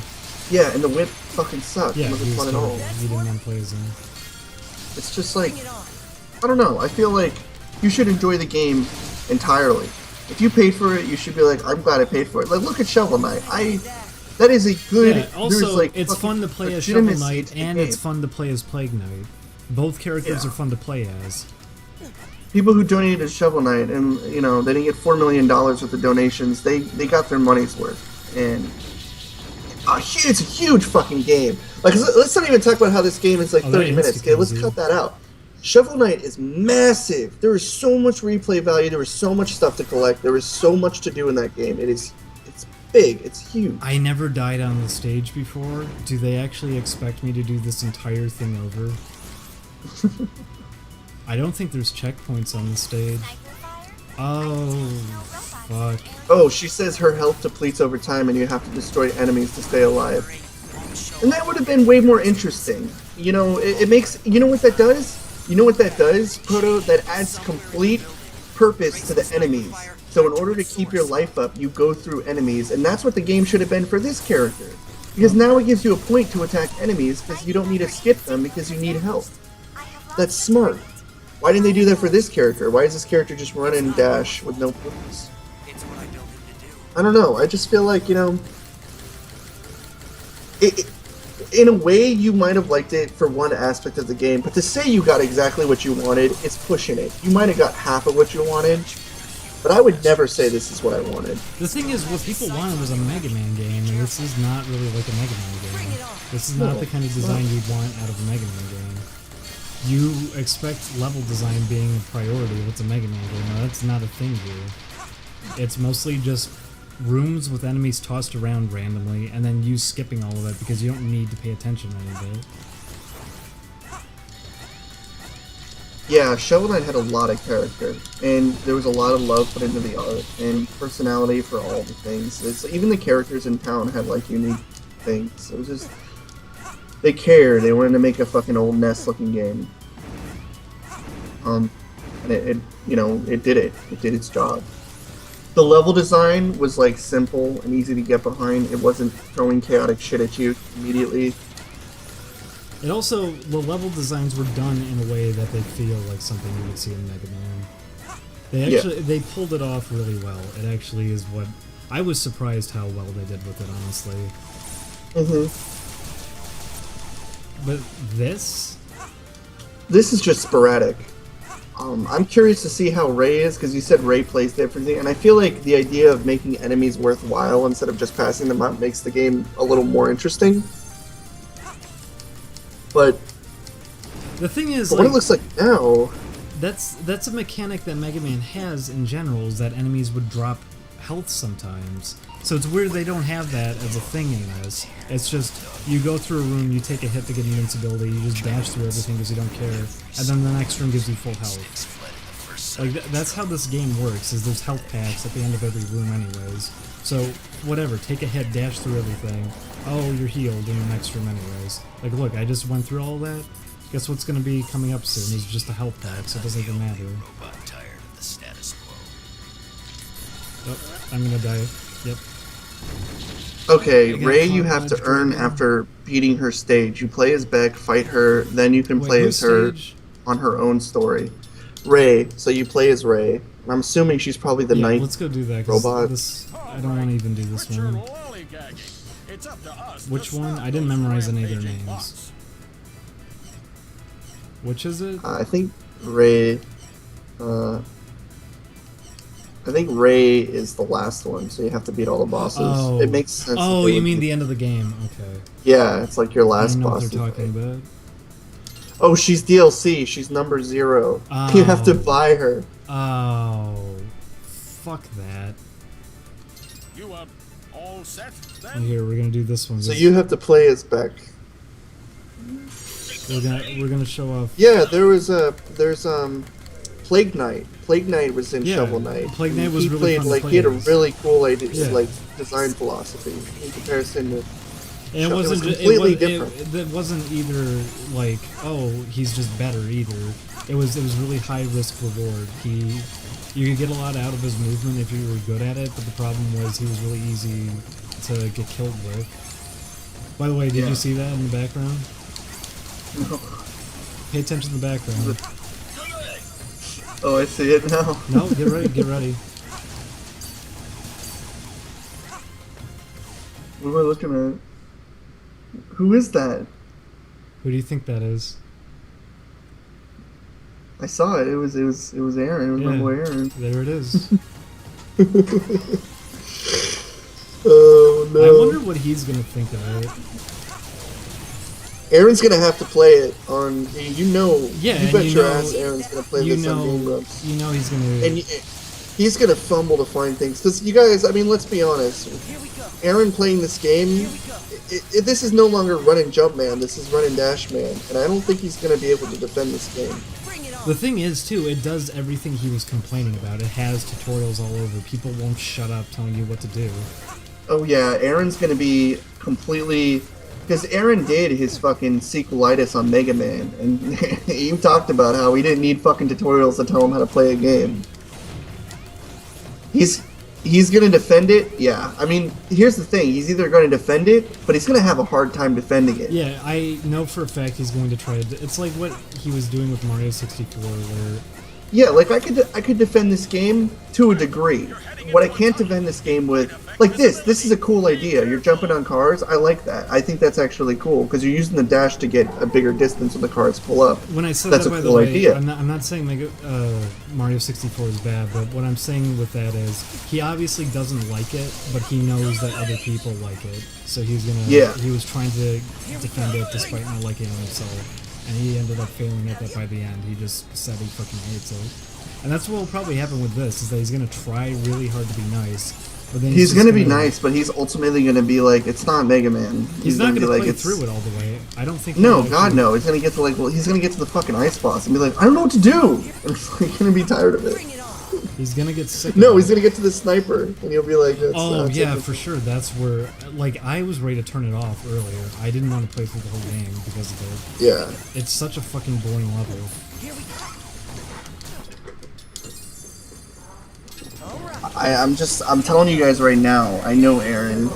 Yeah, and the whip fucking sucked. Yeah, It wasn't he was fun at all. terrible. You didn't want to play as him. It's just like, I don't know. I feel like you should enjoy the game entirely. If you paid for it, you should be like, I'm glad I paid for it. Like, look at Shovel Knight. That is a good. Yeah, also, there's like it's fucking fun to play as Shovel legitimacy Knight, to the and game. it's fun to play as Plague Knight. Both characters Yeah. are fun to play as. People who donated to Shovel Knight, and you know, they didn't get $4 million with the donations. They got their money's worth, and it's a huge fucking game. Like, let's not even talk about how this game is like Oh, 30 that minutes. Okay, let's insta-kills cut that out. Shovel Knight is massive. There is so much replay value. There is so much stuff to collect. There is so much to do in that game. It's big. It's huge. I never died on the stage before. Do they actually expect me to do this entire thing over? I don't think there's checkpoints on the stage. Oh, fuck. Oh, she says her health depletes over time and you have to destroy enemies to stay alive. And that would have been way more interesting. You know, it makes... You know what that does? You know what that does, Proto? That adds complete purpose to the enemies. So in order to keep your life up, you go through enemies, and that's what the game should have been for this character. Because now it gives you a point to attack enemies, because you don't need to skip them because you need health. That's smart. Why didn't they do that for this character? Why is this character just run and dash with no purpose? It's what I built him to do. I don't know. I just feel like, you know, in a way, you might have liked it for one aspect of the game, but to say you got exactly what you wanted is pushing it. You might have got half of what you wanted, but I would never say this is what I wanted. The thing is, what people wanted was a Mega Man game, and this is not really like a Mega Man game. This is not the kind of design you'd want out of a Mega Man game. You expect level design being a priority if it's a Mega Man game. No, that's not a thing here. It's mostly just rooms with enemies tossed around randomly, and then you skipping all of it because you don't need to pay attention any of it. Yeah, Shovel Knight had a lot of character, and there was a lot of love put into the art, and personality for all the things. Even the characters in town had, like, unique things. It was just... They cared. They wanted to make a fucking old NES-looking game. And it you know, it did it. It did its job. The level design was, like, simple and easy to get behind. It wasn't throwing chaotic shit at you immediately. It also, the level designs were done in a way that they feel like something you would see in Mega Man. They actually, they pulled it off really well. It actually is what, I was surprised how well they did with it, honestly. But this? This is just sporadic. I'm curious to see how Ray is, because you said Ray plays differently, and I feel like the idea of making enemies worthwhile instead of just passing them up makes the game a little more interesting. But the thing is, what it looks like now... That's a mechanic that Mega Man has in general, is that enemies would drop health sometimes. So it's weird they don't have that as a thing in this. It's just, you go through a room, you take a hit to get invincibility, you just dash through everything because you don't care, and then the next room gives you full health. Like, that's how this game works, is there's health packs at the end of every room anyways. So, whatever, take a hit, dash through everything. Oh, you're healed in the next room anyways. Like, look, I just went through all that. Guess what's gonna be coming up soon is just a health pack, so it doesn't even matter. Oh, I'm gonna die. Yep. Okay, got Ray caught you in have to that earn dragon. after beating her stage. You play as Beck, fight her, then you can Wait, play whose as her stage? on her own story. Ray, so you play as Ray. And I'm assuming she's probably the Yeah, knight let's go do that, 'cause robot. I don't want to even do this one. It's up to us. Which one? I didn't memorize any of their names. Which is it? I think Ray... I think Ray is the last one, so you have to beat all the bosses. Oh. It makes sense. Oh, you mean the end of the game? Okay. Yeah, it's like your I last don't know boss. what they're talking about. Oh, she's DLC. She's number 0. Oh. You have to buy her. Oh, fuck that. You all set Oh, then? here, we're gonna do this one. So you have to play as Beck. We're gonna show off. Yeah, there's Plague Knight. Plague Knight was in Yeah, Shovel Knight. Plague Knight was he really played fun to like play he had a as. really cool idea, Yeah. like design philosophy in comparison to. And It was it completely different. It wasn't either like, oh, he's just better either. It was really high risk reward. You could get a lot out of his movement if you were good at it, but the problem was he was really easy to get killed with. By the way, did you see that in the background? No. Pay attention to the background. Oh, I see it now. No, get ready, get ready. What am I looking at? Who is that? Who do you think that is? I saw it. It was Aaron. It was my boy Aaron. There it is. Oh no! I wonder what he's gonna think of it. Aaron's gonna have to play it on. You Yeah, you and bet you your know- ass Aaron's gonna play You this on Game know, Grumps. you know he's gonna. And he's gonna fumble to find things. Because you guys, I mean, let's be honest. Aaron playing this game, this is no longer run and jump man. This is run and dash man, and I don't think he's gonna be able to defend this game. The thing is, too, it does everything he was complaining about. It has tutorials all over. People won't shut up telling you what to do. Oh yeah, Aaron's gonna be completely. Because Aaron did his fucking sequelitis on Mega Man, and you talked about how he didn't need fucking tutorials to tell him how to play a game. He's gonna defend it, yeah. I mean, here's the thing: he's either gonna defend it, but he's gonna have a hard time defending it. Yeah, I know for a fact he's going to try to. It's like what he was doing with Mario 64, where. Yeah, like I could defend this game to a degree. What I can't defend this game with, like this is a cool idea. You're jumping on cars. I like that. I think that's actually cool because you're using the dash to get a bigger distance when the cars pull up. When I said that's that, a by cool the way, idea. I'm not saying Mario 64 is bad, but what I'm saying with that is he obviously doesn't like it, but he knows that other people like it, so he's gonna. Yeah. He was trying to defend it despite not liking it himself, and he ended up failing at that by the end. He just said he fucking hates it. And that's what will probably happen with this, is that he's going to try really hard to be nice. But then He's going to be nice, but he's ultimately going to be like, it's not Mega Man. He's not going to like, play through it all the way. I don't think. No, he'll God actually- no. He's going to get to like, well, he's going to get to the fucking ice boss and be like, I don't know what to do. And he's like, going to be tired of it. He's going to get sick. No, of he's it. going to get to the sniper, and he'll be like, that's, Oh that's yeah, it. for sure. That's where, like, I was ready to turn it off earlier. I didn't want to play through the whole game because of it. Yeah. It's such a fucking boring level. I'm telling you guys right now, I know Aaron,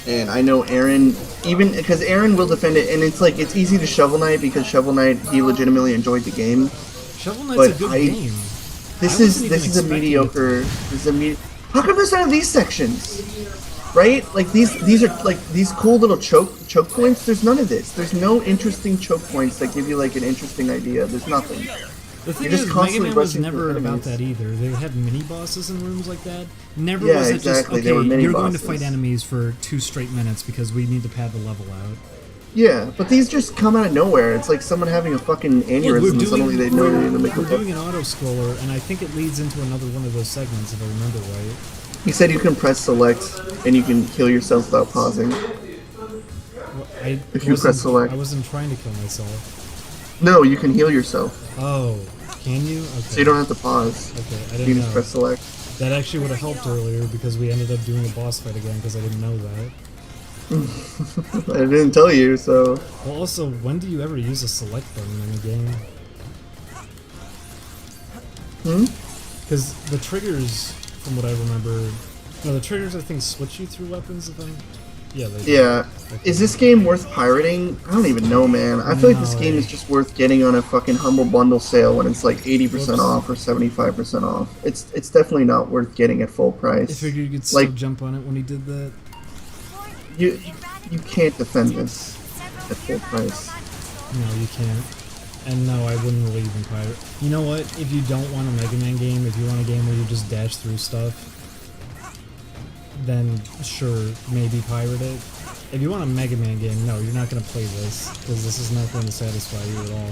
and I know Aaron, even, because Aaron will defend it, and it's like, it's easy to Shovel Knight, because Shovel Knight, he legitimately enjoyed the game. Shovel Knight's But a good game. This I is wasn't even a expecting mediocre, how come there's none of these sections? Right? Like, these are, like, these cool little choke points, there's none of this. There's no interesting choke points that give you, like, an interesting idea. There's nothing. The thing You're just is, Mega constantly Man was rushing never through about enemies. that either. They had mini bosses in rooms like that. Never Yeah, was it exactly. just, They were okay, mini you're going to bosses. fight enemies for 2 straight minutes because we need to pad the level out. Yeah, but these just come out of nowhere. It's like someone having a fucking aneurysm and suddenly they know they need to make a we're doing an auto-scroller, and I think it leads into another one of those segments, if I remember right. He said you can press select and you can kill yourself without pausing. Well, I If you press wasn't- select. I wasn't trying to kill myself. No, you can heal yourself. Oh, can you? Okay. So you don't have to pause. Okay, I You didn't can know. just press select. That actually would have helped earlier because we ended up doing a boss fight again because I didn't know that. I didn't tell you, so... Well, also, when do you ever use a select button in a game? Because the triggers, from what I remember... No, the triggers, I think, switch you through weapons if I'm... Yeah, they do. Yeah. Okay. Is this game worth pirating? I don't even know, man. I feel like this No. game is just worth getting on a fucking Humble Bundle sale when it's like 80% Whoops. off or 75% off. It's definitely not worth getting at full I price. figured you could still Like, jump on it when he did that. you can't defend this at full price. No, you can't. And no, I wouldn't really even pirate. You know what? If you don't want a Mega Man game, if you want a game where you just dash through stuff, then sure, maybe pirate it. If you want a Mega Man game, no, you're not going to play this, because this is not going to satisfy you at all.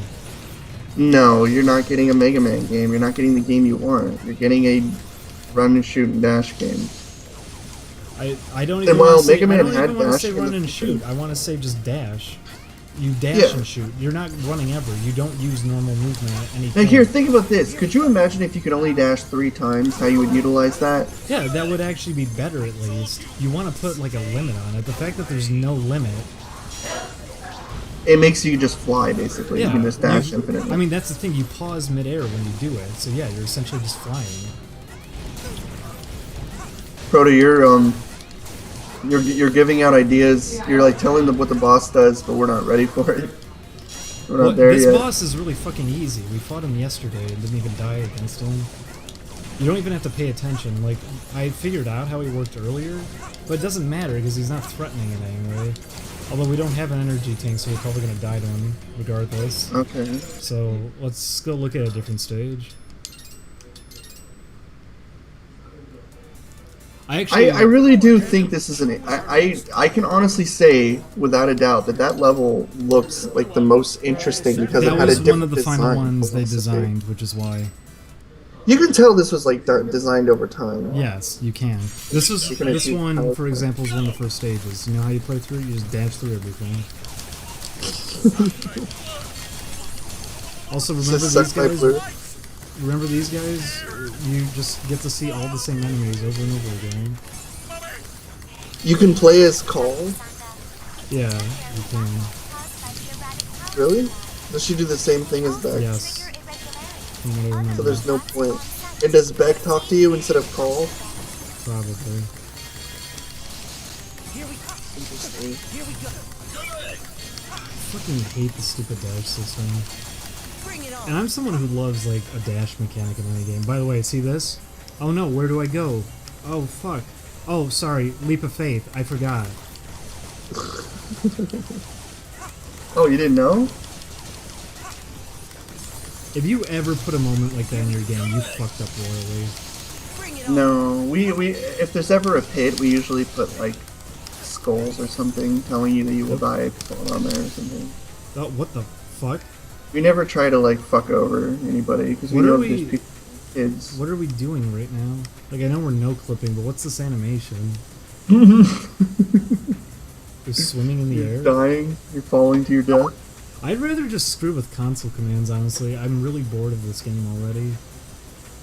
No, you're not getting a Mega Man game. You're not getting the game you want. You're getting a run and shoot and dash game. I don't even want to say run and shoot. I want to say just dash. You dash and shoot. You're not running ever. You don't use normal movement at any point. Now here, think about this. Could you imagine if you could only dash 3 times, how you would utilize that? Yeah, that would actually be better at least. You want to put like a limit on it. The fact that there's no limit... It makes you just fly, basically. Yeah, you can just dash infinitely. I mean, that's the thing. You pause midair when you do it. So yeah, you're essentially just flying. Proto, you're giving out ideas. You're like telling them what the boss does, but we're not ready for it. We're not there this yet. This boss is really fucking easy. We fought him yesterday and didn't even die against him. You don't even have to pay attention. Like, I figured out how he worked earlier, but it doesn't matter because he's not threatening in any way. Although we don't have an energy tank, so we're probably gonna die to him regardless. Okay. So let's go look at a different stage. I really do think this is I can honestly say without a doubt that level looks like the most interesting because it had a different design. That was one of the final ones they designed, which is why. You can tell this was like designed over time. Yes, you can. This one, for example, is one of the first stages. You know how you play through it? You just dash through everything. Also, remember these guys? You just get to see all the same enemies over and over again. You can play as Call? Yeah, you can. Really? Does she do the same thing as Beck? Yes. From what I remember. So there's no point. And does Beck talk to you instead of Call? Probably. Interesting. I fucking hate the stupid dash system. And I'm someone who loves, like, a dash mechanic in any game. By the way, see this? Oh no, where do I go? Oh, fuck. Oh, sorry, leap of faith. I forgot. Oh, you didn't know? If you ever put a moment like that in your game, you fucked up royally. No, we if there's ever a pit, we usually put, like, skulls or something telling you that you will die if you fall on there or something. Oh, what the fuck? We never try to, like, fuck over anybody, because we know there's kids. What are we doing right now? Like, I know we're no-clipping, but what's this animation? You're swimming in the air? You're dying, you're falling to your death. I'd rather just screw with console commands, honestly. I'm really bored of this game already.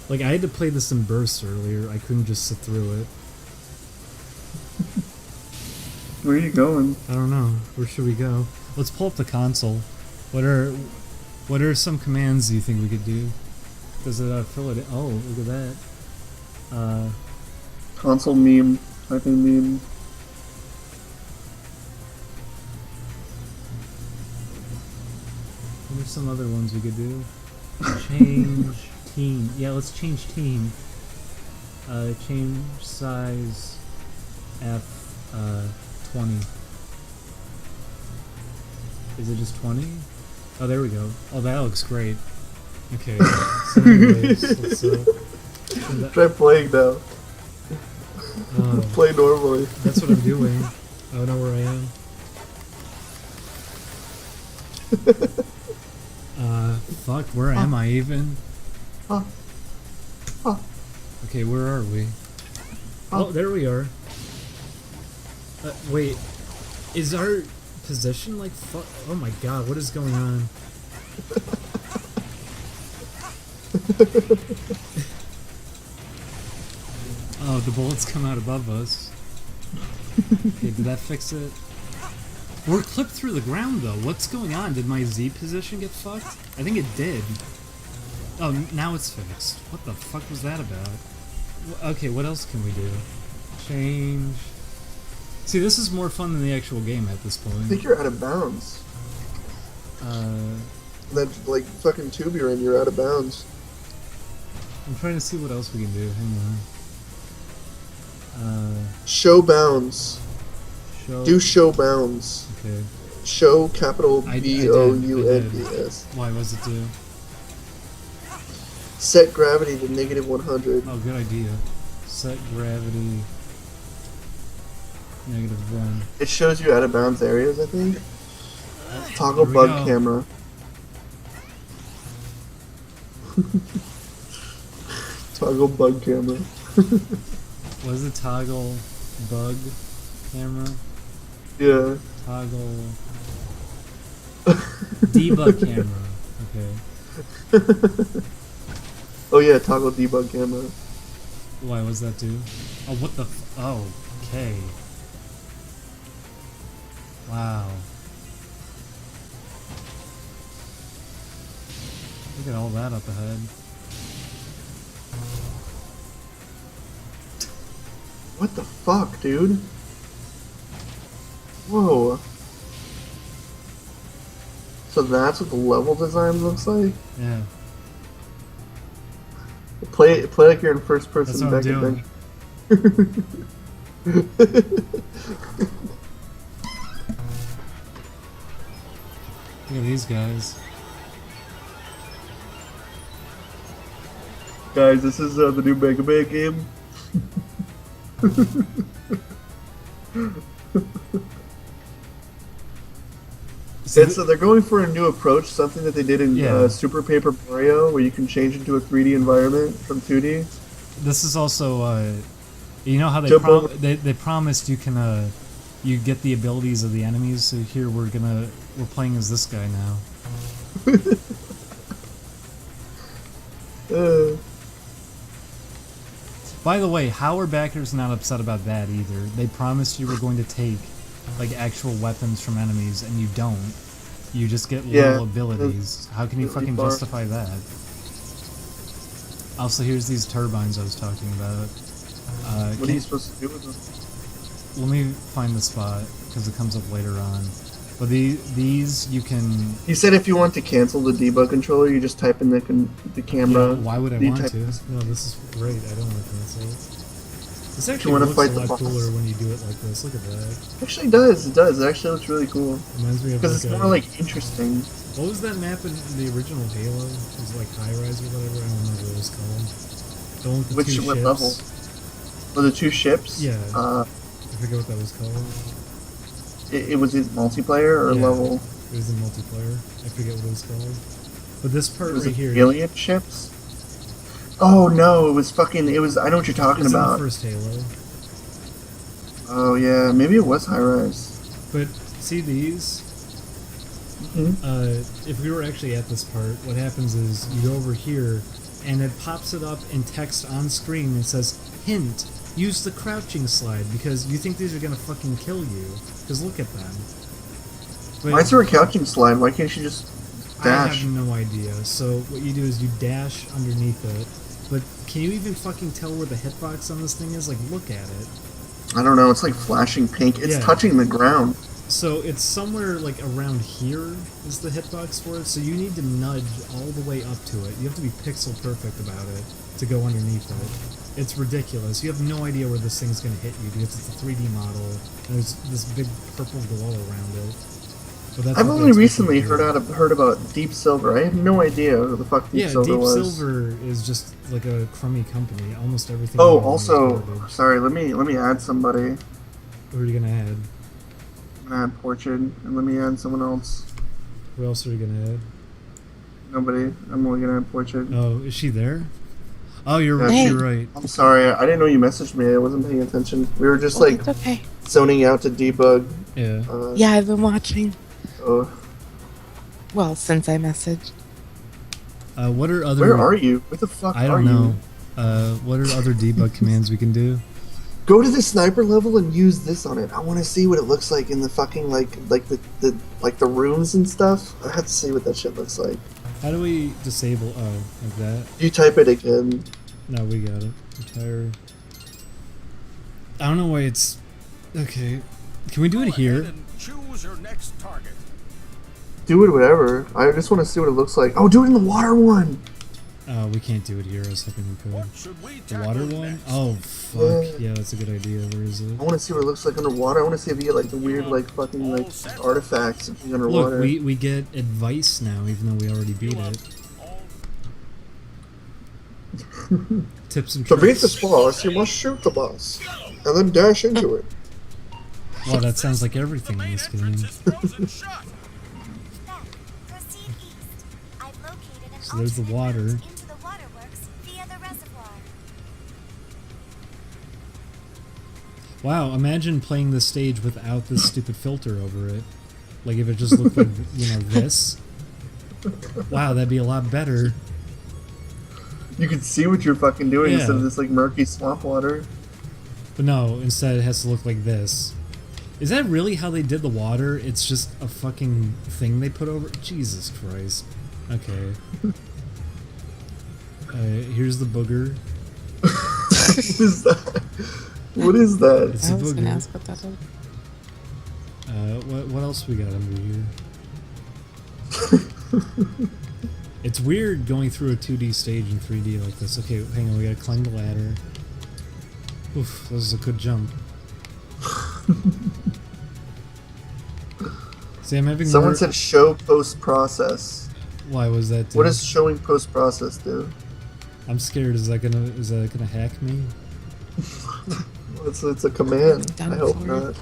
Like, I had to play this in bursts earlier. I couldn't just sit through it. Where are you going? I don't know. Where should we go? Let's pull up the console. What are some commands you think we could do? Does it fill it in? Oh, look at that. Console meme. Type in meme. What are some other ones we could do? Change team. Yeah, let's change team. Change size F20. Is it just 20? Oh, there we go. Oh, that looks great. Okay. So anyways, let's, try playing now. Play normally. That's what I'm doing. I don't know where I am. Fuck, where am I even? Okay, where are we? Oh, there we are. Wait, is our position like fuck? Oh my god, what is going on? Oh, the bullets come out above us. Okay, did that fix it? We're clipped through the ground though. What's going on? Did my Z position get fucked? I think it did. Oh, now it's fixed. What the fuck was that about? Okay, what else can we do? Change. See, this is more fun than the actual game at this point. I think you're out of bounds. That, like, fucking tube you're in, you're out of bounds. I'm trying to see what else we can do. Hang on. Show bounds. Show. Do show bounds. Okay. show capital I BOUNDS. Why was it do? Set gravity to negative 100. Oh, good idea. Set gravity -1. It shows you out of bounds areas, I think. Toggle Here we bug go. camera. Toggle bug camera. Was it toggle bug camera? Yeah. Toggle debug camera. Okay. Oh yeah, toggle debug camera. Why was that do? Oh, what the? Oh, okay. Wow. Look at all that up ahead. What the fuck, dude? Whoa. So that's what the level design looks like? Yeah. Play like you're in first person. That's what I'm doing. Look at these guys. Guys, this is the new Mega Man game. So they're going for a new approach, something that they did in Super Paper Mario, where you can change into a 3D environment from 2D. This is also, you know how they promised you can, you get the abilities of the enemies. So here we're playing as this guy now. By the way, how are backers not upset about that either? They promised you were going to take like actual weapons from enemies, and you don't. You just get little abilities. How can you fucking justify that? Also, here's these turbines I was talking about. What are you supposed to do with them? Let me find the spot, because it comes up later on. But these you can... You said if you want to cancel the debug controller, you just type in the camera. Yeah, why would I want to? No, this is great. I don't want to cancel it. This actually looks a lot cooler when you do it like this. Look at that. It actually does. It does. It actually looks really cool. Reminds me of because it's more like interesting. What was that map in the original Halo? It was like High Rise or whatever. I don't remember what it was called. The one with the two what ships. Level? Oh, the two ships? Yeah. I forget what that was called. Was it multiplayer or level? It was in multiplayer. I forget what it was called. But this part right here. Alien ships? Oh no, it was fucking. It was. I know what you're talking about. In the first Halo. Oh yeah, maybe it was High Rise. But see these? If we were actually at this part, what happens is you go over here, and it pops it up in text on screen and says, "Hint: use the crouching slide because you think these are gonna fucking kill you. Because look at them." But why is there a crouching slide? Why can't you just dash? I have no idea. So what you do is you dash underneath it. But can you even fucking tell where the hitbox on this thing is? Like, look at it. I don't know. It's like flashing pink. It's touching the ground. So it's somewhere like around here is the hitbox for it. So you need to nudge all the way up to it. You have to be pixel perfect about it to go underneath it. It's ridiculous. You have no idea where this thing's going to hit you because it's a 3D model. And there's this big purple glow around it. I've only recently heard about Deep Silver. I have no idea who the fuck Deep Silver was. Yeah, Deep Silver is just like a crummy company. Almost everything. Oh, also, sorry. Let me add somebody. Who are you gonna add? I'm gonna add Portrait, and let me add someone else. Who else are you gonna add? Nobody. I'm only gonna add Portrait. Oh, is she there? Oh, you're right. You're right. I'm sorry. I didn't know you messaged me. I wasn't paying attention. We were just like zoning out to debug. Yeah. Yeah, I've been watching. Oh. Well, since I messaged. What are other? Where are you? Where the fuck are you? I don't know. What are other debug commands we can do? Go to the sniper level and use this on it. I want to see what it looks like in the fucking like the rooms and stuff. I have to see what that shit looks like. How do we disable? Oh, like that. You type it again. No, we got it. Entire. I don't know why it's. Okay, can we do it here? Choose your next target. Do it whatever. I just want to see what it looks like. Oh, do it in the water one. We can't do it here. I was hoping we could. Should we The tackle water one? next? Oh, fuck. Yeah, that's a good idea. Where is it? I want to see what it looks like underwater. I want to see if you get like the weird like fucking like artifacts of being underwater. Look, we get advice now, even though we already beat it. Tips and To beat tricks. this boss, you must shoot the boss, and then dash into it. Wow, that sounds like everything in this game. Frozen shot. Back. Proceed east. I've located an So there's the alternate water. route into the waterworks via the reservoir. Wow, imagine playing this stage without this stupid filter over it. Like if it just looked like, this. Wow, that'd be a lot better. You can see what you're fucking doing Yeah. instead of this like murky swamp water. But no, instead it has to look like this. Is that really how they did the water? It's just a fucking thing they put over? Jesus Christ. Okay. Here's the booger. What is that? What is that? It's I a was gonna booger. ask what that is. What else we got under here? It's weird going through a 2D stage in 3D like this. Okay, hang on, we gotta climb the ladder. Oof, that was a good jump. See, I'm having Someone more... said show post process. Why was that? What does showing post process do? I'm scared. Is that gonna hack me? It's a command. Done I hope for. not.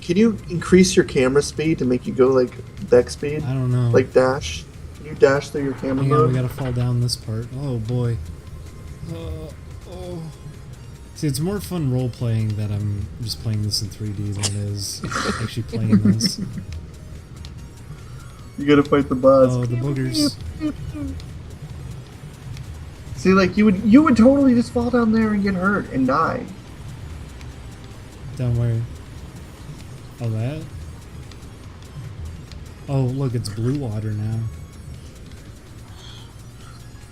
Can you increase your camera speed to make you go like deck speed? I don't know. Like dash? Can you dash through your camera Hang on, mode? we gotta fall down this part. Oh boy. See, it's more fun role playing that I'm just playing this in 3D than it is actually playing this. You gotta fight the boss. Oh, the boogers. See, like you would totally just fall down there and get hurt and die. Down where? Oh, that? Oh, look, it's blue water now.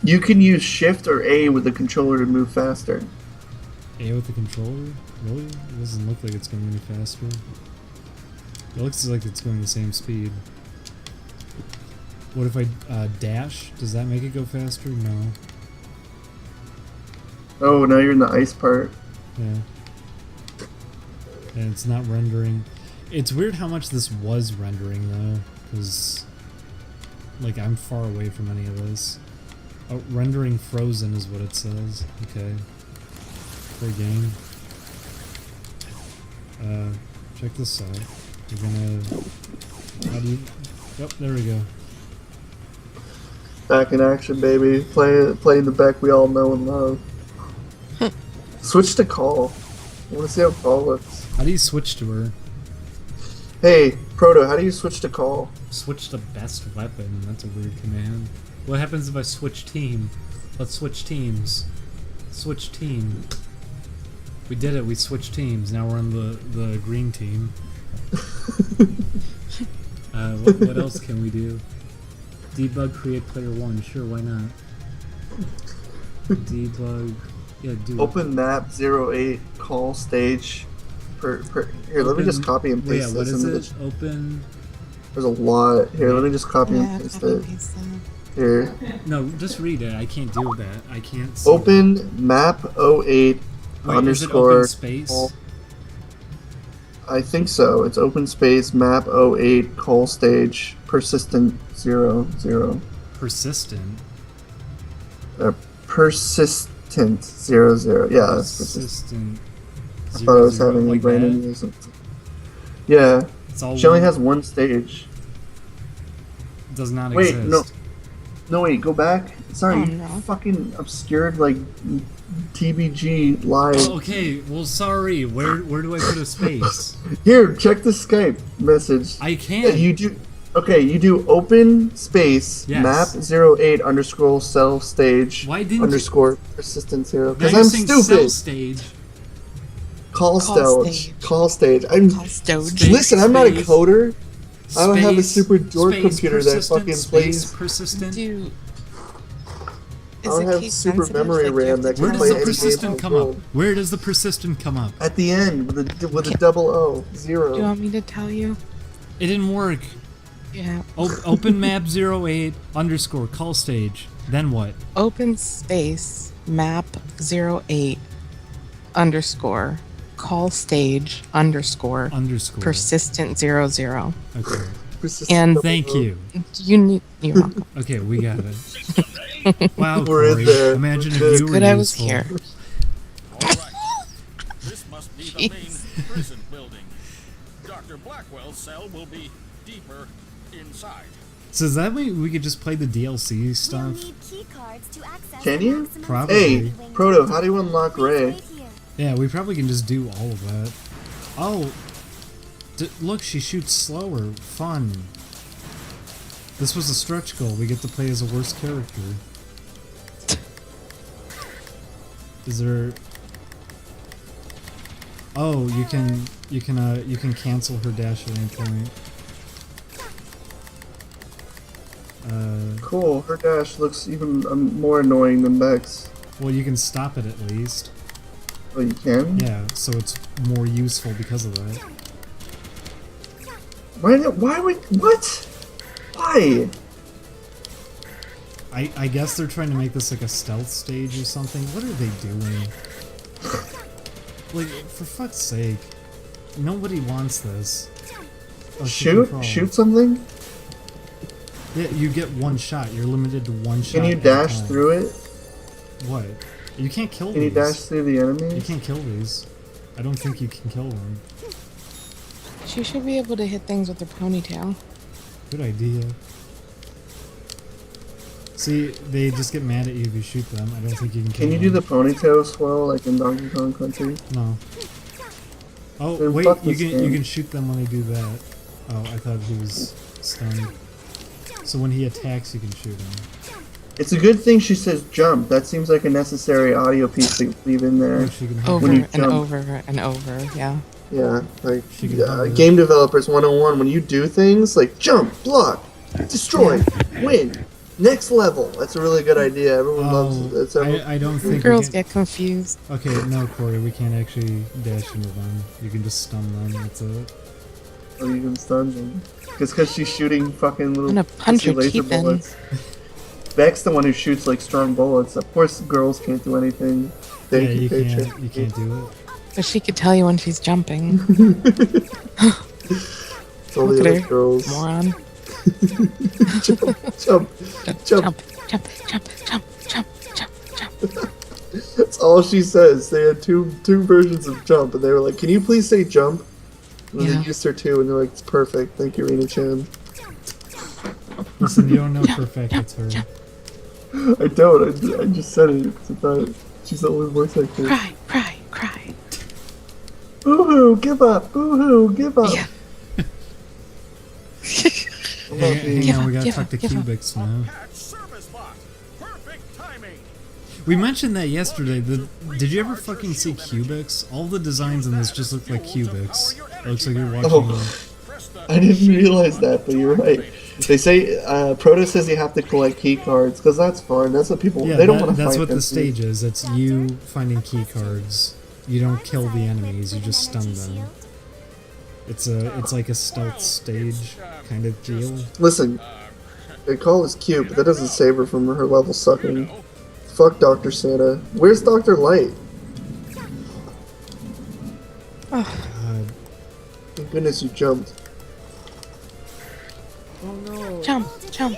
You can use shift or A with the controller to move faster. A with the controller? Really? It doesn't look like it's going any faster. It looks like it's going the same speed. What if I dash? Does that make it go faster? No. Oh, now you're in the ice part. Yeah. And it's not rendering. It's weird how much this was rendering though, because like I'm far away from any of this. Oh, rendering frozen is what it says. Okay. For game. Check this out. We're gonna. How do you? Yep, there we go. Back in action, baby. Playing the Beck we all know and love. Switch to Call. I want to see how Call looks. How do you switch to her? Hey, Proto, how do you switch to Call? Switch to best weapon. That's a weird command. What happens if I switch team? Let's switch teams. Switch team. We did it. We switched teams. Now we're on the green team. What else can we do? Debug create player 1. Sure, why not? Debug. Yeah, do it. Open map 08 Call stage. Here, let me just copy and paste What this. is into it? Open. There's a lot. Here, let me just copy Yeah, and paste copy it. and paste that. Here. No, just read it. I can't do that. I can't see Open map 08 Wait, underscore. is it open space? Call. I think so. It's open space map 08 call stage persistent 00. Persistent. Persistent 00. Yeah, that's persistent. Persistent. I thought I was having a like brain that? aneurysm. Yeah. It's all She only one- has one stage. does not Wait, exist. no, wait, go back. Sorry, Oh, you no. fucking obscured like TBG live. Oh, okay, well, sorry. Where do I put a space? Here, check the Skype message. I can't. You do. Okay, you do open space Yes. map 08 underscore cell stage Why didn't underscore persistent 0. Now Because you're I'm saying cell stupid. stage. Call stage. stage. Call stage. I'm. Call Stoge. Space. Listen, I'm not a space, coder. I don't have a Space, super dork space, computer that persistent, fucking space, plays. persistent. Do I don't have super memory RAM that Where can does play the any game in persistent the come up? world. Where does the persistent come up? At the end with a double O 0. you want me to tell you? It didn't work. Yeah. Open map 08 underscore call stage. Then what? Open space map 08 underscore call stage underscore persistent 00. Okay. And thank you. You're welcome. Okay, we got it. Wow, We're in Corey. there. Imagine if It's you were good I was useful. here. This must be the main prison building. Dr. Blackwell's cell will be deeper inside. So does that mean we could just play the DLC stuff? Can you? Probably. Hey, Proto, how do you unlock Ray? Yeah, we probably can just do all of that. Oh, look, she shoots slower. Fun. This was a stretch goal. We get to play as a worse character. Is there? Oh, you can cancel her dash at any point. Cool, her dash looks even more annoying than Beck's. Well, you can stop it at least. Oh, you can? Yeah, so it's more useful because of that. Why would, what? Why? I guess they're trying to make this like a stealth stage or something. What are they doing? Like, for fuck's sake. Nobody wants this. Oh, Shoot something? Yeah, you get one shot. You're limited to one shot. Can you dash through it? What? You can't kill these. Can you dash through the enemies? You can't kill these. I don't think you can kill them. She should be able to hit things with her ponytail. Good idea. See, they just get mad at you if you shoot them. I don't think you can kill them. Can you do the ponytail swirl like in Donkey Kong Country? No. Oh, Then wait, fuck you this can game. shoot them when they do that. Oh, I thought he was stunned. So when he attacks, you can shoot him. It's a good thing she says jump. That seems like a necessary audio piece to leave in there. Over When you and jump. over and over, yeah. Yeah, like game developers 101. When you do things like jump, block, destroy, win, next level. That's a really good idea. Everyone loves it. That's I don't think girls get confused. Okay, no, Corey, we can't actually dash into them. You can just stun them. That's it. Or even stun them. Because she's shooting fucking little I'm gonna punch pussy her laser teeth in. bullets. Beck's the one who shoots like strong bullets. Of course, girls can't do anything. Thank Yeah, you, you Paycheck. can't. You can't do it. But she could tell you when she's jumping. It's all the Look at other her, girls. moron. Jump. That's all she says. They had two versions of jump, and they were like, "Can you please say jump?" And Yeah. they used her too, and they're like, "It's perfect. Thank you, Rena Chan." Listen, you don't know for a fact it's her. I don't. I just said it because I thought she's the only voice actor. Cry. Boo-hoo, give up. Boo-hoo, give up. Yeah. Hang on, we gotta talk to Cubics now. We mentioned that yesterday. Did you ever fucking see Cubics? All the designs in this just look like Cubics. It looks like you're watching. Oh, I didn't realize that, but you're right. They say Proto says you have to collect key cards because that's fun. That's what people. Yeah, they don't want to fight. that's what the against you. stage is. It's you finding key cards. You don't kill the enemies. You just stun them. It's like a stealth stage kind of deal. Listen, they call us cute, but that doesn't save her from her level sucking. Fuck Dr. Santa. Where's Dr. Light? God. Thank goodness you jumped. Oh no. Jump.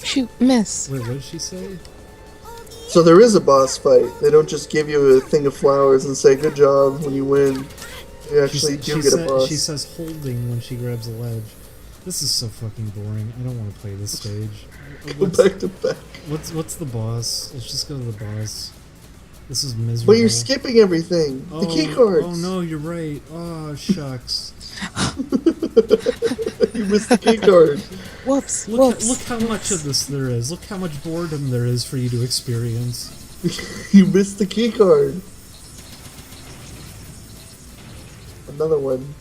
Shoot, miss. Wait, what did she say? So there is a boss fight. They don't just give you a thing of flowers and say good job when you win. You actually do get a boss. She says holding when she grabs a ledge. This is so fucking boring. I don't want to play this stage. Go back to back. What's the boss? Let's just go to the boss. This is miserable. But you're skipping everything. The key cards. Oh no, you're right. Oh shucks. You missed the key card. Whoops. Look how much of this there is. Look how much boredom there is for you to experience. You missed the key card. Another one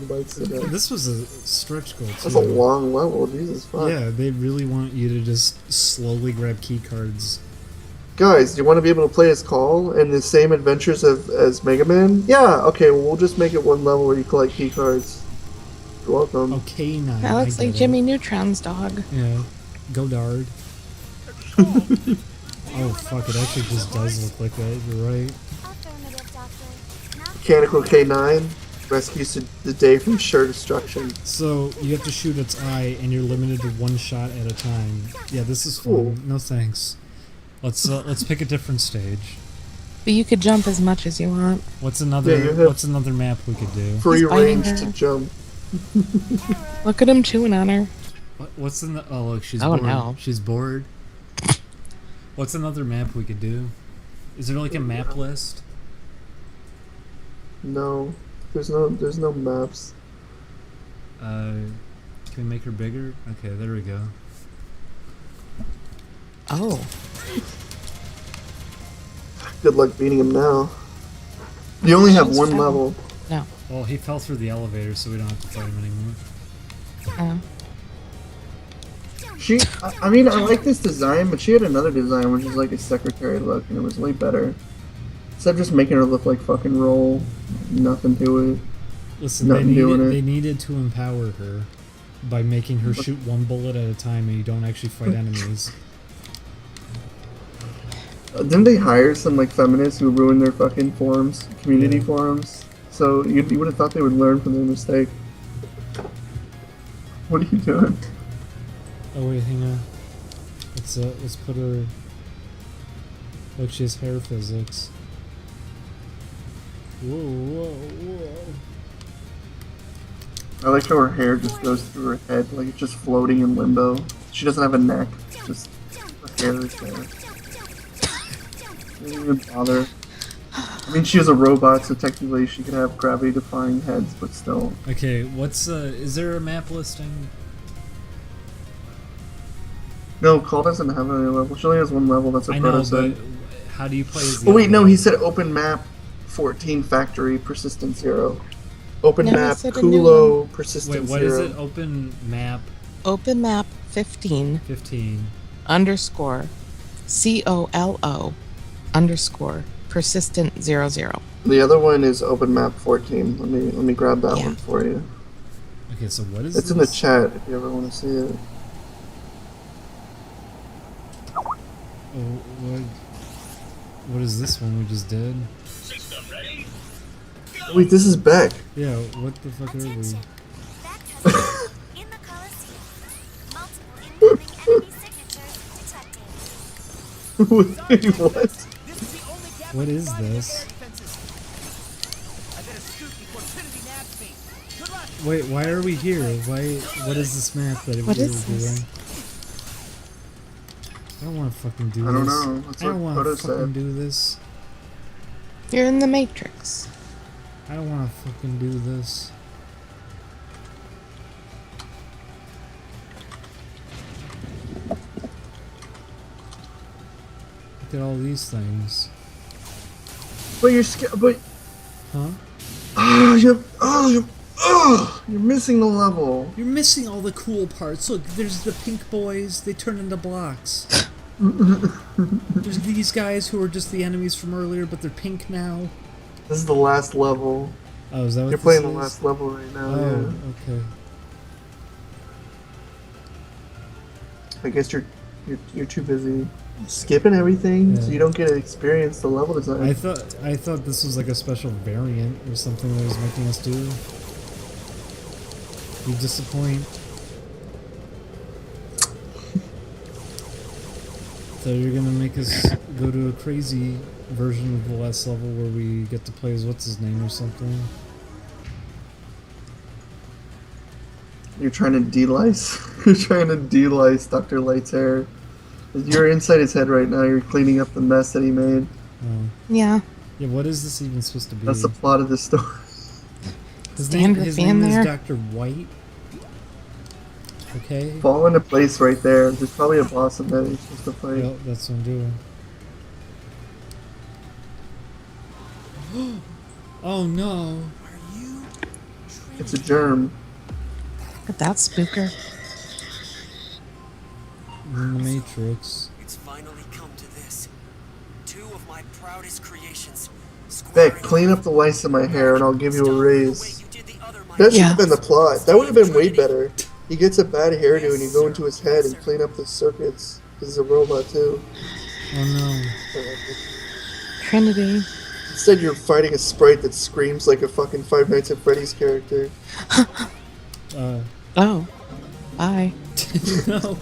bites the dust. This was a stretch goal too. That's a long level, Jesus fuck. Yeah, they really want you to just slowly grab key cards. Guys, do you want to be able to play as Call and the same adventures as Mega Man? Yeah, okay, well, we'll just make it one level where you collect key cards. You're welcome. Oh, K9. That looks I like get Jimmy it. Neutron's dog. Yeah. Godard. Oh, fuck, it actually just does look like that. You're right. Affirmative, Doctor. Now Mechanical K9 rescues the day from sure destruction. So, you have to shoot its eye, and you're limited to one shot at a time. Yeah, this is fun. Cool. No thanks. Let's pick a different stage. But you could jump as much as you want. What's another Yeah, you have- What's another map we could do? Free He's biting range her. to jump. Look at him chewing on her. What's in the? Oh, look, she's Oh, bored. no. She's bored. What's another map we could do? Is there like a map list? No, there's no maps. Can we make her bigger? Okay, there we go. Oh. Good luck beating him now. You only have She's one fine. level. No. Well, he fell through the elevator, so we don't have to fight him anymore. Oh. I mean, I like this design, but she had another design which is like a secretary look, and it was way better. Instead of just making her look like fucking Roll, nothing to it. Listen, they Nothing doing needed, it. they needed to empower her by making her shoot one bullet at a time, and you don't actually fight enemies. Didn't they hire some like feminists who ruined their fucking forums, community Yeah. forums? So you would have thought they would learn from their mistake. What are you doing? Oh wait, hang on. Let's put her. Look, she has hair physics. Whoa, whoa, whoa. I like how her hair just goes through her head, like it's just floating in limbo. She doesn't have a neck, just her hair is there. Didn't even bother. I mean, she is a robot, so technically she could have gravity-defying heads, but still. Okay, is there a map listing? No, Call doesn't have any level. She only has one level. That's a I know, prototype. but how do you play as the Oh wait, other no, one? he said open map, 14 factory, persistent 0. Open No, he map, said a new Kulo, Wait, persistent what 0. is it? Open map Open map 15 15. underscore COLO underscore persistent 00. The other one is open map 14. Let me grab that Yeah. one for you. Okay, so what is It's this? in the chat if you ever want to see it. Oh, what is this one we just did? System ready? Wait, this is Beck. Yeah, what the fuck are we? attention. Back has in the Colosseum. Multiple incoming enemy signatures detected. Wait, what? This is the only gap What we can is find in their this? air defenses. I better scoot before Trinity nabs me. Good luck. Wait, why are we here? What is this map that What we is were this? doing? I don't want to fucking do I don't this. know. That's I don't what want to Kodo fucking said. do this. You're in the Matrix. I don't want to fucking do this. Look at all these things. But you're scared. But Huh? you're missing the level. You're missing all the cool parts. Look, there's the pink boys. They turn into blocks. There's these guys who are just the enemies from earlier, but they're pink now. This is the last level. Oh, is that what You're this playing the is? last level right now. Oh, Yeah. okay. I guess you're too busy skipping everything, so Yeah. you don't get to experience the level design. I thought this was like a special variant or something that was making us do. You disappoint. So you're gonna make us go to a crazy version of the last level where we get to play as what's his name or something. You're trying to de-lice. You're trying to de-lice Dr. Light's hair. You're inside his head right now. You're cleaning up the mess that he made. Oh. Yeah. Yeah, what is this even supposed to be? That's the plot of this story. His name Standard fan is there. Dr. White. Okay. Fall into place right there. There's probably a boss in there you're supposed to fight. Yep, that's what I'm doing. Oh no. Are you It's a germ. Look at that spooker. We're in the Matrix. It's finally come to this. Two of my proudest creations. Beck, clean up the lice in my hair and I'll give you a raise. That should have been the plot. That would have been way better. He gets a bad hairdo and you go into his head and clean up the circuits. He's a robot too. Oh no. Trinity. Instead, you're fighting a sprite that screams like a fucking Five Nights at Freddy's character. Oh. Bye. No.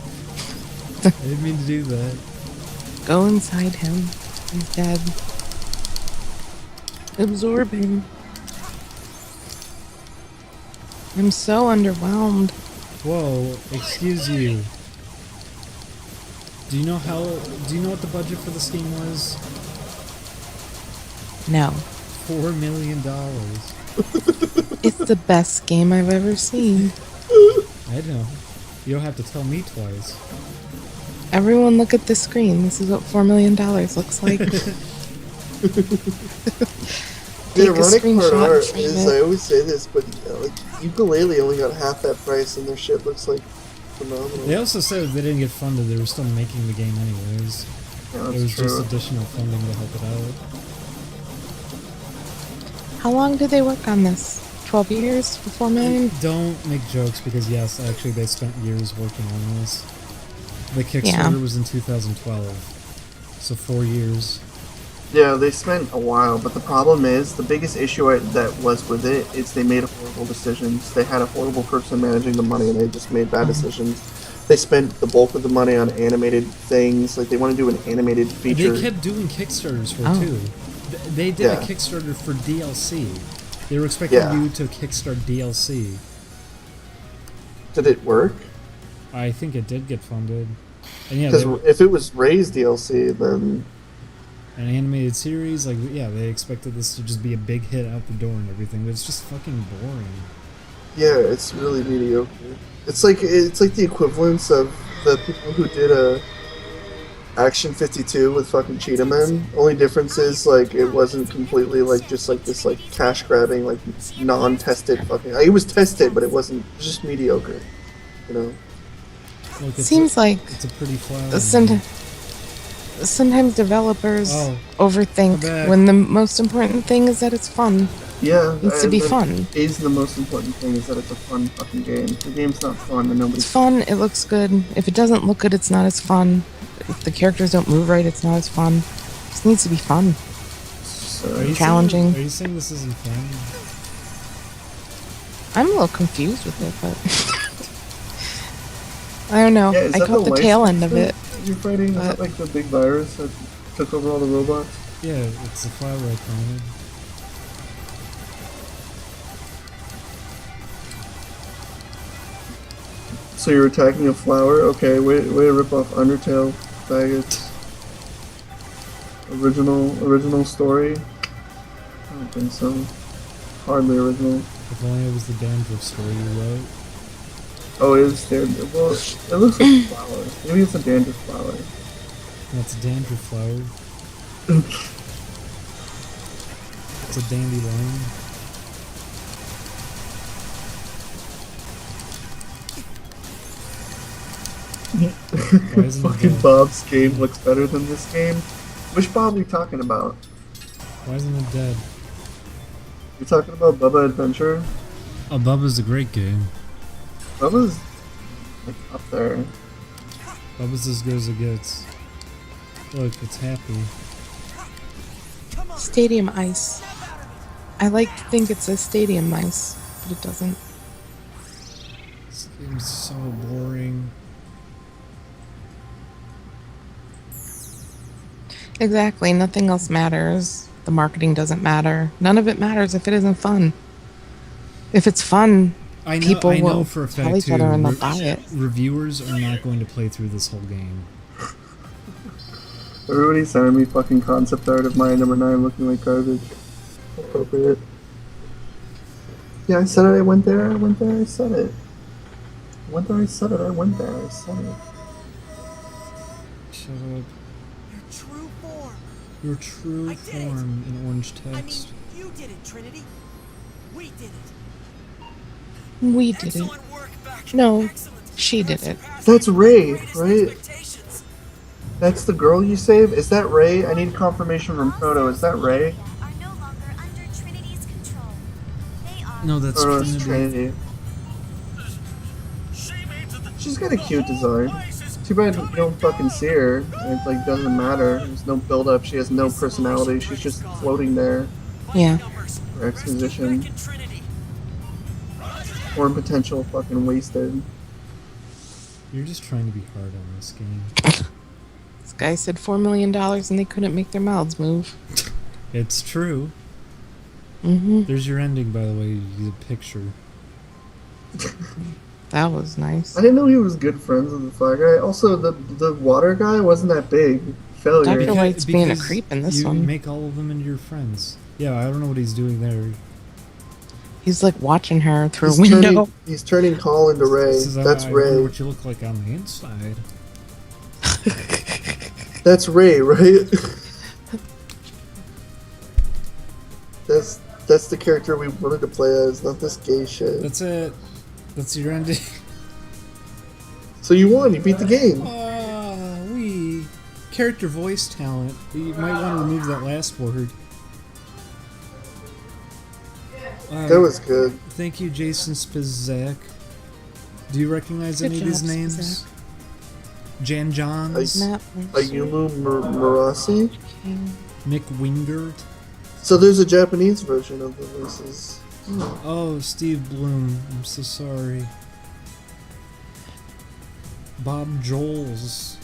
I didn't mean to do that. Go inside him. He's dead. Absorbing. I'm so underwhelmed. Whoa, excuse you. Do you know what the budget for this game was? No. $4 million. It's the best game I've ever seen. I know. You don't have to tell me twice. Everyone look at the screen. This is what $4 million looks like. The ironic part is, I always say this, but like Ukulele only got half that price and their shit looks like phenomenal. They also said if they didn't get funded, they were still making the game anyways. Yeah, it was true. just additional funding to help it out. How long did they work on this? 12 years for $4 million? Don't make jokes because yes, actually they spent years working on this. The Kickstarter was in 2012, so 4 years. Yeah, they spent a while, but the problem is, the biggest issue that was with it is they made horrible decisions. They had a horrible person managing the money, and they just made bad decisions. They spent the bulk of the money on animated things, like they want to do an animated feature. They kept doing Kickstarters for it too. They did a Kickstarter for DLC. They were expecting you to kickstart DLC. Did it work? I think it did get funded. And yeah, because if it was Ray's DLC, then an animated series, like they expected this to just be a big hit out the door and everything, but it's just fucking boring. Yeah, it's really mediocre. It's like the equivalence of the people who did Action 52 with fucking Cheetah Men. Only difference is like it wasn't completely like just like this like cash grabbing like non-tested fucking. It was tested, but it wasn't just mediocre. You know. Look, Seems like it's a pretty flower. Sometimes developers overthink when the most important thing is that it's fun. Yeah, it needs to be fun. Is the most important thing is that it's a fun fucking game. The game's not fun, and nobody's. It's fun. It looks good. If it doesn't look good, it's not as fun. If the characters don't move right, it's not as fun. It just needs to be fun. Challenging. Are you saying this isn't fun? I'm a little confused with it, but I don't know. Yeah, I caught the tail end of it. You're fighting is that like the big virus that took over all the robots? Yeah, it's the flower I planted. So you're attacking a flower? Okay, way to rip off Undertale, faggots. Original story? I don't think so. Hardly original. If only it was the dandruff story you wrote. Oh, it is dandruff. Well, it looks like a flower. Maybe it's a dandruff flower. That's a dandruff flower. It's a dandelion. Fucking Bob's game looks better than this game. Which Bob are you talking about? Why isn't it dead? You're talking about Bubba Adventure? Oh, Bubba's a great game. Bubba's like up there. Bubba's as good as it gets. Look, it's happy. Stadium ice. I like to think it says stadium ice, but it doesn't. This game's so boring. Exactly, nothing else matters. The marketing doesn't matter. None of it matters if it isn't fun. If it's fun, people will for a tell fact each other and they'll buy it. Reviewers are not going to play through this whole game. Everybody's sending me fucking concept art of my number 9 looking like garbage. Appropriate. Yeah, I said it, I went there, I said it. I went there, I said it, I went there, I said it. Shut up. Your true form. Your true form in orange text. I mean, you did it, Trinity. We did it. We did it. No, she did it. That's Ray, right? That's the girl you saved? Is that Ray? I need confirmation from Proto. Is that Ray? Are no longer under Trinity's control. They are No, that's Oh, no, it's Trinity. Trinity. She's got a cute design. Too bad you don't fucking see her. It like doesn't matter. There's no build up. She has no personality. She's just floating there. Yeah. For exposition. Or potential fucking wasted. You're just trying to be hard on this game. This guy said $4 million and they couldn't make their mouths move. It's true. Mm-hmm. There's your ending, by the way. The picture. That was nice. I didn't know he was good friends with the fire guy. Also, the water guy wasn't that big. Failure. Dr. White's being a creep in this you one. Make all of them into your friends. Yeah, I don't know what he's doing there. He's like watching her through a window. He's turning Call into Ray. That's I Ray. wonder what you look like on the inside. That's Ray, right? That's the character we wanted to play as, not this gay shit. That's it. That's your ending. So you won. You beat the game. We character voice talent. You might want to remove that last word. That was good. Thank you, Jason SpazKid. Do you recognize any of these names? Jan Johns? Ayumu Murasi? Nick Wingert? So there's a Japanese version of the voices. Oh, Steve Bloom. I'm so sorry. Bob Joels.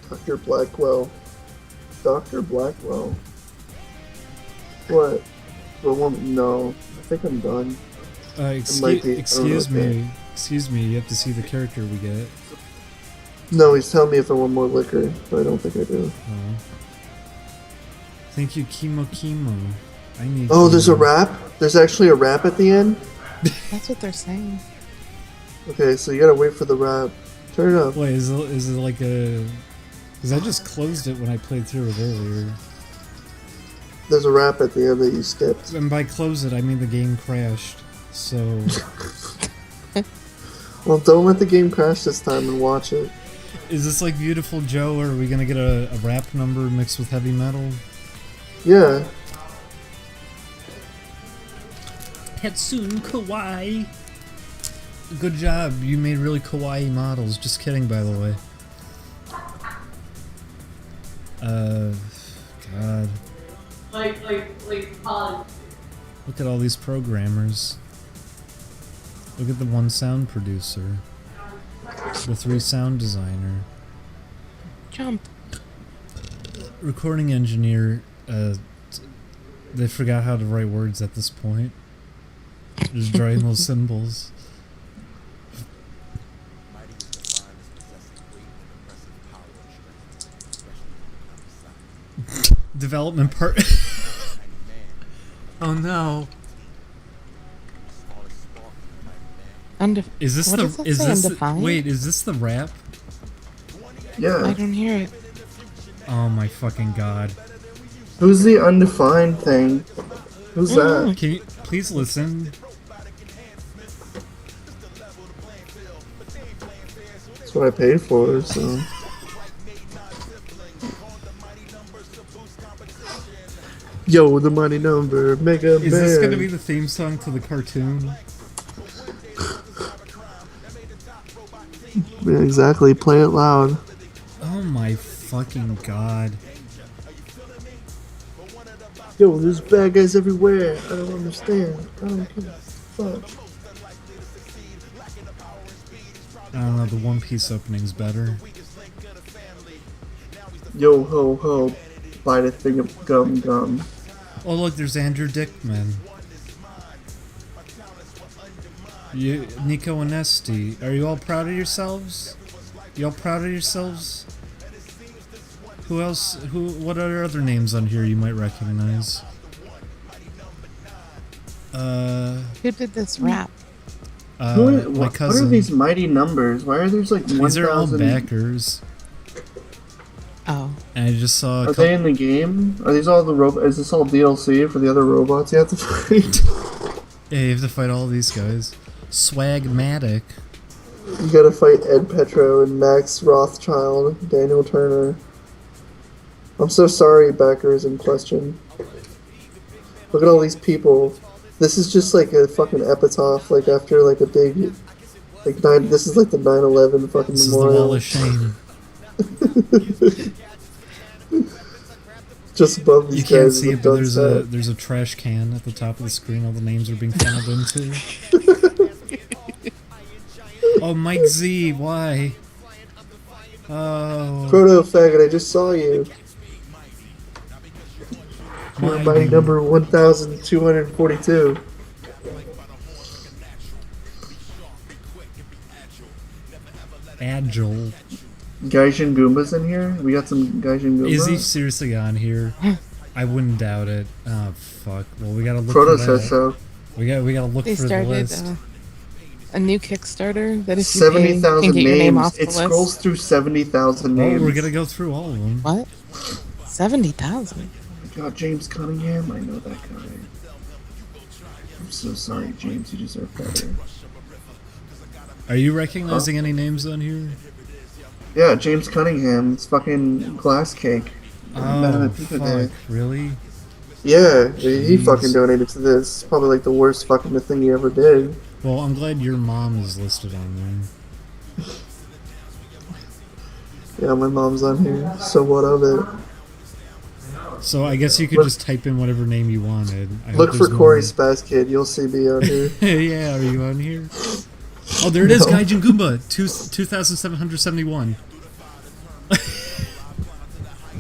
Dr. Blackwell. Dr. Blackwell. What? No. I think I'm done. Excuse me. Excuse me, you have to see the character we get. No, he's telling me if I want more liquor, but I don't think I do. Oh. Thank you, Kimo Kimo. I need. Oh, there's a rap? There's actually a rap at the end? That's what they're saying. Okay, so you gotta wait for the rap. Turn it up. Wait, is it like a... Because I just closed it when I played through it earlier. There's a rap at the end that you skipped. And by close it, I mean the game crashed. So... Well, don't let the game crash this time and watch it. Is this like Beautiful Joe, or are we gonna get a rap number mixed with heavy metal? Yeah. Hatsune Kawaii. Good job, you made really kawaii models. Just kidding, by the way. God. Like college. Look at all these programmers. Look at the one sound producer. The 3 sound designer. Jump. Recording engineer. They forgot how to write words at this point. Just drawing those symbols. Development part. Oh no. Is this what the does it is say, this undefined? wait, is this the rap? Yeah. I don't hear it. Oh my fucking god. Who's the undefined thing? Who's that? Can you please listen? That's what I paid for, so. Yo, the money number, Mega Man. Is this gonna be the theme song to the cartoon? Yeah, exactly. Play it loud. Oh my fucking god. Yo, there's bad guys everywhere. I don't understand. I don't give a fuck. I don't know, the One Piece opening's better. Yo ho ho, bite a thing of gum gum. Oh look, there's Andrew Dickman. Nico and Esty, are you all proud of yourselves? You all proud of yourselves? Who else? What are other names on here you might recognize? Who did this rap? My What cousin. are these mighty numbers? Why are there like 1,000? These are all backers. Oh. And I just saw. Are they in the game? Are these all the robots? Is this all DLC for the other robots you have to fight? Yeah, you have to fight all these guys. Swagmatic. You gotta fight Ed Petro and Max Rothschild, Daniel Turner. I'm so sorry, backers in question. Look at all these people. This is just like a fucking epitaph, like after like a big, this is like the 9/11 fucking This memorial. is the wall of shame. Just above these You can't guys see is it, but set. there's a trash can at the top of the screen. All the names are being funneled into. Oh, Mike Z, why? Oh. Proto faggot, I just saw you. You're mighty number 1,242. Agile. Gaijin Goombas in here? We got some Gaijin Goombas? Is he seriously on here? I wouldn't doubt it. Oh, fuck. Well, we gotta look Proto for that. says so. We gotta look They for the started list. a new Kickstarter that if you 70,000 can get your name names. off the It scrolls list. through 70,000 Oh, names. we're gonna go through all of them. What? 70,000. God, James Cunningham, I know that guy. I'm so sorry, James. You deserve better. Are you recognizing any names on here? Yeah, James Cunningham. It's fucking Glass Cake. Oh, fuck. Really? Yeah, he fucking donated to this. Probably like the worst fucking thing he ever did. Well, I'm glad your mom is listed on there. Yeah, my mom's on here. So what of it? So I guess you could just type in whatever name you wanted. Look for Corey SpazKid. You'll see me on here. Yeah, are you on here? Oh, there it is, Gaijin Goomba, 2,771.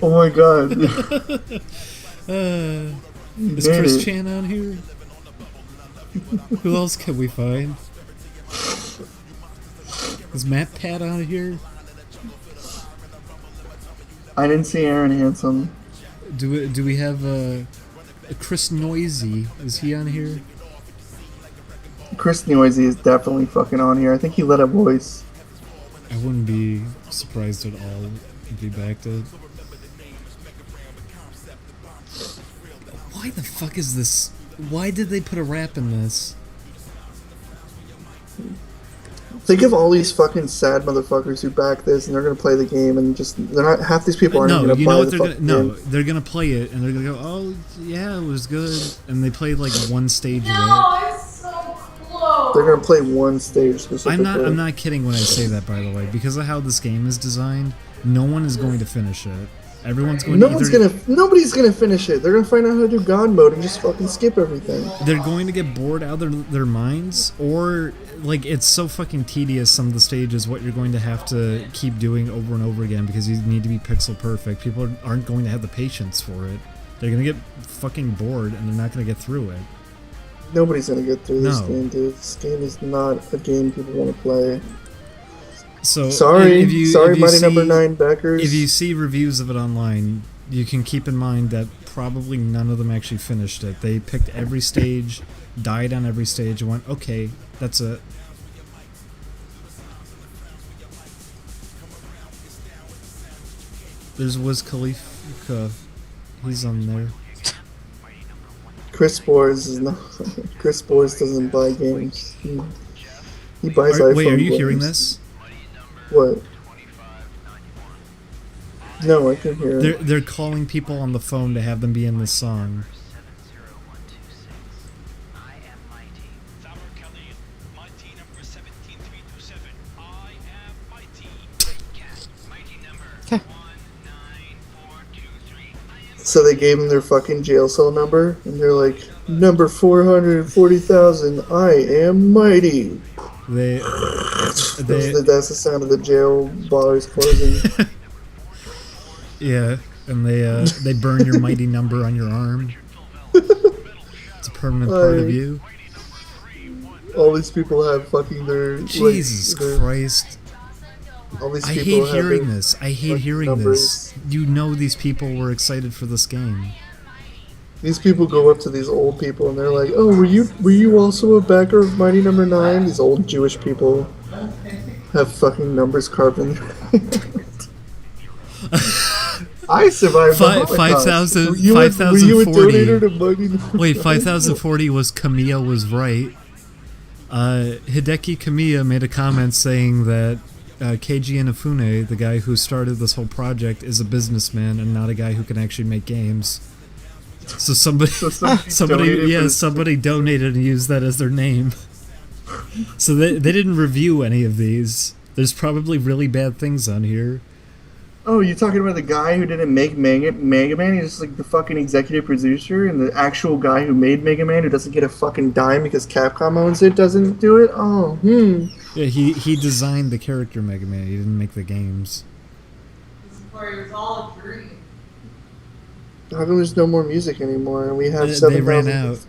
Oh my god. Is Chris Chan on here? Who else can we find? Is Matt Pat on here? I didn't see Aaron Handsome. Do we have Chris Noisy? Is he on here? Chris Noisy is definitely fucking on here. I think he let a voice. I wouldn't be surprised at all if he backed it. Why the fuck is this? Why did they put a rap in this? Think of all these fucking sad motherfuckers who back this and they're gonna play the game and just they're not half these people aren't No, gonna you buy know what the they're gonna fucking no, game. they're gonna play it and they're gonna go, oh yeah, it was good, and they played like one stage of it. it's so close. They're gonna play one stage specifically. I'm not kidding when I say that, by the way, because of how this game is designed. No one is going to finish it. Everyone's going Nobody's gonna finish it. They're gonna find out how to do God mode and just fucking skip everything. They're going to get bored out of their minds, or like it's so fucking tedious. Some of the stages, what you're going to have to keep doing over and over again because you need to be pixel perfect. People aren't going to have the patience for it. They're gonna get fucking bored and they're not gonna get through it. Nobody's gonna get through this No. game, dude. This game is not a game people want to play. So sorry, if you Mighty see, Number 9 backers. If you see reviews of it online, you can keep in mind that probably none of them actually finished it. They picked every stage, died on every stage, and went, okay, that's it. There's Wiz Khalifa. He's on there. Chris Boers is not. Chris Boers doesn't buy games. He buys iPhone Wait, are you games. hearing this? What? No, I can hear it. They're calling people on the phone to have them be in this song. So they gave them their fucking jail cell number, and they're like, number 440,000, I am mighty. That's the sound of the jail bars closing. Yeah, and they burn your mighty number on your arm. It's a permanent part of you. All these people have fucking their... Jesus Christ. All these I people hate have hearing their this. I hate hearing numbers. this. You know these people were excited for this game. These people go up to these old people and they're like, "Oh, were you also a backer of Mighty Number 9?" These old Jewish people have fucking numbers carved in their I survived the Holocaust. 5,000. Were you a donator to Mighty Number 9? Wait, 5,040 was Kamiya was right. Hideki Kamiya made a comment saying that Keiji Inafune, the guy who started this whole project, is a businessman and not a guy who can actually make games. So somebody donated and used that as their name. So they didn't review any of these. There's probably really bad things on here. Oh, you talking about the guy who didn't make Mega Man? He's just like the fucking executive producer, and the actual guy who made Mega Man, who doesn't get a fucking dime because Capcom owns it, doesn't do it? Oh, Yeah, he designed the character Mega Man. He didn't make the games. This is where it was all a dream. How come there's no more music anymore? And we have They ran out.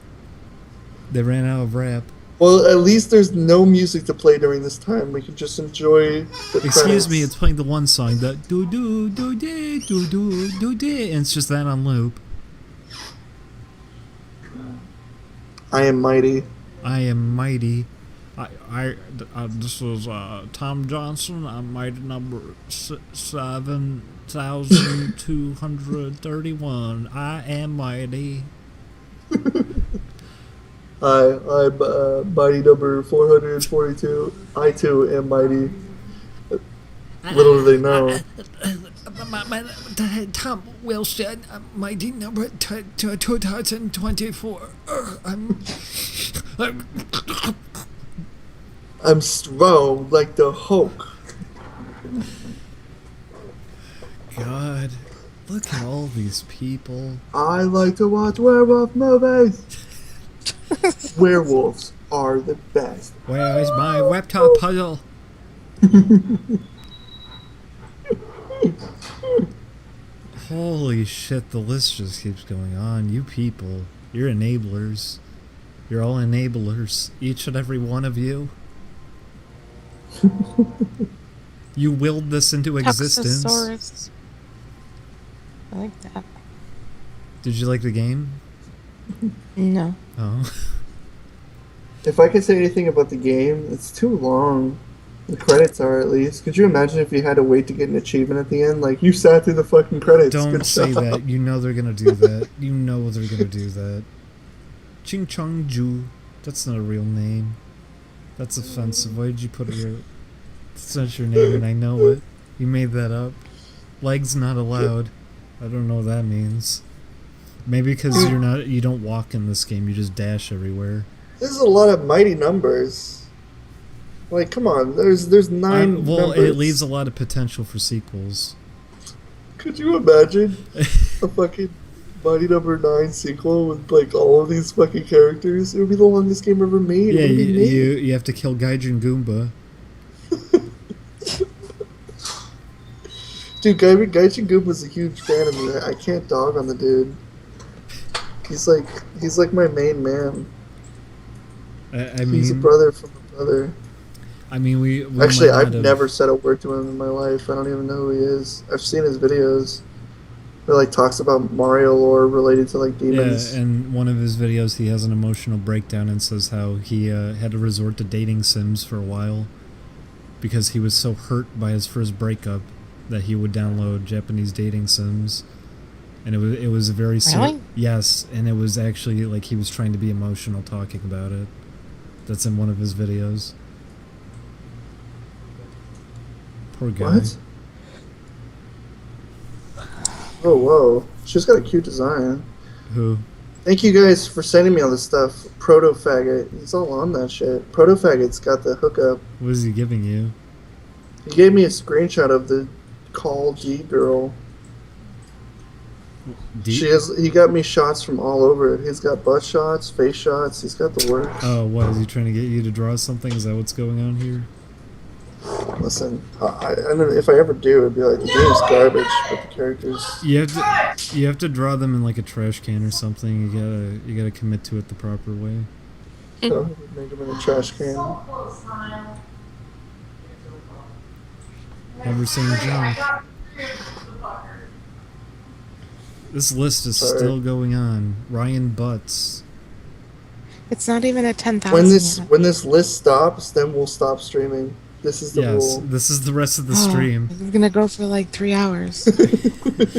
They ran out of rap. Well, at least there's no music to play during this time. We can just enjoy the Excuse me, it's playing the one song, the do do do dee do do do dee, and it's just that on loop. I am mighty. I am mighty. This is Tom Johnson. I'm mighty number 7,231. I am mighty. I'm mighty number 442. I too am mighty. Little do they know. Tom Wilson, mighty number 2024. I'm strong like the Hulk. God, look at all these people. I like to watch werewolf movies. Werewolves are the best. Where is my reptile puzzle? Holy shit, the list just keeps going on. You people, you're enablers. You're all enablers, each and every one of you. You willed this into existence. Toxosaurus. I like that. Did you like the game? No. Oh. If I could say anything about the game, it's too long. The credits are, at least. Could you imagine if you had to wait to get an achievement at the end? Like, you sat through the fucking credits. Don't Good say job. that. You know they're gonna do that. You know they're gonna do that. Ching Chong Ju. That's not a real name. That's offensive. Why did you put it? That's not your name, and I know it. You made that up. Legs not allowed. I don't know what that means. Maybe because you don't walk in this game. You just dash everywhere. This is a lot of mighty numbers. Like, come on. There's 9 well, numbers. it leaves a lot of potential for sequels. Could you imagine a fucking Mighty Number 9 sequel with, like, all of these fucking characters? It would be the longest game ever made. Yeah, you have to kill Gaijin Goomba. Dude, Gaijin Goomba's a huge fan of me. I can't dog on the dude. He's like my main man. I mean, he's a brother from a brother. I mean, we actually, I've never said a word to him in my life. I don't even know who he is. I've seen his videos. Where like talks about Mario lore related to like demons. Yeah, and one of his videos, he has an emotional breakdown and says how he had to resort to dating sims for a while because he was so hurt by his first breakup that he would download Japanese dating sims. And it was a very really? Yes, and it was actually like he was trying to be emotional talking about it. That's in one of his videos. Poor guy. What? Oh, whoa. She's got a cute design. Who? Thank you guys for sending me all this stuff. Proto-Faggot. He's all on that shit. Proto-Faggot's got the hookup. What is he giving you? He gave me a screenshot of the Call G girl. He got me shots from all over it. He's got butt shots, face shots. He's got the works. Oh, what is he trying to get you to draw something? Is that what's going on here? Listen, I don't know if I ever do, it'd be like the game's garbage, but the characters. You have to draw them in like a trash can or something. You gotta commit to it the proper way. So make them in a trash can. Never seen junk. This list is still going on. Ryan Butts. It's not even at 10,000. When this list stops, then we'll stop streaming. This is the rule. This is the rest of the stream. It's gonna go for like 3 hours.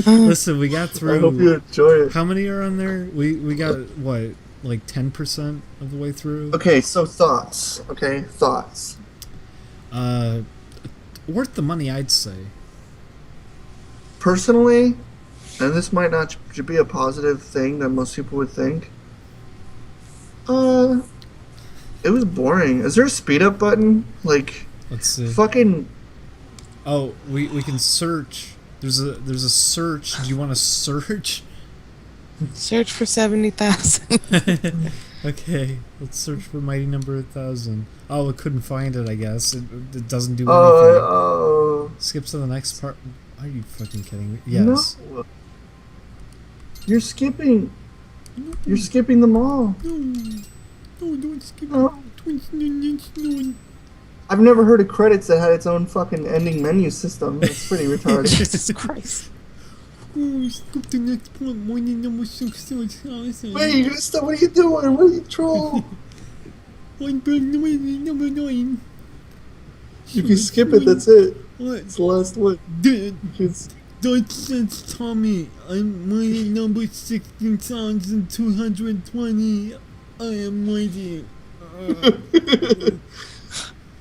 Listen, we got through. I hope you enjoy it. How many are on there? We got what, like 10% of the way through. Okay, so thoughts. Okay, thoughts. Worth the money, I'd say. Personally, and this might not be a positive thing that most people would think. It was boring. Is there a speed up button? Like, let's see. Fucking. Oh, we can search. There's a search. Do you want to search? Search for 70,000. Okay, let's search for mighty number 1,000. Oh, it couldn't find it. I guess it doesn't do anything. Skip to the next part. Are you fucking kidding me? Yes. No. You're skipping. You're skipping them all. No, don't skip. I've never heard of credits that had its own fucking ending menu system. That's pretty retarded. Jesus Christ. Oh, skip the next part. Mighty number 6,000. Wait, you gonna stop? What are you doing? What are you troll? Number 9. You can skip it. That's it. What? It's the last one. Don't sense Tommy. I'm mighty number 16,220. I am mighty.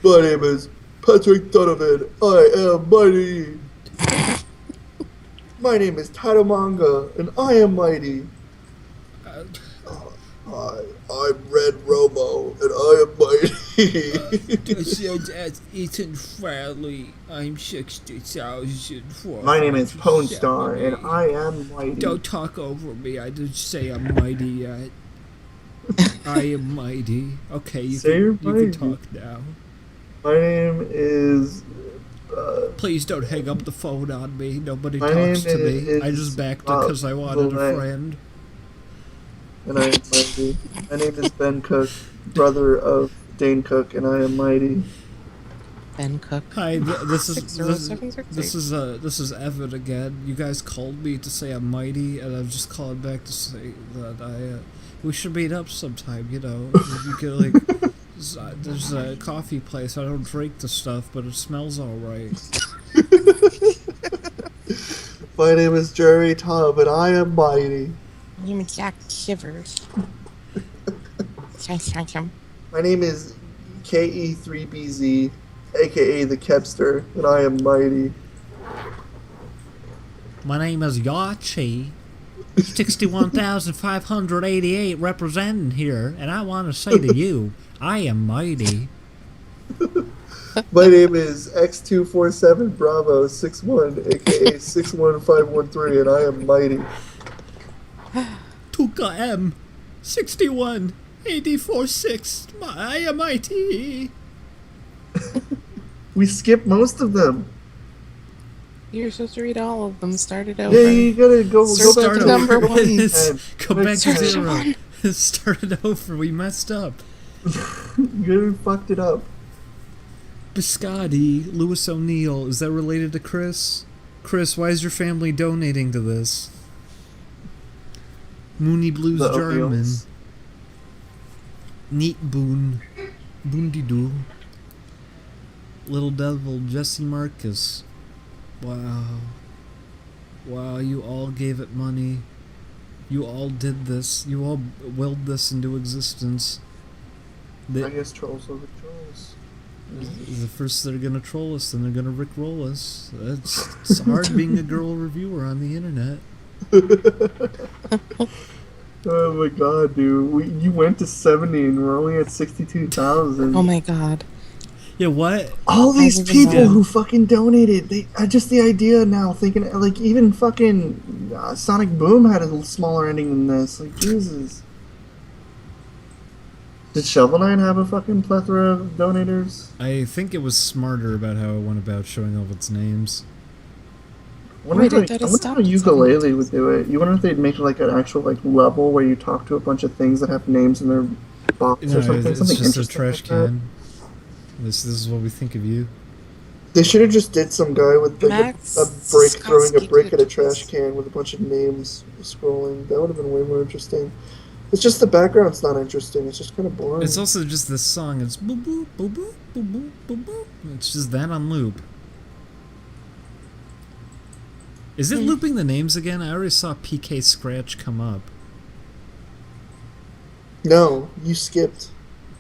My name is Patrick Donovan. I am mighty. My name is Tato Manga, and I am mighty. I'm Red Romo, and I am mighty. This is Ethan Bradley. I'm 60,000. My name is Pone Star, and I am mighty. Don't talk over me. I didn't say I'm mighty yet. I am mighty. Okay, you can talk now. My name is. Please don't hang up the phone on me. Nobody talks to me. I just backed it because I wanted a friend. And I am mighty. My name is Ben Cook, brother of Dane Cook, and I am mighty. Ben Cook. Hi, this is Evan again. You guys called me to say I'm mighty, and I'm just calling back to say that we should meet up sometime. You know, you get like. There's a coffee place. I don't drink the stuff, but it smells all right. My name is Jerry Tubb, and I am mighty. My name is Jack Shivers. My name is KE3BZ, aka the Kepster, and I am mighty. My name is Yachi, 61,588 representing here, and I want to say to you, I am mighty. My name is X247 Bravo 61, aka 61513, and I am mighty. Tuka M, 61, 846. I am mighty. We skipped most of them. You're supposed to read all of them. Start it over. Yeah, you gotta go back to number 1. Go back to 0. Start it over. We messed up. You fucked it up. Biscotti, Lewis O'Neill. Is that related to Chris? Chris, why is your family donating to this? Mooney Blues The German. O'Neills. Neat Boon. Boondidoo. Little Devil, Jesse Marcus. Wow. Wow, you all gave it money. You all did this. You all willed this into existence. I guess trolls over trolls. The first they're gonna troll us, then they're gonna rickroll us. It's hard being a girl reviewer on the internet. Oh my god, dude. You went to 70 and we're only at 62,000. Oh my god. Yeah, what? All these people who fucking donated, they just the idea now, thinking, like, even fucking Sonic Boom had a smaller ending than this. Like, Jesus. Did Shovel Knight have a fucking plethora of donators? I think it was smarter about how it went about showing all of its names. I wonder how Ukulele would do it. You wonder if they'd make like an actual like level where you talk to a bunch of things that have names in their box or something. It's something just a trash like can. This is what we think of you. They should have just did some guy with like a brick throwing a brick at a trash can with a bunch of names scrolling. That would have been way more interesting. It's just the background's not interesting. It's just kind of boring. It's also just this song. It's boop boop boop boop boop boop boop boop. It's just that on loop. Is it looping the names again? I already saw PK Scratch come up. No, you skipped.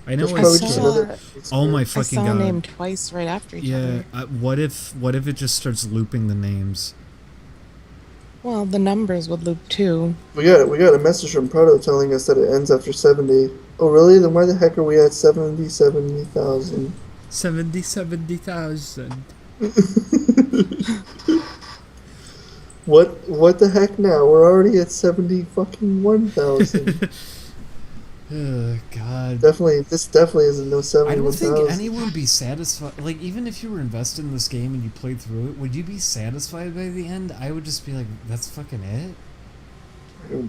I know. There's probably just another. Oh my I fucking saw a god! name twice right after each Yeah. other. What if it just starts looping the names? Well, the numbers would loop too. We got a message from Proto telling us that it ends after 70. Oh really? Then why the heck are we at 70,000? 70,000. What the heck now? We're already at 70 fucking 1,000. Oh god. This definitely isn't no I 70 don't think 1,000. anyone would be satisfied. Like, even if you were invested in this game and you played through it, would you be satisfied by the end? I would just be like, that's fucking it?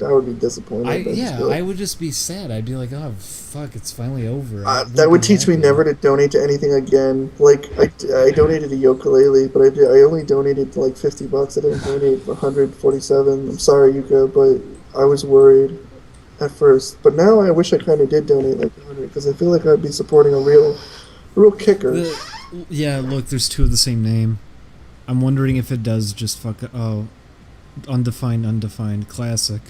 I would be disappointed. I would just be sad. I'd be like, oh, fuck, it's finally over. That would teach me never to donate to anything again. Like, I donated a ukulele, but I only donated like $50. I didn't donate 147. I'm sorry, Yuka, but I was worried at first. But now I wish I kind of did donate like 100, because I feel like I'd be supporting a real kicker. Yeah, look, there's two of the same name. I'm wondering if it does just fuck. Oh, undefined, classic.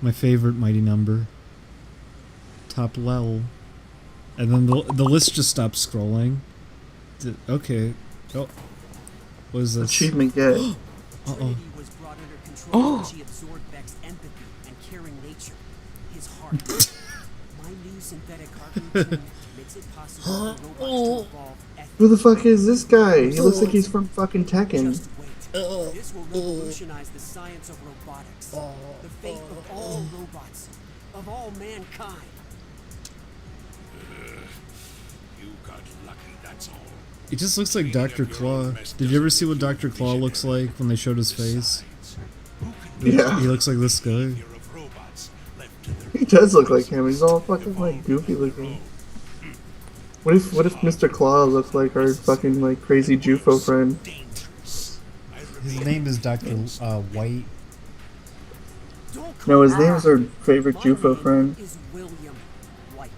My favorite mighty number. Top level. And then the list just stops scrolling. Okay. Oh. What is this? Achievement get. Uh-oh. Trinity was brought under control when she absorbed Beck's empathy and caring nature. His heart. My new synthetic heart routine makes it possible for robots to evolve Who the fuck is this guy? He looks like he's from fucking Tekken. Just wait. This will revolutionize the science of robotics. The fate of all robots. Of all mankind. You got lucky, that's all. He just looks like Dr. Claw. Did you ever see what Dr. Claw looks like when they showed his face? Yeah. He looks like this guy. He does look like him. He's all fucking like goofy looking. What if Mr. Claw looked like our fucking like crazy Jufo friend? His name is Dr. White. No, his name's our favorite Jufo friend. Is William White.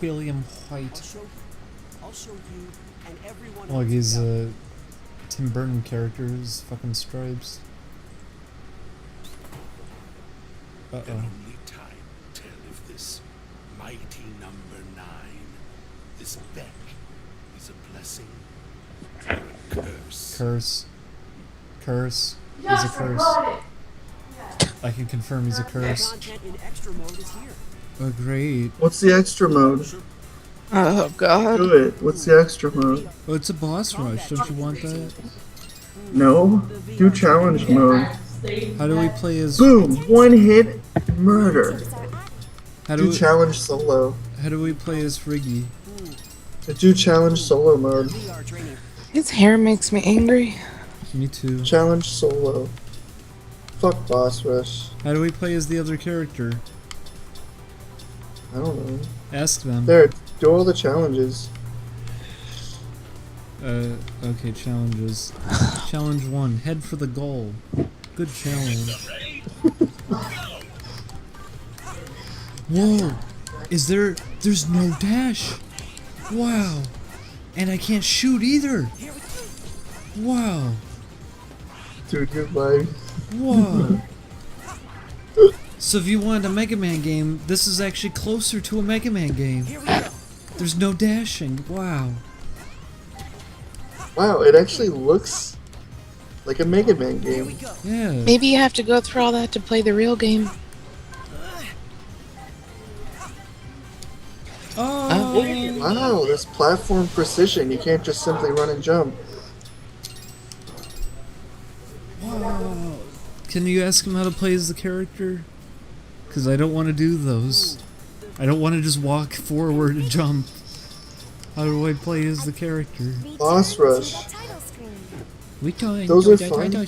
William White. I'll show you and everyone Like else he's about Tim Burton characters, fucking stripes. Can only time tell if this mighty number 9, this Beck, is a blessing or a curse. Curse. He's a curse. I can confirm he's a curse. content in extra mode is here. Oh, great. What's the extra mode? Oh god. Do it. What's the extra mode? Oh, it's a boss rush. Don't you want that? No. Do challenge mode. How do we play as... Boom! One hit murder. Do challenge solo. How do we play as Friggy? Do challenge solo mode. His hair makes me angry. Me too. Challenge solo. Fuck boss rush. How do we play as the other character? I don't know. Ask them. There, do all the challenges. Okay, challenges. Challenge 1. Head for the goal. Good challenge. Whoa! There's no dash! Wow! And I can't shoot either! Wow! Dude, you're live. Whoa! So if you wanted a Mega Man game, this is actually closer to a Mega Man game. There's no dashing. Wow. Wow, it actually looks like a Mega Man game. Yeah. Maybe you have to go through all that to play the real game. Oh! Wow, there's platform precision. You can't just simply run and jump. Wow. Can you ask him how to play as the character? Because I don't want to do those. I don't want to just walk forward and jump. How do I play as the character? Boss rush. We time Those are fun. Go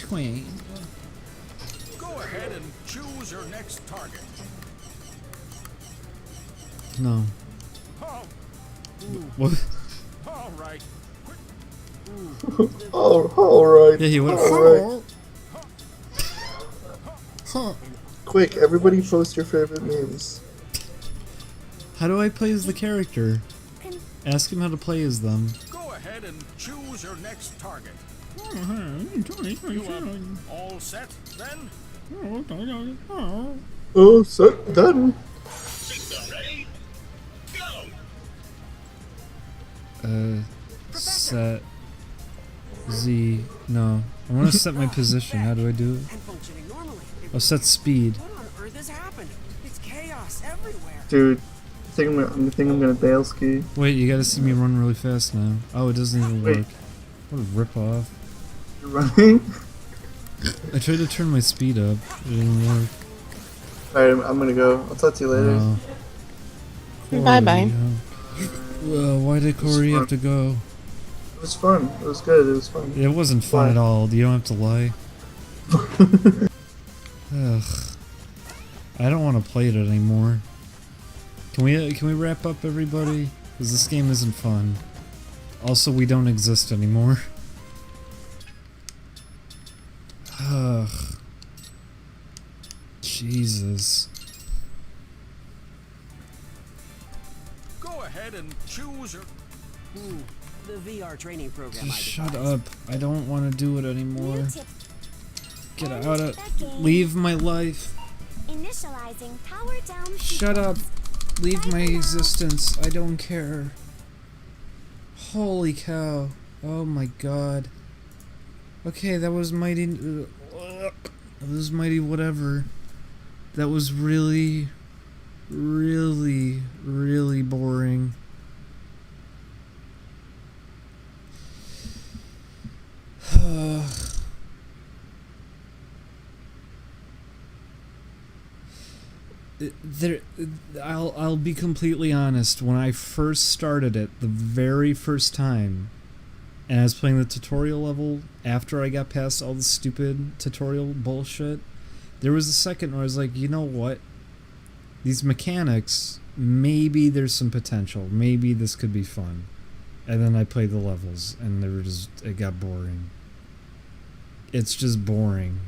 ahead and choose your next target. No. Oh, What? all right. Oh, alright. Yeah, he went. Alright. Huh. Quick, everybody post your favorite memes. How do I play as the character? Ask him how to play as them. Go ahead and choose your next target. You all set then? Oh, set, done. Set Z. No. I want to set my position. How do I do it? And functioning normally. Oh, set speed. What on earth is happening? It's chaos everywhere. Dude, I think I'm gonna bail ski. Wait, you gotta see me run really fast now. Oh, it doesn't even Wait. work. What a rip-off. You're running? I tried to turn my speed up. It didn't work. Alright, I'm gonna go. I'll talk to you later. Bye-bye. Why did Corey have to go? It was fun. It was good. It was fun. It wasn't fun Why? at all. You don't have to lie. Ugh. I don't want to play it anymore. Can we wrap up, everybody? Because this game isn't fun. Also, we don't exist anymore. Ugh. Jesus. Go ahead and choose your... The VR training program. Just I shut devised. up. I don't want to do it anymore. New tip. Get End out of... the game. Leave my life. Initializing power down. Shut up. Leave my existence. I don't care. Holy cow. Oh my god. Okay, that was mighty... that was mighty whatever. That was really, really, really boring. I'll be completely honest. When I first started it, the very first time, and I was playing the tutorial level after I got past all the stupid tutorial bullshit, there was a second where I was like, you know what? These mechanics, maybe there's some potential. Maybe this could be fun. And then I played the levels, and it got boring. It's just boring.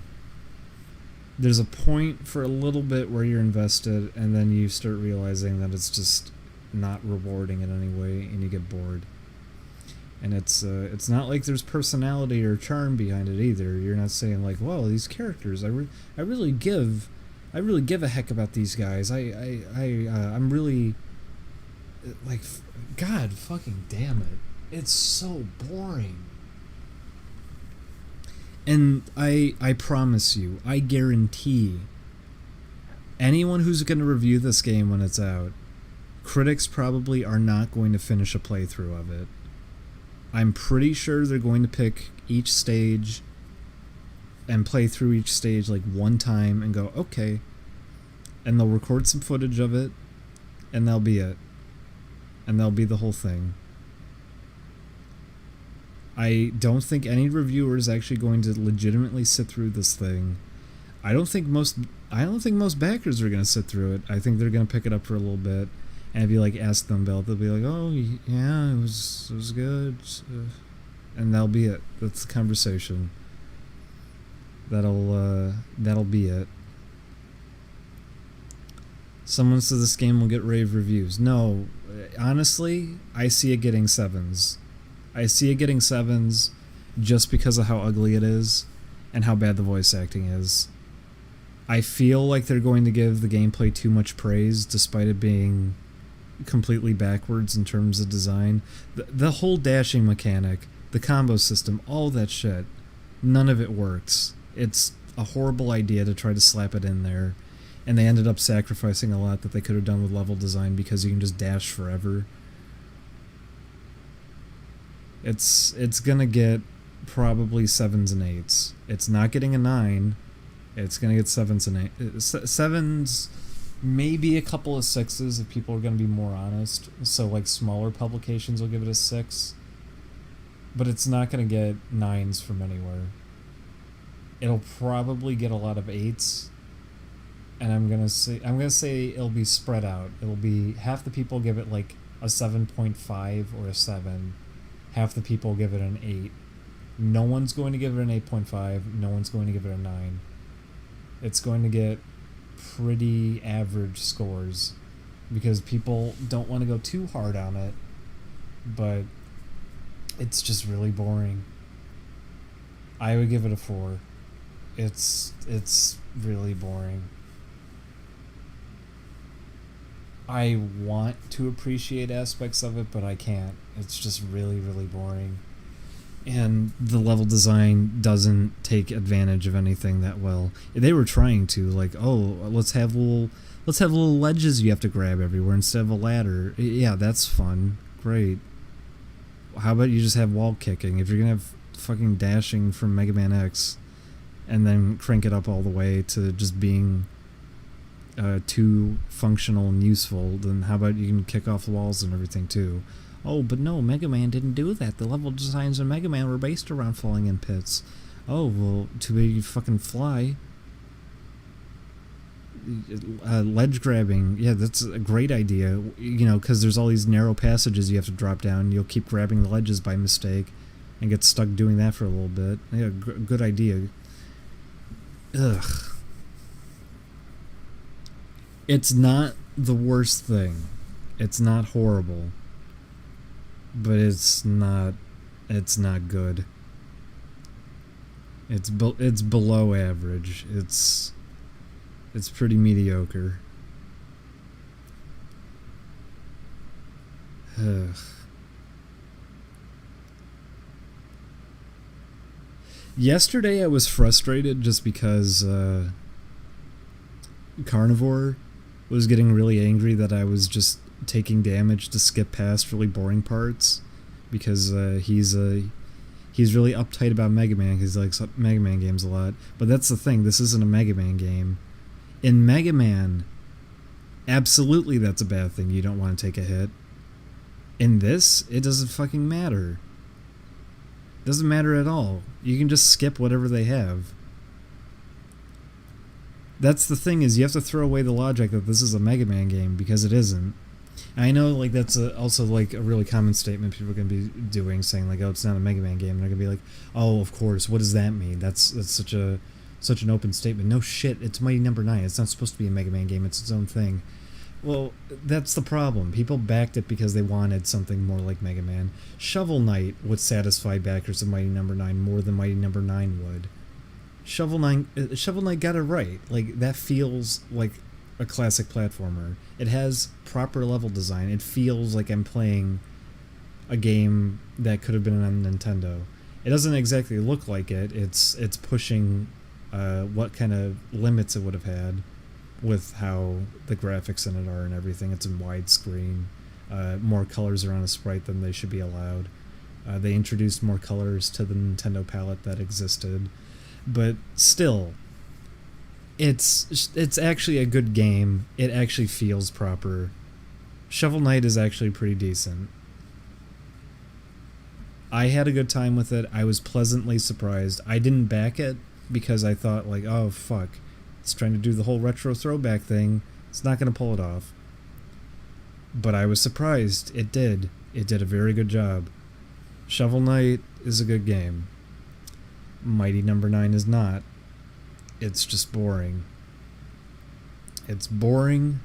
There's a point for a little bit where you're invested, and then you start realizing that it's just not rewarding in any way, and you get bored. And it's not like there's personality or charm behind it either. You're not saying like, "Whoa, these characters! I really give a heck about these guys. I'm really like, God fucking damn it! It's so boring." And I promise you, I guarantee, anyone who's going to review this game when it's out, critics probably are not going to finish a playthrough of it. I'm pretty sure they're going to pick each stage and play through each stage like one time and go, okay. And they'll record some footage of it, and that'll be it. And that'll be the whole thing. I don't think any reviewer is actually going to legitimately sit through this thing. I don't think most backers are going to sit through it. I think they're going to pick it up for a little bit, and if you like ask them about it, they'll be like, "Oh, yeah, it was good," and that'll be it. That's the conversation. That'll be it. Someone says this game will get rave reviews. No, honestly, I see it getting 7s. I see it getting 7s just because of how ugly it is and how bad the voice acting is. I feel like they're going to give the gameplay too much praise despite it being completely backwards in terms of design. The whole dashing mechanic, the combo system, all that shit, none of it works. It's a horrible idea to try to slap it in there, and they ended up sacrificing a lot that they could have done with level design because you can just dash forever. It's gonna get probably 7s and 8s. It's not getting a 9. It's gonna get 7s and 8s. 7s, maybe a couple of 6s if people are gonna be more honest. So like smaller publications will give it a 6, but it's not gonna get 9s from anywhere. It'll probably get a lot of 8s, and I'm gonna say it'll be spread out. It'll be half the people give it like a 7.5 or a 7. Half the people give it an 8. No one's going to give it an 8.5. No one's going to give it a 9. It's going to get pretty average scores because people don't want to go too hard on it, but it's just really boring. I would give it a 4. It's really boring. I want to appreciate aspects of it, but I can't. It's just really, really boring. And the level design doesn't take advantage of anything that well. They were trying to, like, oh, let's have little ledges you have to grab everywhere instead of a ladder. Yeah, that's fun. Great. How about you just have wall kicking? If you're gonna have fucking dashing from Mega Man X and then crank it up all the way to just being too functional and useful, then how about you can kick off the walls and everything too? Oh, but no, Mega Man didn't do that. The level designs in Mega Man were based around falling in pits. Oh, well, too bad you fucking fly. Ledge grabbing, yeah, that's a great idea. You know, because there's all these narrow passages you have to drop down. You'll keep grabbing the ledges by mistake and get stuck doing that for a little bit. Yeah, good idea. Ugh. It's not the worst thing. It's not horrible. But it's not good. It's below average. It's pretty mediocre. Ugh. Yesterday I was frustrated just because Karnivore was getting really angry that I was just taking damage to skip past really boring parts, because he's really uptight about Mega Man because he likes Mega Man games a lot. But that's the thing, this isn't a Mega Man game. In Mega Man, absolutely that's a bad thing. You don't want to take a hit. In this, it doesn't fucking matter. It doesn't matter at all. You can just skip whatever they have. That's the thing, is you have to throw away the logic that this is a Mega Man game, because it isn't. And I know, like, that's also like a really common statement people are going to be doing, saying like, oh, it's not a Mega Man game. And they're going to be like, oh, of course, what does that mean? That's such an open statement. No shit, it's Mighty Number 9. It's not supposed to be a Mega Man game. It's its own thing. Well, that's the problem. People backed it because they wanted something more like Mega Man. Shovel Knight would satisfy backers of Mighty Number 9 more than Mighty Number 9 would. Shovel Knight got it right. Like, that feels like a classic platformer. It has proper level design. It feels like I'm playing a game that could have been on Nintendo. It doesn't exactly look like it. It's pushing what kind of limits it would have had with how the graphics in it are and everything. It's in widescreen. More colors are on a sprite than they should be allowed. They introduced more colors to the Nintendo palette that existed. But still, it's actually a good game. It actually feels proper. Shovel Knight is actually pretty decent. I had a good time with it. I was pleasantly surprised. I didn't back it because I thought, like, oh, fuck. It's trying to do the whole retro throwback thing. It's not going to pull it off. But I was surprised. It did. It did a very good job. Shovel Knight is a good game. Mighty Number 9 is not. It's just boring. It's boring,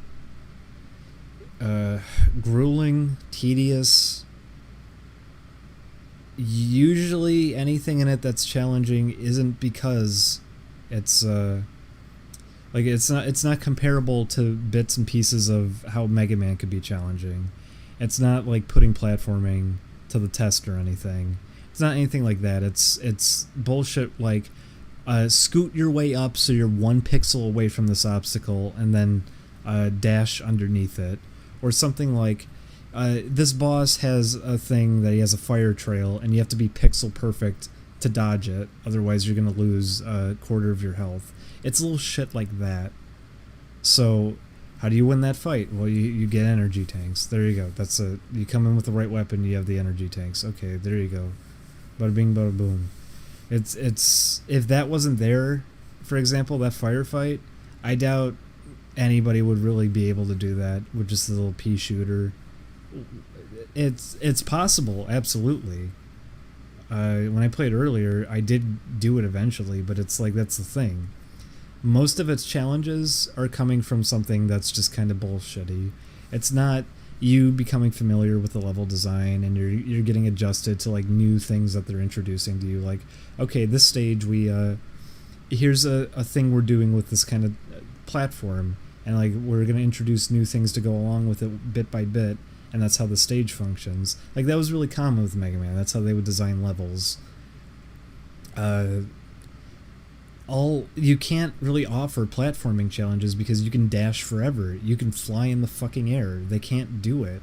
grueling, tedious. Usually anything in it that's challenging isn't because it's it's not comparable to bits and pieces of how Mega Man could be challenging. It's not like putting platforming to the test or anything. It's not anything like that. It's bullshit like scoot your way up so you're 1 pixel away from this obstacle and then dash underneath it. Or something like this boss has a thing that he has a fire trail and you have to be pixel perfect to dodge it. Otherwise you're going to lose a quarter of your health. It's little shit like that. So how do you win that fight? Well, you get energy tanks. There you go. You come in with the right weapon, you have the energy tanks. Okay, there you go. Bada bing, bada boom. It's if that wasn't there, for example, that firefight, I doubt anybody would really be able to do that with just a little pea shooter. It's possible, absolutely. When I played earlier, I did do it eventually, but it's like that's the thing. Most of its challenges are coming from something that's just kind of bullshitty. It's not you becoming familiar with the level design and you're getting adjusted to like new things that they're introducing to you. Like, okay, this stage here's a thing we're doing with this kind of platform. and like we're gonna introduce new things to go along with it bit by bit, and that's how the stage functions. Like that was really common with Mega Man. That's how they would design levels. You can't really offer platforming challenges because you can dash forever. You can fly in the fucking air. They can't do it.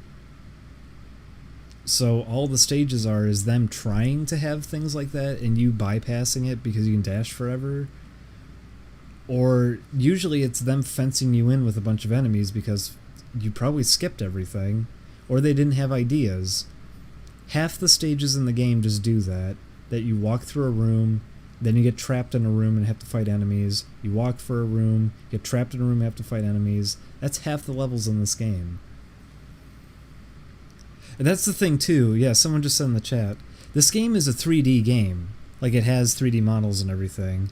So all the stages are is them trying to have things like that and you bypassing it because you can dash forever. Or usually it's them fencing you in with a bunch of enemies because you probably skipped everything, or they didn't have ideas. Half the stages in the game just do that you walk through a room, then you get trapped in a room and have to fight enemies. You walk for a room, get trapped in a room and have to fight enemies. That's half the levels in this game. And that's the thing too, yeah, someone just said in the chat, this game is a 3D game. Like it has 3D models and everything.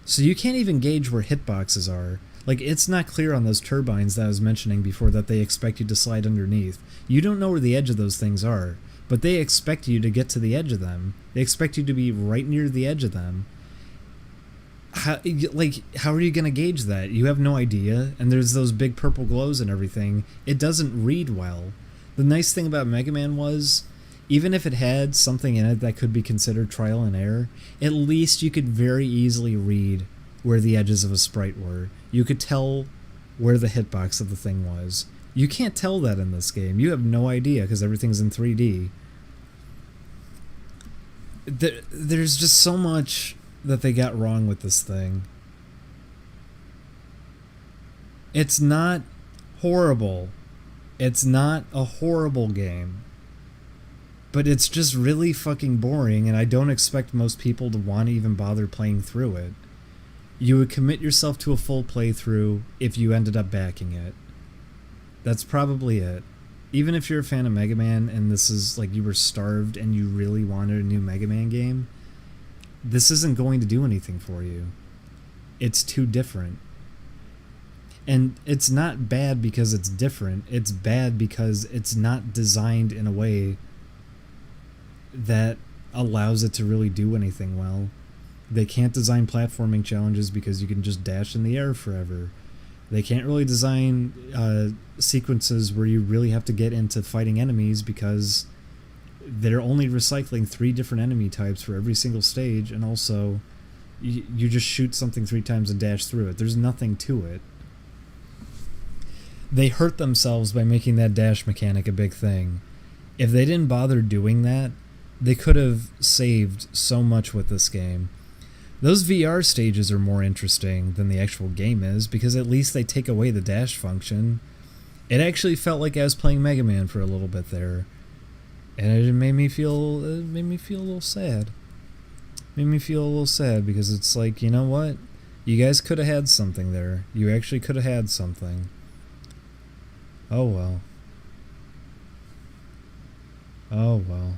So you can't even gauge where hitboxes are. Like it's not clear on those turbines that I was mentioning before that they expect you to slide underneath. You don't know where the edge of those things are, but they expect you to get to the edge of them. They expect you to be right near the edge of them. How are you going to gauge that? You have no idea, and there's those big purple glows and everything. It doesn't read well. The nice thing about Mega Man was, even if it had something in it that could be considered trial and error, at least you could very easily read where the edges of a sprite were. You could tell where the hitbox of the thing was. You can't tell that in this game. You have no idea because everything's in 3D. There's just so much that they got wrong with this thing. It's not horrible. It's not a horrible game. But it's just really fucking boring, and I don't expect most people to want to even bother playing through it. You would commit yourself to a full playthrough if you ended up backing it. That's probably it. Even if you're a fan of Mega Man and this is like you were starved and you really wanted a new Mega Man game, this isn't going to do anything for you. It's too different. And it's not bad because it's different. It's bad because it's not designed in a way that allows it to really do anything well. They can't design platforming challenges because you can just dash in the air forever. They can't really design sequences where you really have to get into fighting enemies because they're only recycling 3 different enemy types for every single stage, and also you just shoot something 3 times and dash through it. There's nothing to it. They hurt themselves by making that dash mechanic a big thing. If they didn't bother doing that, they could have saved so much with this game. Those VR stages are more interesting than the actual game is because at least they take away the dash function. It actually felt like I was playing Mega Man for a little bit there, and it made me feel a little sad. Made me feel a little sad because it's like, you know what? You guys could have had something there. You actually could have had something. Oh well. Oh well.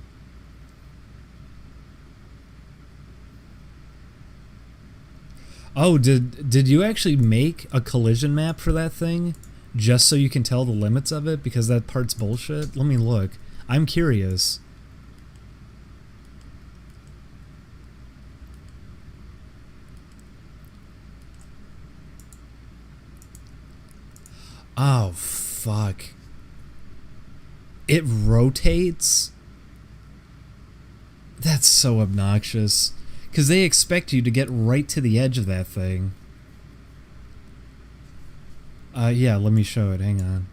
Oh, did you actually make a collision map for that thing? Just so you can tell the limits of it? Because that part's bullshit? Let me look. I'm curious. Oh, fuck. It rotates? That's so obnoxious. Because they expect you to get right to the edge of that thing. Yeah, let me show it. Hang on.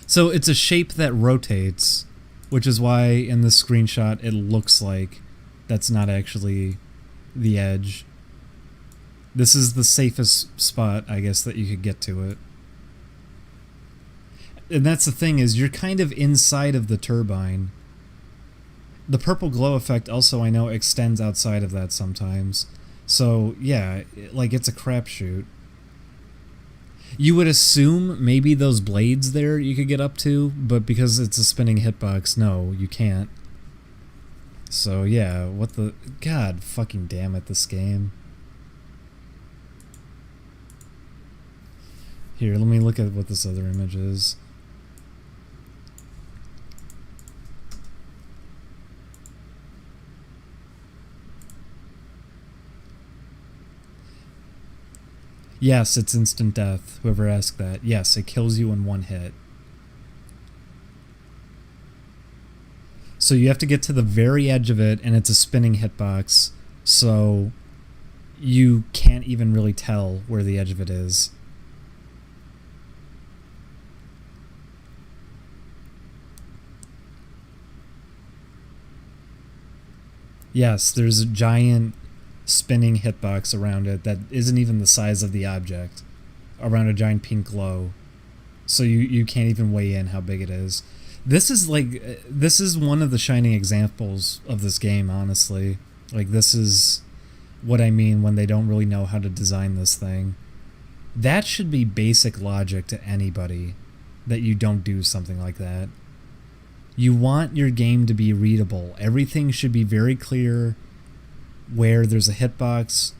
So it's a shape that rotates, which is why in this screenshot it looks like that's not actually the edge. This is the safest spot, I guess, that you could get to it. And that's the thing, is you're kind of inside of the turbine. The purple glow effect also, I know, extends outside of that sometimes. So, yeah, like, it's a crapshoot. You would assume maybe those blades there you could get up to, but because it's a spinning hitbox, no, you can't. So, yeah, what the... God fucking damn it, this game. Here, let me look at what this other image is. Yes, it's instant death. Whoever asked that. Yes, it kills you in one hit. So you have to get to the very edge of it, and it's a spinning hitbox, so you can't even really tell where the edge of it is. Yes, there's a giant spinning hitbox around it that isn't even the size of the object, around a giant pink glow. So you can't even weigh in how big it is. This is one of the shining examples of this game, honestly. Like, this is what I mean when they don't really know how to design this thing. That should be basic logic to anybody, that you don't do something like that. You want your game to be readable. Everything should be very clear where there's a hitbox,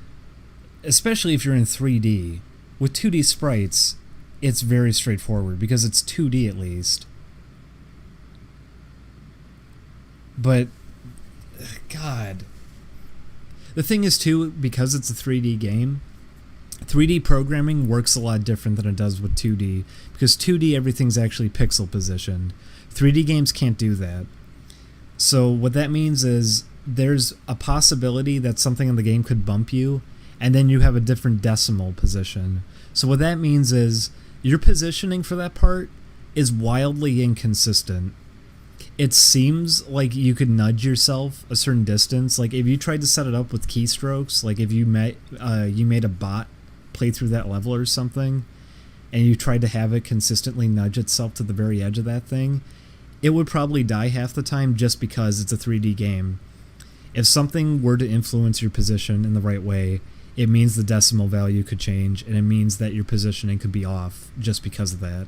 especially if you're in 3D. With 2D sprites, it's very straightforward because it's 2D at least. But, God. The thing is, too, because it's a 3D game, 3D programming works a lot different than it does with 2D, because 2D, everything's actually pixel positioned. 3D games can't do that. So what that means is there's a possibility that something in the game could bump you, and then you have a different decimal position. So what that means is your positioning for that part is wildly inconsistent. It seems like you could nudge yourself a certain distance. Like if you tried to set it up with keystrokes, like if you made a bot play through that level or something, and you tried to have it consistently nudge itself to the very edge of that thing, it would probably die half the time just because it's a 3D game. If something were to influence your position in the right way, it means the decimal value could change, and it means that your positioning could be off just because of that.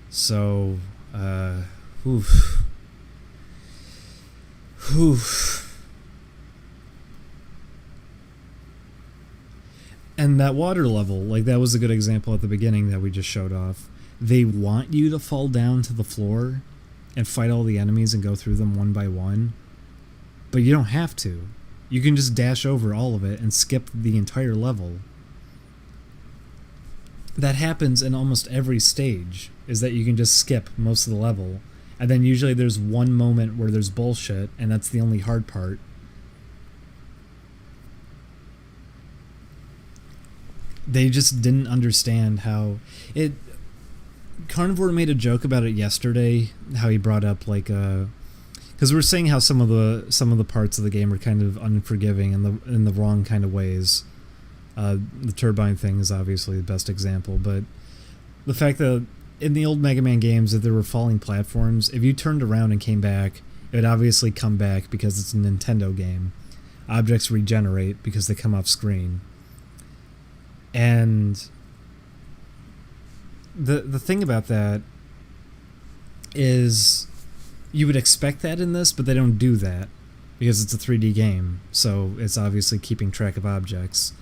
So, oof. And that water level, like that was a good example at the beginning that we just showed off. They want you to fall down to the floor and fight all the enemies and go through them one by one, but you don't have to. You can just dash over all of it and skip the entire level. That happens in almost every stage, is that you can just skip most of the level, and then usually there's one moment where there's bullshit, and that's the only hard part. They just didn't understand how it... Karnivore made a joke about it yesterday, how he brought up like because we were saying how some of the parts of the game are kind of unforgiving in the wrong kind of ways. The turbine thing is obviously the best example, but the fact that in the old Mega Man games, if there were falling platforms, if you turned around and came back, it would obviously come back because it's a Nintendo game. Objects regenerate because they come off screen. And the thing about that is you would expect that in this, but they don't do that because it's a 3D game, so it's obviously keeping track of objects.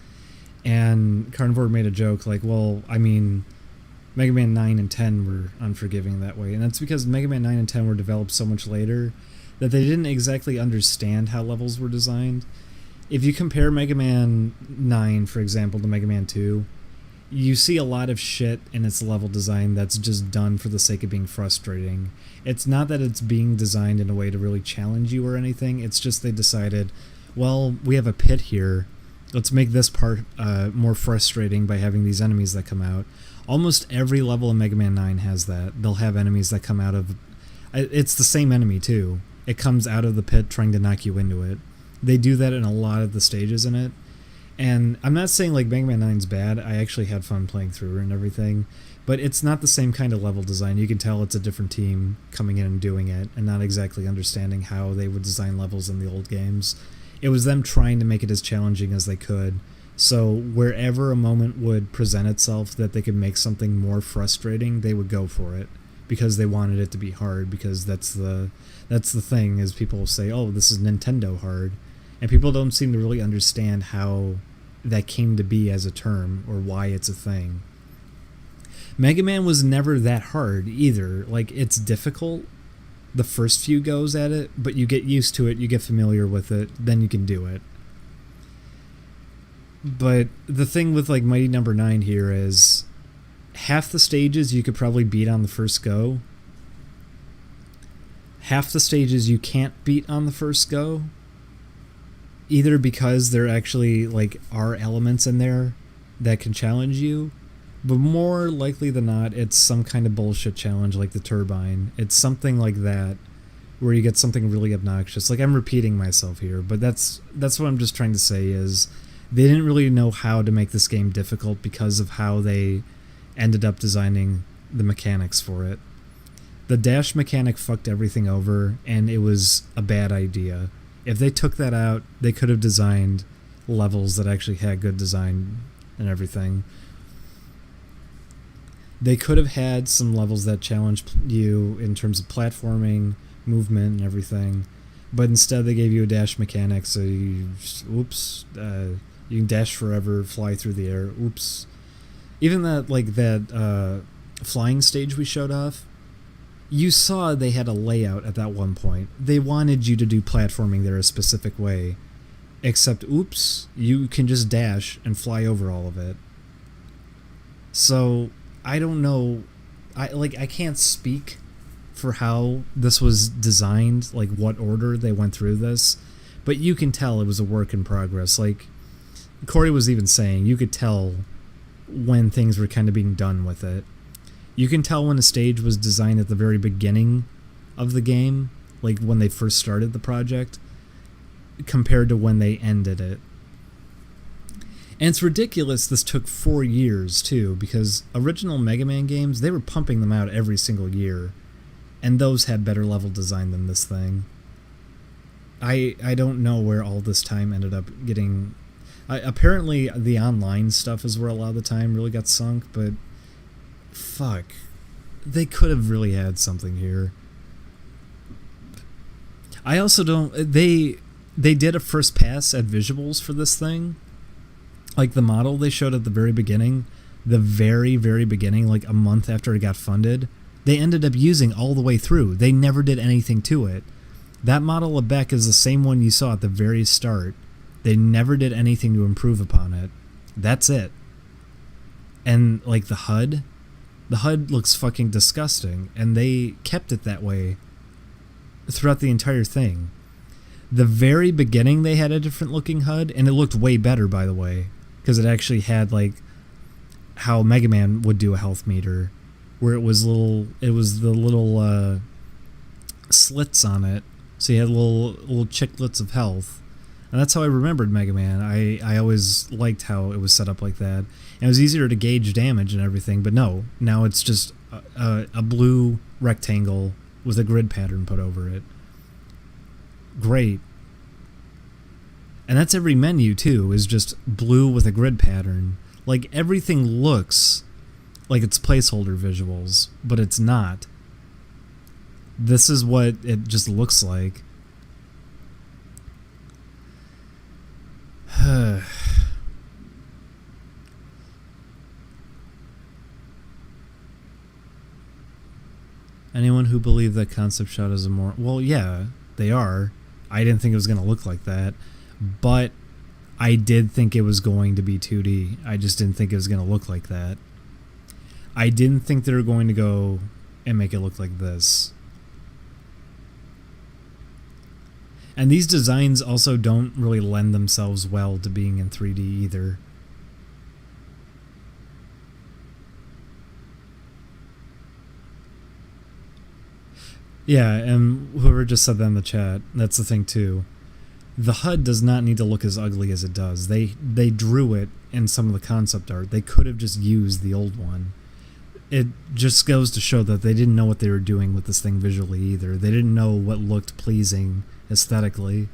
And Karnivore made a joke like, well, I mean, Mega Man 9 and 10 were unforgiving that way, and that's because Mega Man 9 and 10 were developed so much later that they didn't exactly understand how levels were designed. If you compare Mega Man 9, for example, to Mega Man 2, you see a lot of shit in its level design that's just done for the sake of being frustrating. It's not that it's being designed in a way to really challenge you or anything, it's just they decided, well, we have a pit here, let's make this part more frustrating by having these enemies that come out. Almost every level in Mega Man 9 has that. They'll have enemies that come out of... It's the same enemy, too. It comes out of the pit trying to knock you into it. They do that in a lot of the stages in it. And I'm not saying like Mega Man 9's bad. I actually had fun playing through it and everything. But it's not the same kind of level design. You can tell it's a different team coming in and doing it and not exactly understanding how they would design levels in the old games. It was them trying to make it as challenging as they could. So wherever a moment would present itself that they could make something more frustrating, they would go for it because they wanted it to be hard, because that's the thing, is people will say, oh, this is Nintendo hard. And people don't seem to really understand how that came to be as a term or why it's a thing. Mega Man was never that hard either. Like, it's difficult, the first few goes at it, but you get used to it, you get familiar with it, then you can do it. But the thing with like Mighty Number 9 here is half the stages you could probably beat on the first go. Half the stages you can't beat on the first go, either because there actually like are elements in there that can challenge you, but more likely than not, it's some kind of bullshit challenge like the turbine. It's something like that, where you get something really obnoxious. Like, I'm repeating myself here, but that's what I'm just trying to say is they didn't really know how to make this game difficult because of how they ended up designing the mechanics for it. The dash mechanic fucked everything over, and it was a bad idea. If they took that out, they could have designed levels that actually had good design and everything. They could have had some levels that challenged you in terms of platforming, movement, and everything, but instead they gave you a dash mechanic, so you can dash forever, fly through the air. Oops. Even that flying stage we showed off, you saw they had a layout at that one point. They wanted you to do platforming there a specific way, except oops, you can just dash and fly over all of it. So I don't know, I can't speak for how this was designed, like what order they went through this, but you can tell it was a work in progress. Like Corey was even saying, you could tell when things were kind of being done with it. You can tell when a stage was designed at the very beginning of the game, like when they first started the project, compared to when they ended it. And it's ridiculous this took 4 years, too, because original Mega Man games, they were pumping them out every single year, and those had better level design than this thing. I don't know where all this time ended up getting... apparently, the online stuff is where a lot of the time really got sunk, but... fuck. They could have really had something here. I also don't... They did a first pass at visuals for this thing. Like the model they showed at the very beginning, the very, very beginning, like a month after it got funded, they ended up using all the way through. They never did anything to it. That model of Beck is the same one you saw at the very start. They never did anything to improve upon it. That's it. And like the HUD looks fucking disgusting, and they kept it that way throughout the entire thing. The very beginning they had a different looking HUD, and it looked way better, by the way, because it actually had like how Mega Man would do a health meter, where it was the little slits on it, so you had little chiclets of health. And that's how I remembered Mega Man. I always liked how it was set up like that. And it was easier to gauge damage and everything, but no. Now it's just a blue rectangle with a grid pattern put over it. Great. And that's every menu, too, is just blue with a grid pattern. Like, everything looks like it's placeholder visuals, but it's not. This is what it just looks like. Anyone who believed that Concept Shot is a more... Well, yeah, they are. I didn't think it was going to look like that. But I did think it was going to be 2D. I just didn't think it was going to look like that. I didn't think they were going to go and make it look like this. And these designs also don't really lend themselves well to being in 3D either. Yeah, and whoever just said that in the chat, that's the thing too. The HUD does not need to look as ugly as it does. They drew it in some of the concept art. They could have just used the old one. It just goes to show that they didn't know what they were doing with this thing visually either. They didn't know what looked pleasing aesthetically.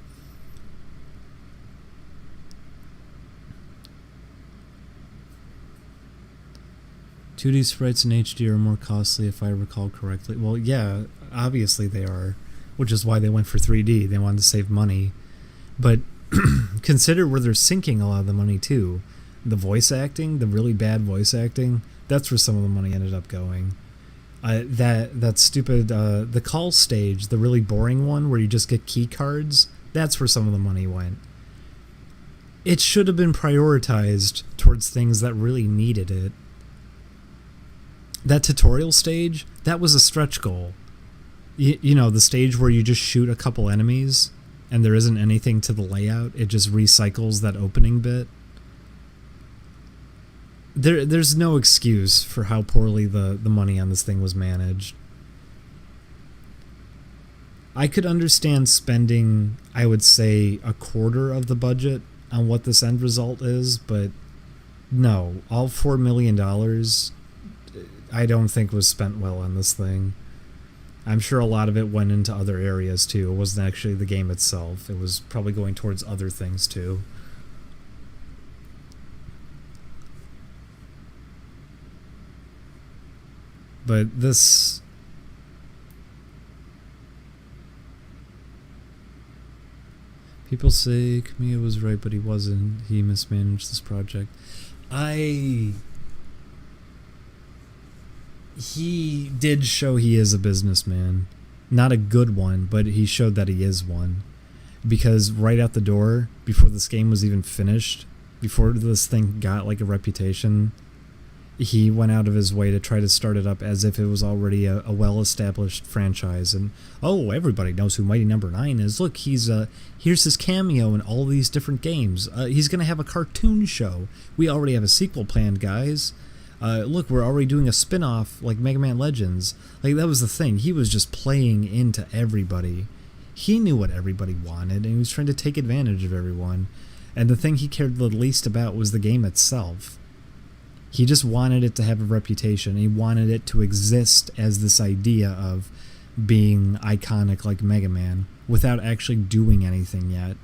"2D sprites in HD are more costly if I recall correctly." Well, yeah, obviously they are, which is why they went for 3D. They wanted to save money. But consider where they're sinking a lot of the money too. The voice acting, the really bad voice acting, that's where some of the money ended up going. That stupid the call stage, the really boring one where you just get key cards, that's where some of the money went. It should have been prioritized towards things that really needed it. That tutorial stage, that was a stretch goal. You know, the stage where you just shoot a couple enemies and there isn't anything to the layout, it just recycles that opening bit. There's no excuse for how poorly the money on this thing was managed. I could understand spending, I would say, a quarter of the budget on what this end result is, but no, all $4 million I don't think was spent well on this thing. I'm sure a lot of it went into other areas too. It wasn't actually the game itself. It was probably going towards other things too. But this... People say Kamiya was right, but he wasn't. He mismanaged this project. He did show he is a businessman. Not a good one, but he showed that he is one. Because right out the door, before this game was even finished, before this thing got like a reputation, he went out of his way to try to start it up as if it was already a well-established franchise. And, oh, everybody knows who Mighty Number 9 is. Look, here's his cameo in all these different games. He's going to have a cartoon show. We already have a sequel planned, guys. Look, we're already doing a spin-off like Mega Man Legends. Like, that was the thing. He was just playing into everybody. He knew what everybody wanted, and he was trying to take advantage of everyone. And the thing he cared the least about was the game itself. He just wanted it to have a reputation. He wanted it to exist as this idea of being iconic like Mega Man without actually doing anything yet.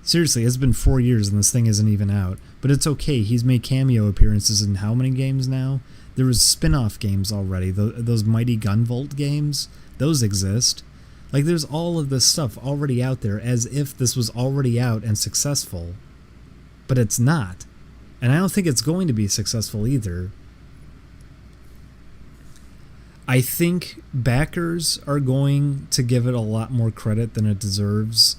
Seriously, it's been 4 years and this thing isn't even out. But it's okay, he's made cameo appearances in how many games now? There was spin-off games already. Those Mighty Gunvolt games, those exist. Like, there's all of this stuff already out there as if this was already out and successful. But it's not. And I don't think it's going to be successful either. I think backers are going to give it a lot more credit than it deserves.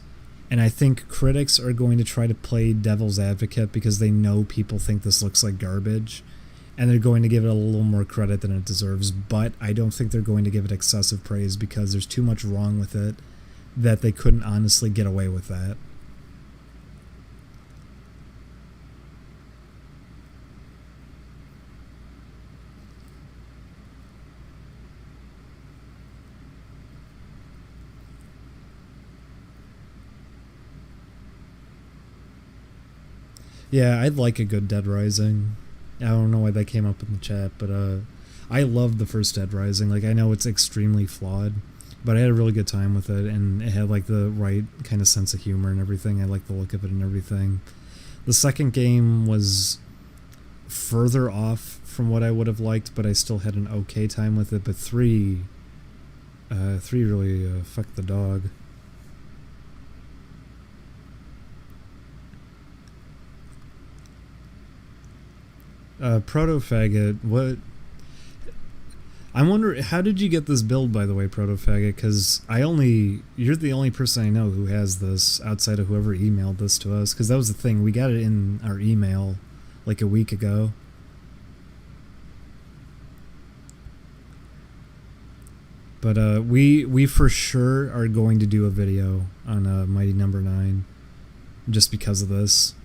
And I think critics are going to try to play devil's advocate because they know people think this looks like garbage. And they're going to give it a little more credit than it deserves. But I don't think they're going to give it excessive praise because there's too much wrong with it that they couldn't honestly get away with that. Yeah, I'd like a good Dead Rising. I don't know why that came up in the chat, but I loved the first Dead Rising. Like, I know it's extremely flawed, but I had a really good time with it, and it had like the right kind of sense of humor and everything. I liked the look of it and everything. The second game was further off from what I would have liked, but I still had an okay time with it. But 3 really fucked the dog. Proto-Faggot, what... I wonder, how did you get this build, by the way, Proto-Faggot? Because you're the only person I know who has this, outside of whoever emailed this to us. Because that was the thing, we got it in our email, like a week ago. But, we for sure are going to do a video on, Mighty Number 9. Just because of this.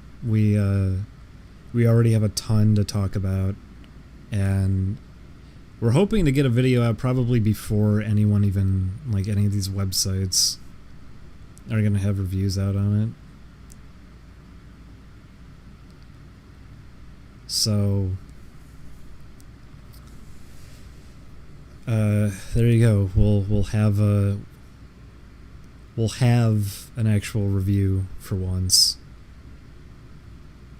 We already have a ton to talk about, and we're hoping to get a video out probably before anyone even, like, any of these websites are going to have reviews out on it. So, there you go. We'll have an actual review for once.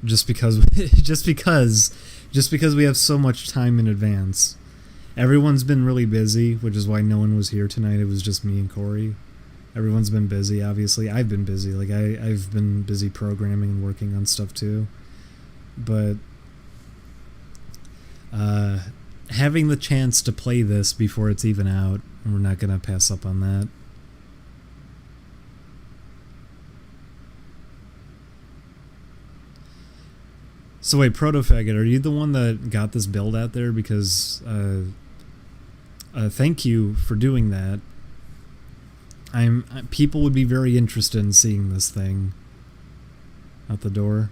Just because we have so much time in advance. Everyone's been really busy, which is why no one was here tonight. It was just me and Corey. Everyone's been busy, obviously. I've been busy. Like, I've been busy programming and working on stuff too. But having the chance to play this before it's even out, we're not gonna pass up on that. So wait, Protofaggot, are you the one that got this build out there? Because thank you for doing that. People would be very interested in seeing this thing out the door.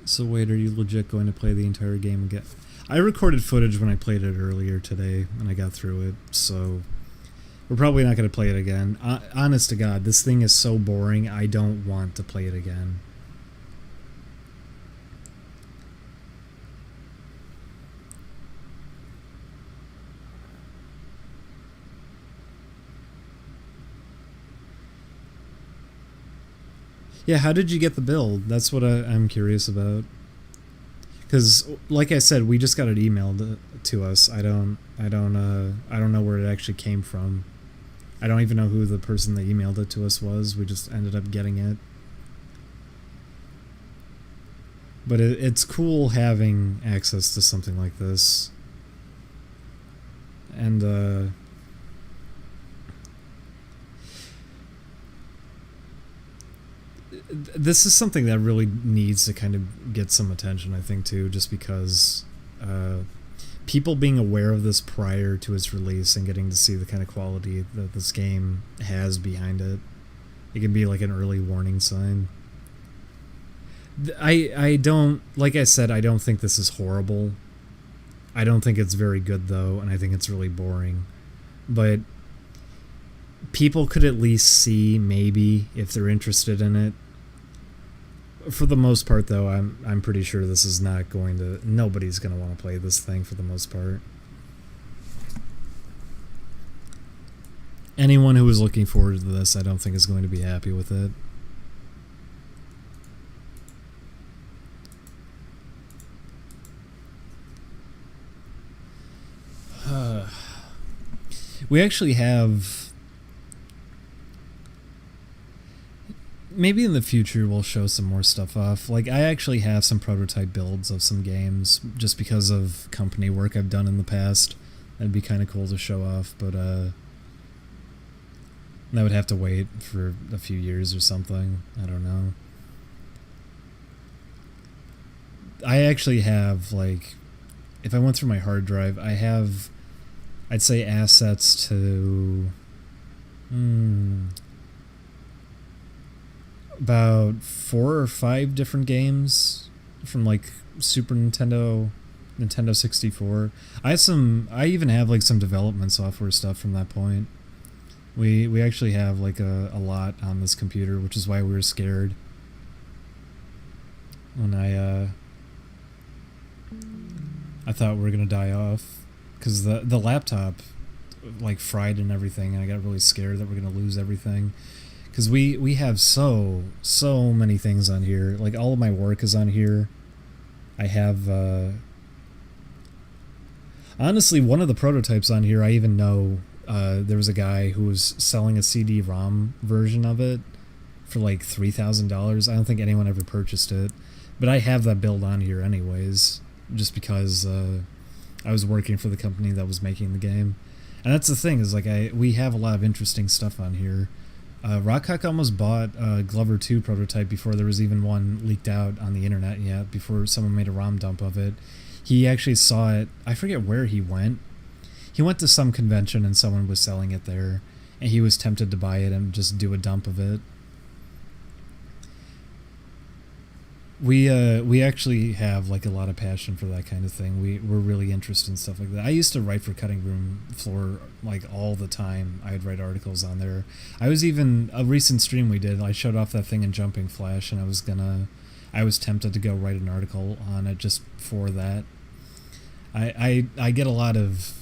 So wait, are you legit going to play the entire game again? I recorded footage when I played it earlier today, and I got through it, so we're probably not going to play it again. Honest to God, this thing is so boring, I don't want to play it again. Yeah, how did you get the build? That's what I'm curious about. Because, like I said, we just got it emailed to us. I don't know where it actually came from. I don't even know who the person that emailed it to us was. We just ended up getting it. But it's cool having access to something like this. And, this is something that really needs to kind of get some attention, I think, too, just because people being aware of this prior to its release and getting to see the kind of quality that this game has behind it, it can be like an early warning sign. I don't, like I said, I don't think this is horrible. I don't think it's very good, though, and I think it's really boring. But people could at least see, maybe, if they're interested in it. For the most part, though, I'm pretty sure this is not going to... Nobody's going to want to play this thing for the most part. Anyone who is looking forward to this, I don't think is going to be happy with it. We actually have... Maybe in the future we'll show some more stuff off. Like, I actually have some prototype builds of some games just because of company work I've done in the past. That'd be kind of cool to show off, but that would have to wait for a few years or something. I don't know. I actually have, like, if I went through my hard drive, I have, I'd say, assets to... about 4 or 5 different games from like Super Nintendo, Nintendo 64. I even have like some development software stuff from that point. We actually have like a lot on this computer, which is why we were scared when I thought we were gonna die off, because the laptop like fried and everything, and I got really scared that we're gonna lose everything. Because we have so many things on here. Like, all of my work is on here. I have... honestly, one of the prototypes on here, I even know there was a guy who was selling a CD-ROM version of it for like $3,000. I don't think anyone ever purchased it. But I have that build on here anyways, just because I was working for the company that was making the game. And that's the thing, is like we have a lot of interesting stuff on here. Rockhawk almost bought Glover 2 prototype before there was even one leaked out on the internet yet, before someone made a ROM dump of it. He actually saw it, I forget where he went. He went to some convention and someone was selling it there, and he was tempted to buy it and just do a dump of it. We actually have like a lot of passion for that kind of thing. We're really interested in stuff like that. I used to write for Cutting Room Floor like all the time. I'd write articles on there. I was even, a recent stream we did, I showed off that thing in Jumping Flash, and I was tempted to go write an article on it just for that. I get a lot of,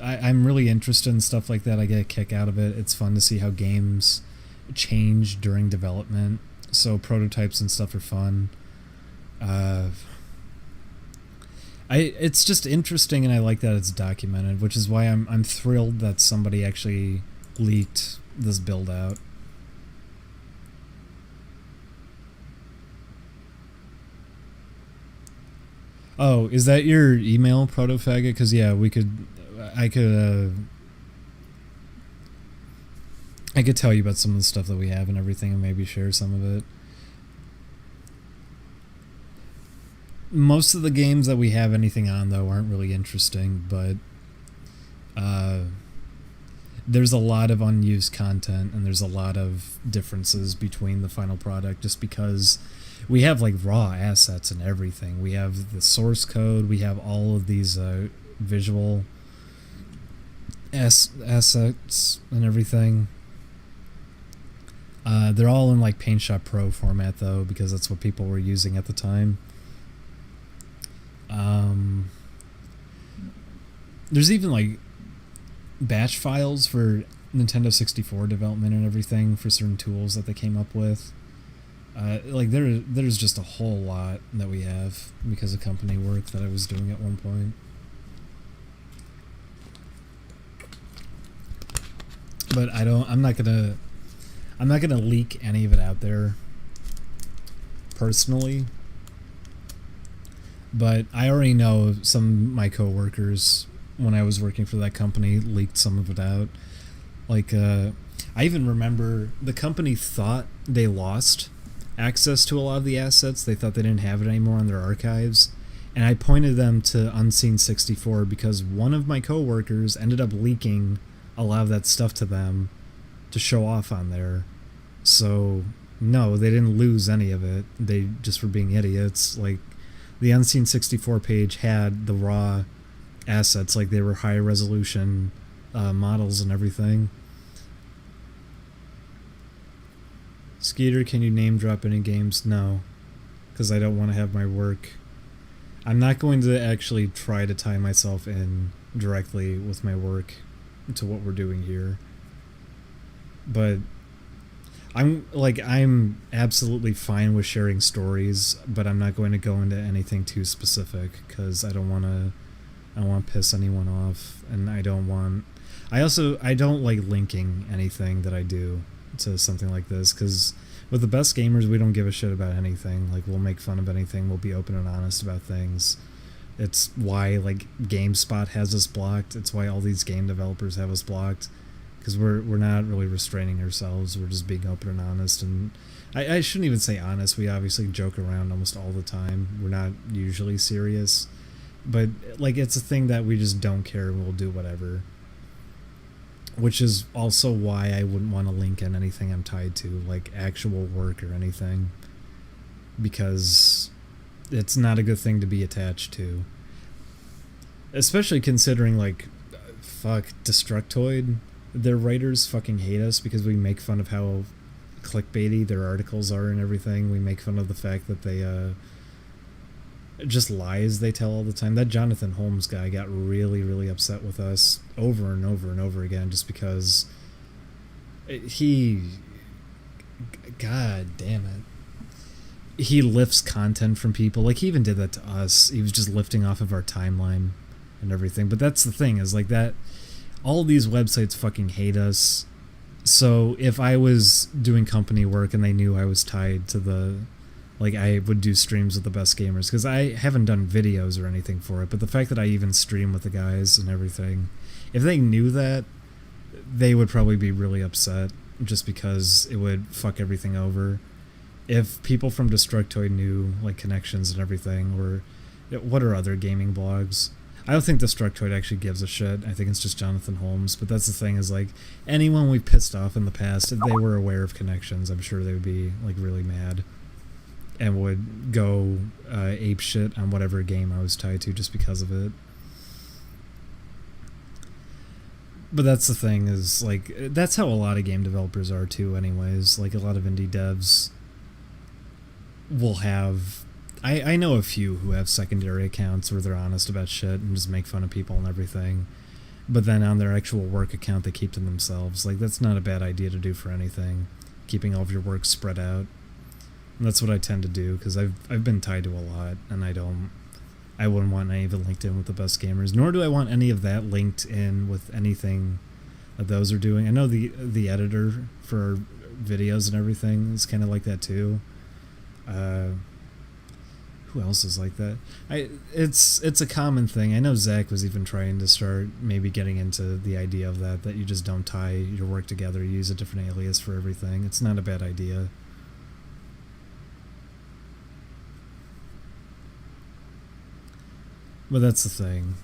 I'm really interested in stuff like that. I get a kick out of it. It's fun to see how games change during development. So prototypes and stuff are fun. It's just interesting, and I like that it's documented, which is why I'm thrilled that somebody actually leaked this build out. Oh, is that your email, Protofaggot? Because yeah, I could tell you about some of the stuff that we have and everything, and maybe share some of it. Most of the games that we have anything on, though, aren't really interesting, but there's a lot of unused content, and there's a lot of differences between the final product, just because we have like raw assets and everything. We have the source code, we have all of these visual assets and everything. They're all in like PaintShop Pro format, though, because that's what people were using at the time. There's even like batch files for Nintendo 64 development and everything for certain tools that they came up with. Like there's just a whole lot that we have because of company work that I was doing at one point. But I'm not gonna leak any of it out there personally. But I already know some of my coworkers, when I was working for that company, leaked some of it out. Like, I even remember the company thought they lost access to a lot of the assets. They thought they didn't have it anymore on their archives. And I pointed them to Unseen64 because one of my coworkers ended up leaking a lot of that stuff to them to show off on there. So, no, they didn't lose any of it. They just were being idiots. Like, the Unseen64 page had the raw assets, like they were high resolution models and everything. Skeeter, can you name drop any games? No, because I don't want to have my work. I'm not going to actually try to tie myself in directly with my work to what we're doing here. But I'm absolutely fine with sharing stories, but I'm not going to go into anything too specific because I don't want to piss anyone off, and I don't like linking anything that I do to something like this, because with the best gamers, we don't give a shit about anything. Like, we'll make fun of anything, we'll be open and honest about things. It's why like GameSpot has us blocked. It's why all these game developers have us blocked. Because we're not really restraining ourselves. We're just being open and honest. And I shouldn't even say honest. We obviously joke around almost all the time. We're not usually serious. But like, it's a thing that we just don't care and we'll do whatever. Which is also why I wouldn't want to link in anything I'm tied to, like actual work or anything. Because it's not a good thing to be attached to. Especially considering, like, fuck, Destructoid. Their writers fucking hate us because we make fun of how clickbaity their articles are and everything. We make fun of the fact that they just lies they tell all the time. That Jonathan Holmes guy got really, really upset with us over and over and over again just because God damn it. He lifts content from people. Like, he even did that to us. He was just lifting off of our timeline and everything. But that's the thing, is like that all these websites fucking hate us. So if I was doing company work and they knew I was tied to the, like, I would do streams with the best gamers, because I haven't done videos or anything for it, but the fact that I even stream with the guys and everything, if they knew that, they would probably be really upset, just because it would fuck everything over. If people from Destructoid knew, like, connections and everything, or what are other gaming blogs? I don't think Destructoid actually gives a shit. I think it's just Jonathan Holmes. But that's the thing, is like, anyone we've pissed off in the past, if they were aware of connections, I'm sure they would be like really mad and would go ape shit on whatever game I was tied to just because of it. But that's the thing, is like, that's how a lot of game developers are too anyways. Like, a lot of indie devs will have, I know a few who have secondary accounts where they're honest about shit and just make fun of people and everything, but then on their actual work account they keep to themselves. Like, that's not a bad idea to do for anything, keeping all of your work spread out. And that's what I tend to do, because I've been tied to a lot, and I wouldn't want any of it linked in with the best gamers, nor do I want any of that linked in with anything that those are doing. I know the editor for videos and everything is kind of like that too. who else is like that? It's a common thing. I know Zach was even trying to start maybe getting into the idea of that you just don't tie your work together. You use a different alias for everything. It's not a bad idea. But that's the thing.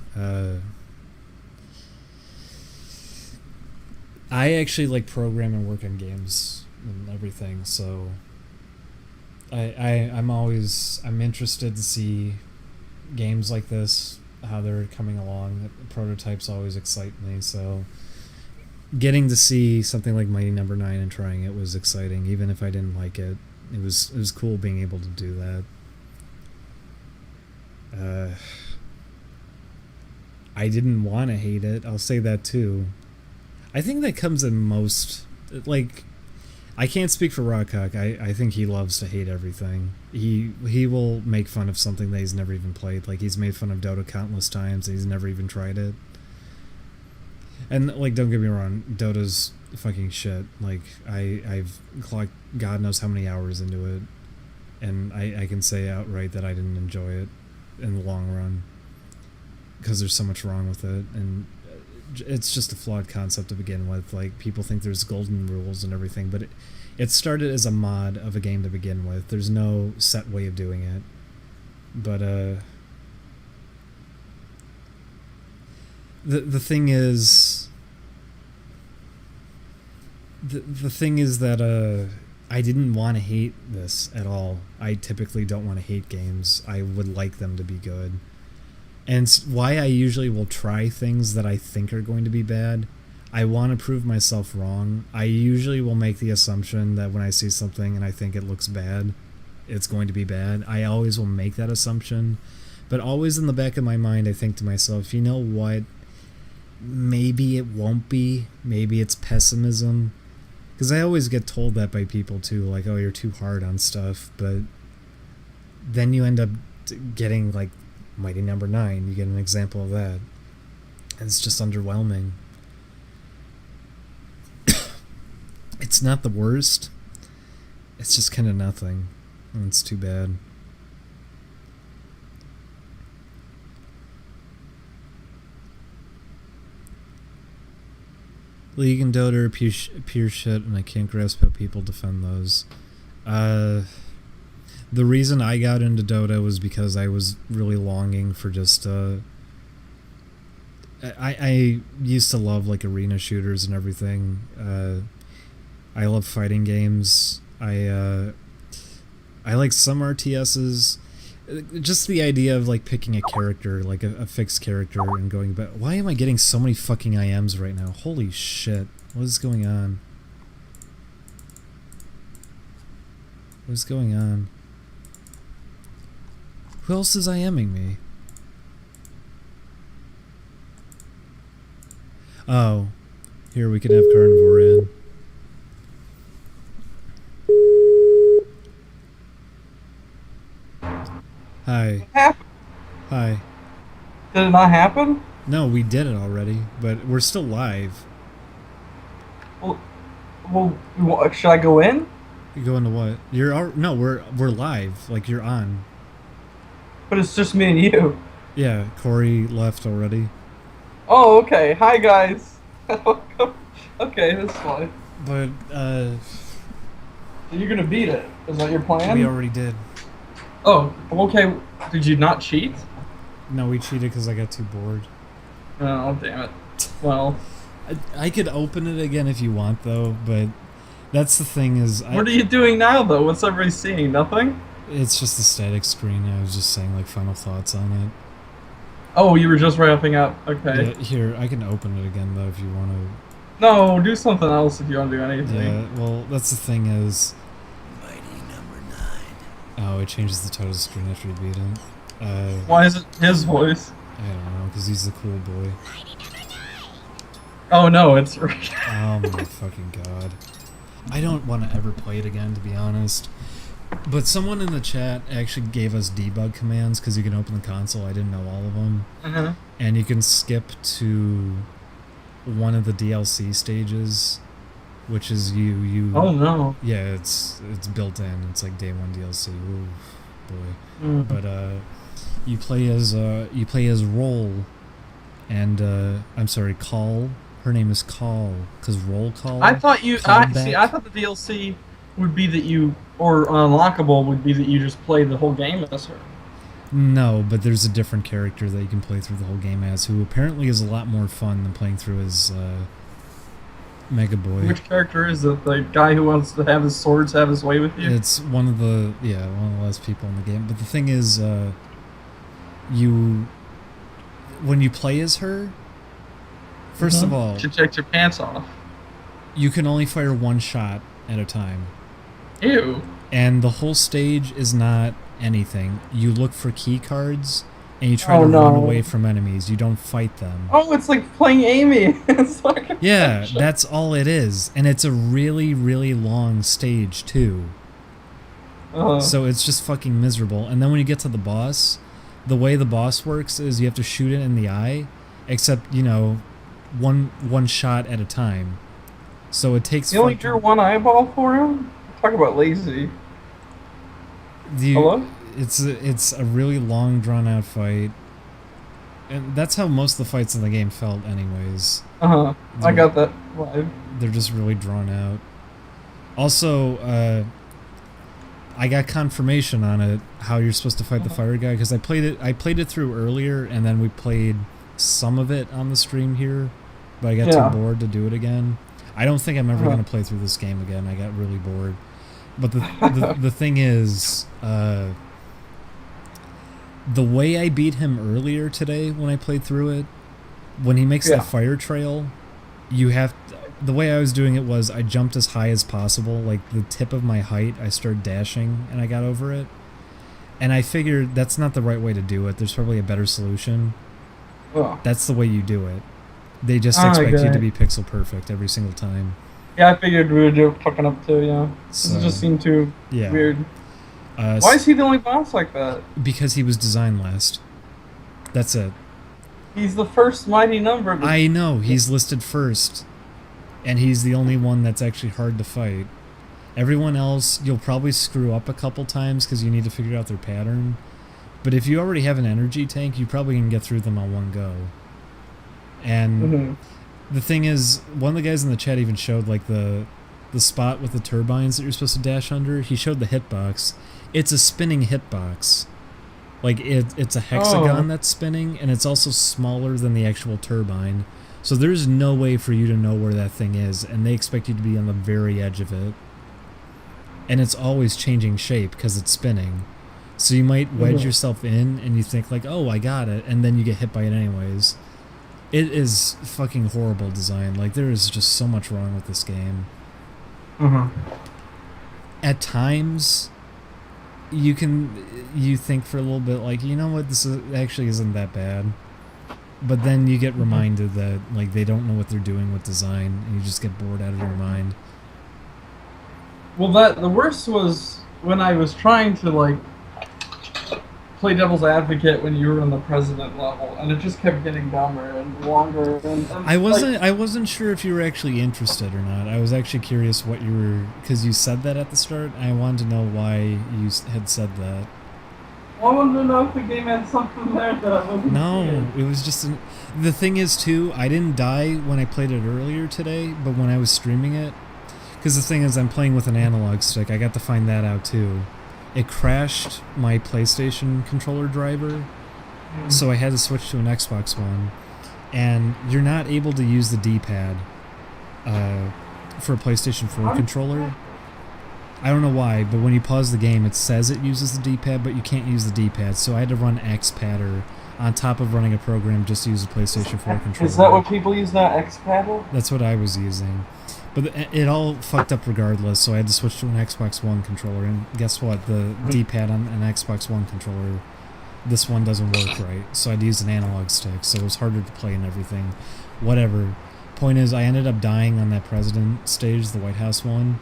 I actually like program and work on games and everything, so I'm interested to see games like this, how they're coming along. The prototypes always excite me, so getting to see something like Mighty Number 9 and trying it was exciting, even if I didn't like it. It was cool being able to do that. I didn't want to hate it, I'll say that too. I think that comes in most, like, I can't speak for Rockcock. I think he loves to hate everything. He will make fun of something that he's never even played. Like, he's made fun of Dota countless times and he's never even tried it. And, like, don't get me wrong, Dota's fucking shit. Like, I've clocked God knows how many hours into it, and I can say outright that I didn't enjoy it in the long run, because there's so much wrong with it, and it's just a flawed concept to begin with. Like, people think there's golden rules and everything, but it started as a mod of a game to begin with. There's no set way of doing it. But the thing is the thing is that I didn't want to hate this at all. I typically don't want to hate games. I would like them to be good. And why I usually will try things that I think are going to be bad. I want to prove myself wrong. I usually will make the assumption that when I see something and I think it looks bad, it's going to be bad. I always will make that assumption. But always in the back of my mind, I think to myself, you know what? Maybe it won't be. Maybe it's pessimism. Because I always get told that by people too, like, oh, you're too hard on stuff. But then you end up getting, like, Mighty Number 9, you get an example of that, and it's just underwhelming. It's not the worst, it's just kind of nothing, and it's too bad. League and Dota are pure shit, and I can't grasp how people defend those. The reason I got into Dota was because I was really longing for just I used to love, like, arena shooters and everything. I love fighting games. I like some RTSs. Just the idea of, like, picking a character, like a fixed character, and going back. Why am I getting so many fucking IMs right now? Holy shit. What is going on? What is going on? Who else is IMing me? Oh. Here, we can have Karnivore in. Hi. Hi. Did it not happen? No, we did it already, but we're still live. Well, should I go in? You go into what? No, we're live. Like, you're on. But it's just me and you. Yeah, Corey left already. Oh, okay. Hi, guys. Okay, that's fine. But, So you're gonna beat it? Is that your plan? We already did. Oh, okay. Did you not cheat? No, we cheated because I got too bored. Oh, damn it. Well... I could open it again if you want, though, but that's the thing is... What are you doing now, though? What's everybody seeing? Nothing? It's just a static screen. I was just saying, like, final thoughts on it. Oh, you were just wrapping up. Okay. Yeah, here, I can open it again, though, if you want to... No, do something else if you want to do anything. Yeah, well, that's the thing is... Mighty Number 9. Oh, it changes the title screen after you beat it. Why is it his voice? I don't know, because he's the cool boy. Oh no, it's right. Oh my fucking god. I don't want to ever play it again, to be honest. But someone in the chat actually gave us debug commands, because you can open the console. I didn't know all of them. Uh-huh. And you can skip to one of the DLC stages, which is you. Oh no. Yeah, it's built in. It's like day one DLC. Ooh. boy. But you play as Roll, and I'm sorry, Call. Her name is Call, because Roll Call. I thought I thought the DLC would be that you, or unlockable would be that you just play the whole game as her. No, but there's a different character that you can play through the whole game as, who apparently is a lot more fun than playing through as Mega Boy. Which character is it? The guy who wants to have his swords have his way with you? It's one of the last people in the game. But the thing is, when you play as her, first of all, you should take your pants off. You can only fire one shot at a time. Ew. And the whole stage is not anything. You look for key cards and you try to run away from enemies. You don't fight them. Oh, it's like playing Amy. It's like yeah, that's all it is. And it's a really, really long stage too. So it's just fucking miserable. And then when you get to the boss, the way the boss works is you have to shoot it in the eye, except, you know, one shot at a time. So it takes. You only drew one eyeball for him? Talk about lazy. Hello? It's a really long, drawn out fight, and that's how most of the fights in the game felt, anyways. I got that vibe. They're just really drawn out. Also, I got confirmation on it how you're supposed to fight the fire guy, because I played it through earlier, and then we played some of it on the stream here, but I got too bored to do it again. I don't think I'm ever going to play through this game again. I got really bored. But the thing is, the way I beat him earlier today when I played through it, when he makes that fire trail, the way I was doing it was I jumped as high as possible, like the tip of my height, I started dashing and I got over it. And I figured that's not the right way to do it. There's probably a better solution. That's the way you do it. They just expect you to be pixel perfect every single time. Yeah, I figured we would do it fucking up too, yeah. This just seemed too weird. Why is he the only boss like that? Because he was designed last. That's it. He's the first mighty number. I know, he's listed first. And he's the only one that's actually hard to fight. Everyone else, you'll probably screw up a couple times because you need to figure out their pattern. But if you already have an energy tank, you probably can get through them on one go. And the thing is, one of the guys in the chat even showed like the spot with the turbines that you're supposed to dash under. He showed the hitbox. It's a spinning hitbox. Like it's a hexagon that's spinning, and it's also smaller than the actual turbine. So there's no way for you to know where that thing is, and they expect you to be on the very edge of it. And it's always changing shape because it's spinning. So you might wedge yourself in, and you think like, oh, I got it, and then you get hit by it anyways. It is fucking horrible design. Like, there is just so much wrong with this game. At times, you think for a little bit, like, you know what, this actually isn't that bad. But then you get reminded that, like, they don't know what they're doing with design, and you just get bored out of your mind. Well, the worst was when I was trying to, like, play devil's advocate when you were on the president level, and it just kept getting dumber and longer. And I wasn't sure if you were actually interested or not. I was actually curious what you were, because you said that at the start. And I wanted to know why you had said that. I wanted to know if the game had something there that I wasn't. No, it was just the thing is too. I didn't die when I played it earlier today, but when I was streaming it, because the thing is, I'm playing with an analog stick. I got to find that out too. It crashed my PlayStation controller driver, so I had to switch to an Xbox One. And you're not able to use the D-pad for a PlayStation 4 controller. I don't know why, but when you pause the game, it says it uses the D-pad, but you can't use the D-pad. So I had to run X-Padder on top of running a program just to use a PlayStation 4 controller. Is that what people use now, X-Padder? That's what I was using. But it all fucked up regardless, so I had to switch to an Xbox One controller. And guess what? The D-pad on an Xbox One controller, this one doesn't work right. So I had to use an analog stick, so it was harder to play and everything. Whatever. Point is, I ended up dying on that president stage, the White House one.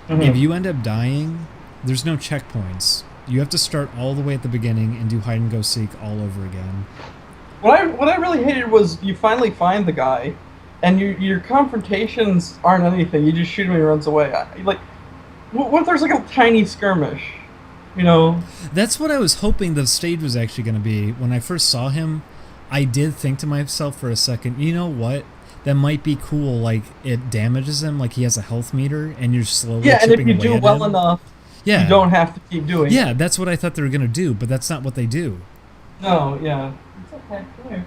If you end up dying, there's no checkpoints. You have to start all the way at the beginning and do hide and go seek all over again. What I really hated was you finally find the guy, and your confrontations aren't anything. You just shoot him and he runs away. What if there's like a tiny skirmish? You know, that's what I was hoping the stage was actually going to be. When I first saw him, I did think to myself for a second, you know what? That might be cool. Like, it damages him, like he has a health meter, and you're slowly yeah, and if chipping you away do at well him. enough, Yeah. you don't have to keep doing it. Yeah, that's what I thought they were going to do, but that's not what they do. No, yeah. It's okay. Come here.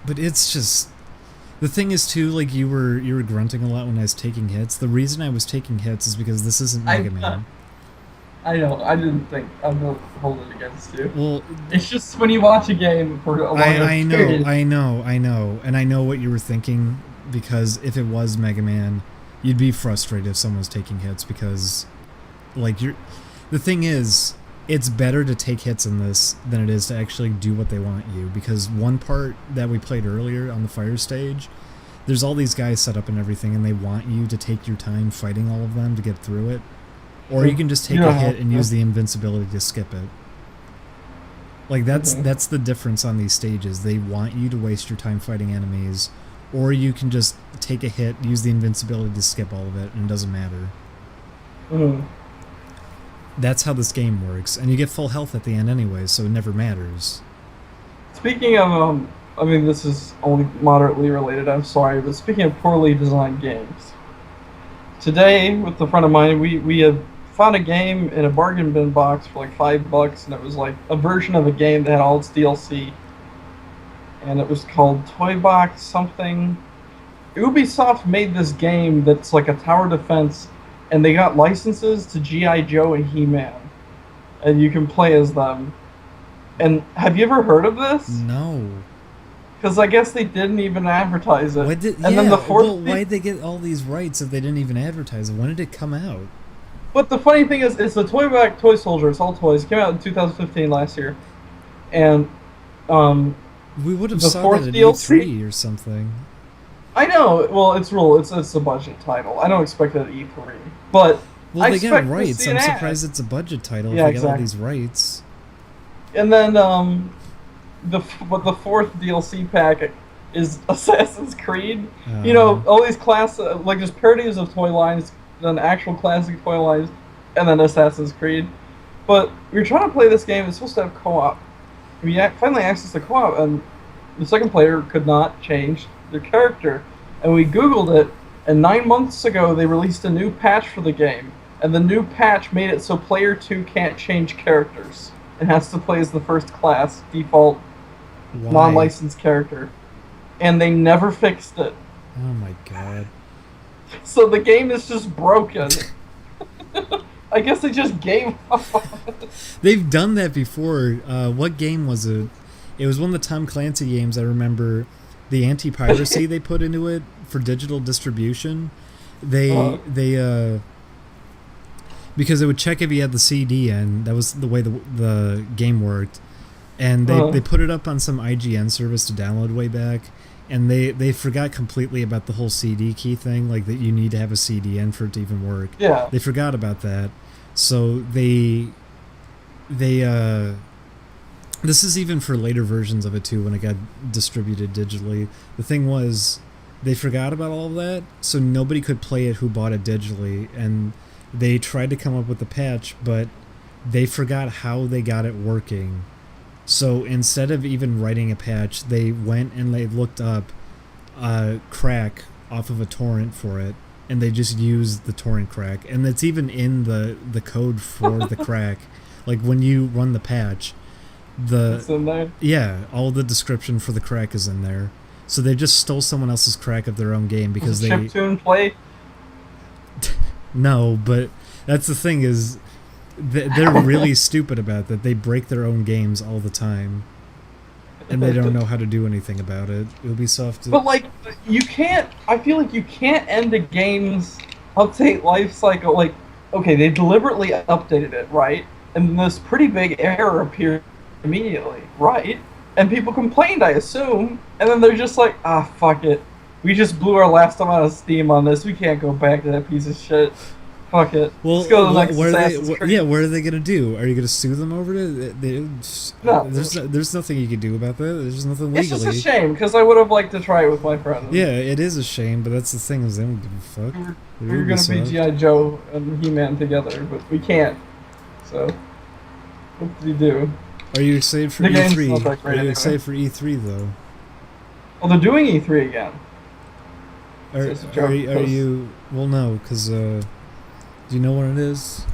But it's just... The thing is, too, like, you were grunting a lot when I was taking hits. The reason I was taking hits is because this isn't Mega Man. I know. I didn't think I'm gonna hold it against you. Well, it's just when you watch a game for a long period. I know, and I know what you were thinking, because if it was Mega Man, you'd be frustrated if someone was taking hits, because, like, the thing is, it's better to take hits in this than it is to actually do what they want you, because one part that we played earlier on the fire stage, there's all these guys set up and everything, and they want you to take your time fighting all of them to get through it. Or you can just take a hit and use the invincibility to skip it. Like, that's the difference on these stages. They want you to waste your time fighting enemies, or you can just take a hit, use the invincibility to skip all of it, and it doesn't matter. That's how this game works. And you get full health at the end anyway, so it never matters. Speaking of, I mean, this is only moderately related, I'm sorry, but speaking of poorly designed games, today, with a friend of mine, we had found a game in a bargain bin box for like $5, and it was like a version of a game that had all its DLC, and it was called Toy Box something. Ubisoft made this game that's like a tower defense, and they got licenses to G.I. Joe and He-Man, and you can play as them. And have you ever heard of this? No. Because I guess they didn't even advertise it. Then the fourth why'd they get all these rights if they didn't even advertise it? When did it come out? But the funny thing is, it's the Toy Soldier. It's all toys. It came out in 2015 last year, and we would have saw that at E3 or something. I know. Well, it's a budget title. I don't expect it at E3, but well, they got rights. I'm surprised it's a budget title if they got all these rights. And then the fourth DLC pack is Assassin's Creed. You know, all these like there's parodies of toy lines, then actual classic toy lines, and then Assassin's Creed. But we were trying to play this game. It's supposed to have co-op. We finally accessed the co-op, and the second player could not change their character. And we Googled it, and 9 months ago they released a new patch for the game. And the new patch made it so player 2 can't change characters. It has to play as the first class, default, non-licensed character. And they never fixed it. Oh my god. So the game is just broken. I guess they just gave up. They've done that before. What game was it? It was one of the Tom Clancy games. I remember the anti-piracy they put into it for digital distribution. They because it would check if you had the CD in. That was the way the game worked. And they put it up on some IGN service to download way back. And they forgot completely about the whole CD key thing, like that you need to have a CD in for it to even work. Yeah. They forgot about that. So this is even for later versions of it too, when it got distributed digitally. The thing was, they forgot about all of that, so nobody could play it who bought it digitally, and they tried to come up with a patch, but they forgot how they got it working. So instead of even writing a patch, they went and they looked up crack off of a torrent for it, and they just used the torrent crack. And it's even in the code for the crack. Like when you run the patch, it's in there? Yeah, all the description for the crack is in there. So they just stole someone else's crack of their own game because they... chiptune play? No, but that's the thing is... They're really stupid about that. They break their own games all the time, and they don't know how to do anything about it. Ubisoft. But like, you can't. I feel like you can't end a game's update life cycle. Like, okay, they deliberately updated it, right? And this pretty big error appeared immediately, right? And people complained, I assume, and then they're just like, fuck it. We just blew our last amount of steam on this. We can't go back to that piece of shit. Fuck it. Well, Let's go to the next what are Assassin's they? Creed. Yeah, what are they gonna do? Are you gonna sue them over it? No. There's nothing you can do about that. There's nothing It's legally. just a shame, because I would have liked to try it with my friends. Yeah, it is a shame, but that's the thing is they don't give a fuck. We were going to be Ubisoft. G.I. Joe and He-Man together, but we can't. So, what did he do? Are you excited for The game's E3? not that great Are you anyway. excited for E3 though? Oh, they're doing E3 again. Are, It's just a joke, are 'cause- you? Well, no, because do you know when it is?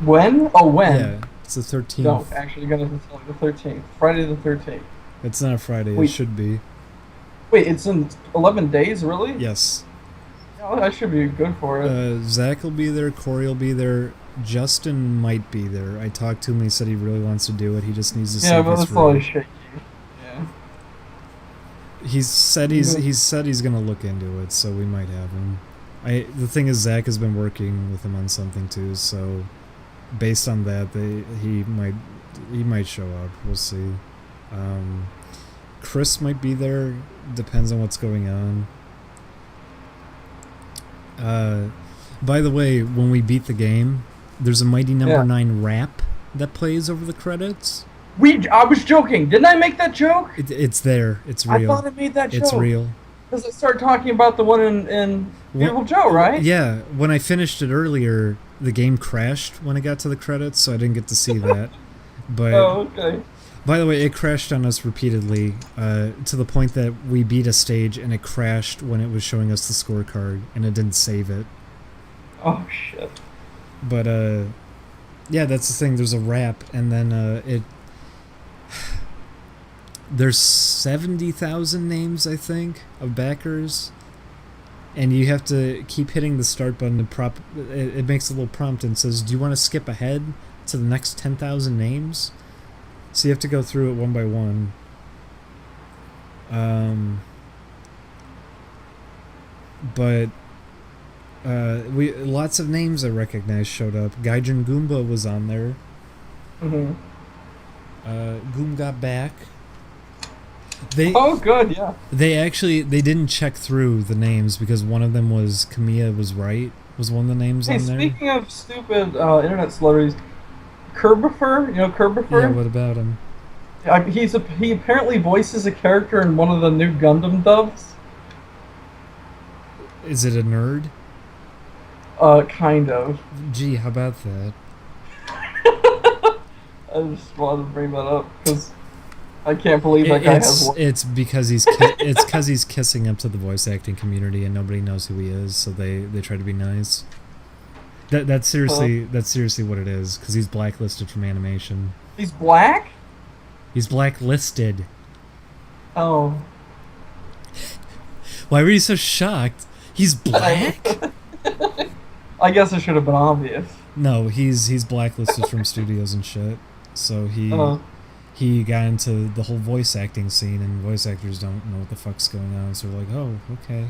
When? Oh, when? Yeah, it's the 13th. No, actually, you're going to tell you the 13th. Friday the 13th. It's not a Friday. It Wait. should be. Wait, it's in 11 days, really? Yes. Yeah, I should be good for it. Zach will be there. Corey will be there. Justin might be there. I talked to him. He said he really wants to do it. He just needs to Yeah, save but his that's room. always shaky. Yeah. He's said he's gonna look into it, so we might have him. The thing is, Zach has been working with him on something too, so based on that, he might show up. We'll see. Chris might be there. Depends on what's going on. By the way, when we beat the game, there's a Mighty Number 9 rap that plays over the credits. I was joking. Didn't I make that joke? It's there. It's real. I thought I made that joke. It's real. Because I started talking about the one in Beautiful Joe, right? Yeah. When I finished it earlier, the game crashed when I got to the credits, so I didn't get to see that. But Oh, okay. by the way, it crashed on us repeatedly to the point that we beat a stage and it crashed when it was showing us the scorecard and it didn't save it. Oh, shit. But yeah, that's the thing. There's a rap, and then there's 70,000 names, I think, of backers, and you have to keep hitting the start button to it makes a little prompt and says, do you want to skip ahead to the next 10,000 names? So you have to go through it one by one. But lots of names I recognized showed up. Gaijin Goomba was on there. Mm-hmm. Goom got back. Oh, good, yeah. They didn't check through the names because one of them was Kamiya was one of the names Hey, on there. speaking of stupid internet celebrities, Karnivore, you know Karnivore? Yeah, what about him? He apparently voices a character in one of the new Gundam dubs. Is it a nerd? Kind of. Gee, how about that? I just wanted to bring that up because I can't believe that guy has one. It's because he's kissing up to the voice acting community and nobody knows who he is, so they try to be nice. That's seriously what it is, because he's blacklisted from animation. He's black? He's blacklisted. Oh. Why were you so shocked? He's black? I guess it should have been obvious. No, he's blacklisted from studios and shit. So he got into the whole voice acting scene, and voice actors don't know what the fuck's going on, so they're like, oh, okay.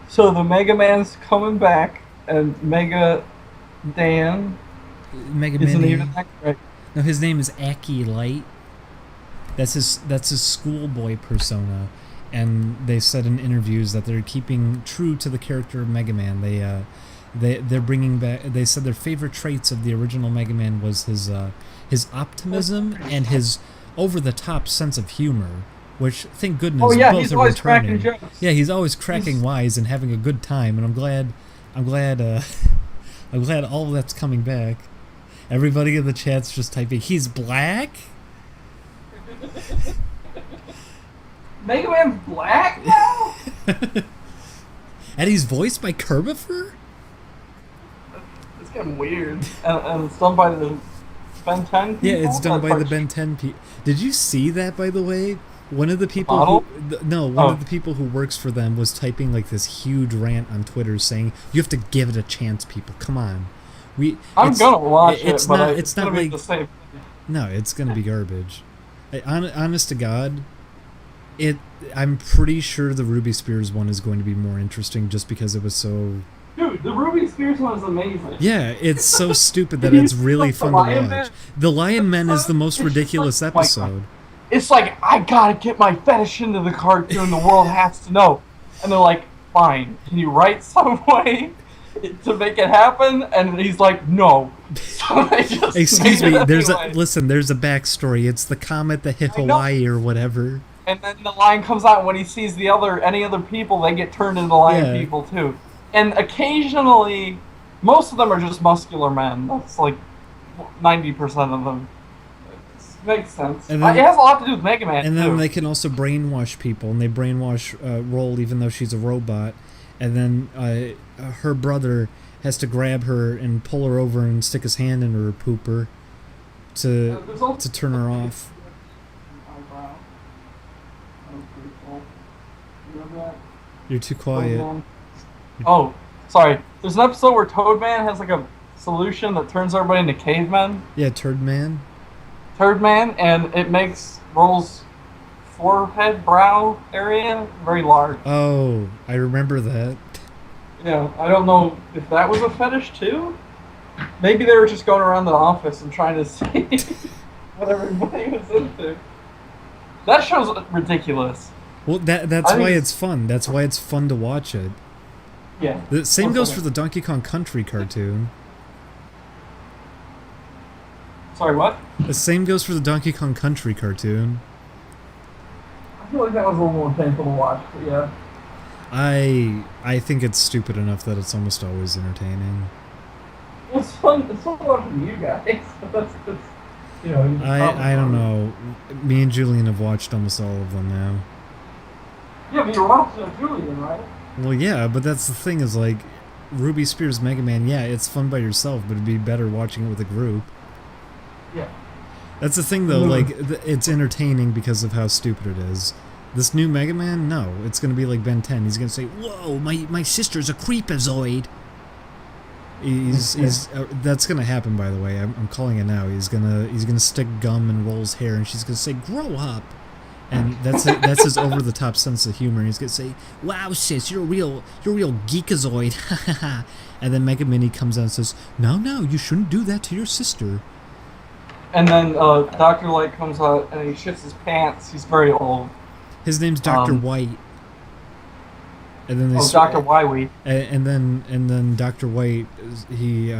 So the Mega Man's coming back, and Mega Dan Mega isn't Man. even that great. No, his name is Aki Light. That's his schoolboy persona, and they said in interviews that they're keeping true to the character of Mega Man. They're bringing back. They said their favorite traits of the original Mega Man was his optimism and his over-the-top sense of humor, which thank goodness Oh yeah, both he's are always returning. cracking jokes. Yeah, he's always cracking wise and having a good time, and I'm glad I'm glad all of that's coming back. Everybody in the chat's just typing, he's black? Mega Man's black now? And he's voiced by Karnivore? It's getting weird. And it's done by the Ben 10 people? Yeah, it's done That's by the like- Ben 10 people. Did you see that, by the way? One of the people Model? one of the people who works for them was typing like this huge rant on Twitter saying, you have to give it a chance, people. Come on. I'm gonna watch it, it's but not, it's not gonna be like the same. No, it's gonna be garbage. Honest to God, I'm pretty sure the Ruby Spears one is going to be more interesting just because it was so... Dude, the Ruby Spears one is amazing. Yeah, it's so stupid that it's really fun to Lion watch. Man? The Lion Men is the most ridiculous like- episode. It's like, I gotta get my fetish into the cartoon, the world has to know. And they're like, fine. Can you write some way to make it happen? And he's like, no. So they just Excuse made me, it there's anyway. there's a backstory. It's the comet that hit I know. Hawaii or whatever. And then the line comes out when he sees any other people, they get turned into lion people too. And occasionally, most of them are just muscular men. That's like 90% of them. It makes sense. And then- it has a lot to do with Mega Man And then too. they can also brainwash people, and they brainwash Roll even though she's a robot. And then her brother has to grab her and pull her over and stick his hand in her pooper to turn her off. You're too quiet. Oh, sorry. There's an episode where Toadman has like a solution that turns everybody into cavemen. Yeah, Turd Man. Turd Man, and it makes Roll's forehead, brow area very large. Oh, I remember that. Yeah, I don't know if that was a fetish too. Maybe they were just going around the office and trying to see what everybody was into. That show's ridiculous. Well, that's I why think it's fun. That's why it's fun to watch it. Yeah. The same goes Okay. for the Donkey Kong Country cartoon. Sorry, what? The same goes for the Donkey Kong Country cartoon. I feel like that was a little more painful to watch, but yeah. I think it's stupid enough that it's almost always entertaining. It's fun. It's fun watching you guys. But that's you know. I don't know. Me and Julian have watched almost all of them now. Yeah, but you're watching Julian, right? Well, yeah, but that's the thing is like Ruby Spears Mega Man. Yeah, it's fun by yourself, but it'd be better watching it with a group. Yeah. That's the thing though. Like it's entertaining because of how stupid it is. This new Mega Man, no, it's gonna be like Ben 10. He's gonna say, "Whoa, my sister's a creepazoid." He's that's gonna happen, by the way. I'm calling it now. He's gonna stick gum in Roll's hair, and she's gonna say, "Grow up," and that's his over the top sense of humor. And he's gonna say, "Wow, sis, you're a real geekazoid," and then Mega Mini comes out and says, "No, you shouldn't do that to your sister." And then Dr. Light comes out and he shits his pants. He's very old. His name's Dr. White. And then Dr. Wywee. And then Dr. White, he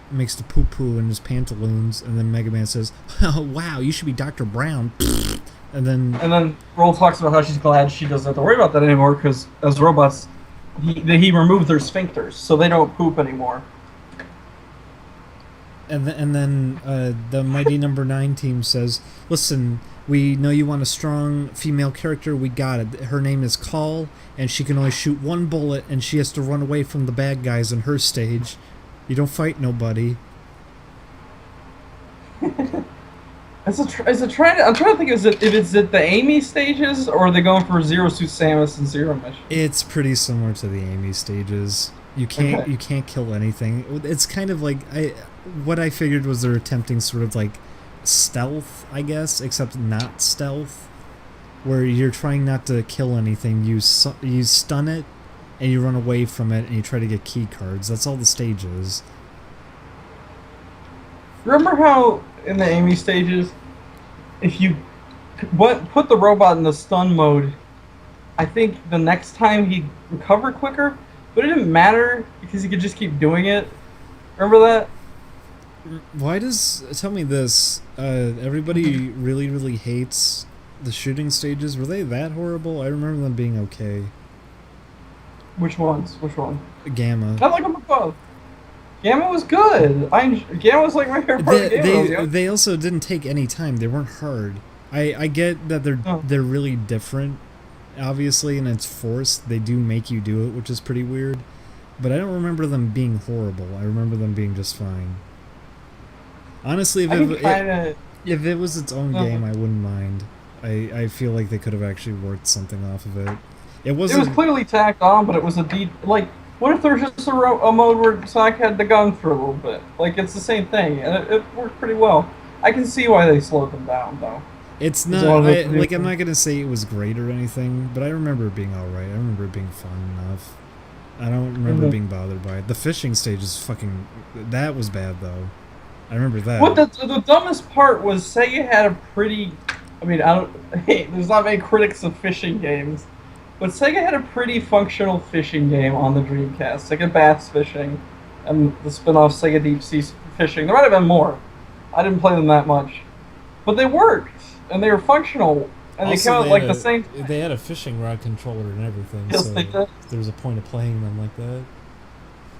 makes the poo poo in his pantaloons, and then Mega Man says, "Oh wow, you should be Dr. Brown." And then Roll talks about how she's glad she doesn't have to worry about that anymore because as robots, he removed their sphincters, so they don't poop anymore. And then the Mighty Number 9 team says, "Listen, we know you want a strong female character. We got it. Her name is Call, and she can only shoot one bullet, and she has to run away from the bad guys on her stage. You don't fight nobody." I'm trying to think if it's at the Amy stages or are they going for Zero Suit Samus and Zero Mission? It's pretty similar to the Amy stages. You can't kill anything. It's kind of like what I figured was they're attempting sort of like stealth, I guess, except not stealth, where you're trying not to kill anything. You stun it, and you run away from it, and you try to get key cards. That's all the stage is. Remember how in the Amy stages, if you put the robot in the stun mode, I think the next time he'd recover quicker, but it didn't matter because he could just keep doing it. Remember that? Tell me this, everybody really hates the shooting stages. Were they that horrible? I remember them being okay. Which ones? Which one? Gamma. I like them both. Gamma was good. Gamma was like my favorite part of the game. They also didn't take any time. They weren't hard. I get that they're really different, obviously, and it's forced. They do make you do it, which is pretty weird. But I don't remember them being horrible. I remember them being just fine. Honestly, if it was its own game, I wouldn't mind. I feel like they could have actually worked something off of it. It was clearly tacked on, but it was what if there was just a mode where Sonic had the gun for a little bit? Like, it's the same thing, and it worked pretty well. I can see why they slowed them down, though. It's not, I'm not going to say it was great or anything, but I remember it being alright. I remember it being fun enough. I don't remember being bothered by it. The fishing stage is that was bad, though. I remember that. What the dumbest part was, say you had a pretty... there's not many critics of fishing games, But Sega had a pretty functional fishing game on the Dreamcast. Sega Bass Fishing and the spin-off Sega Deep Sea Fishing. There might have been more. I didn't play them that much. But they worked, and they were functional, and Also, they came out like the same... They had a fishing rod controller and everything, Yes, so they did. there's a point of playing them like that.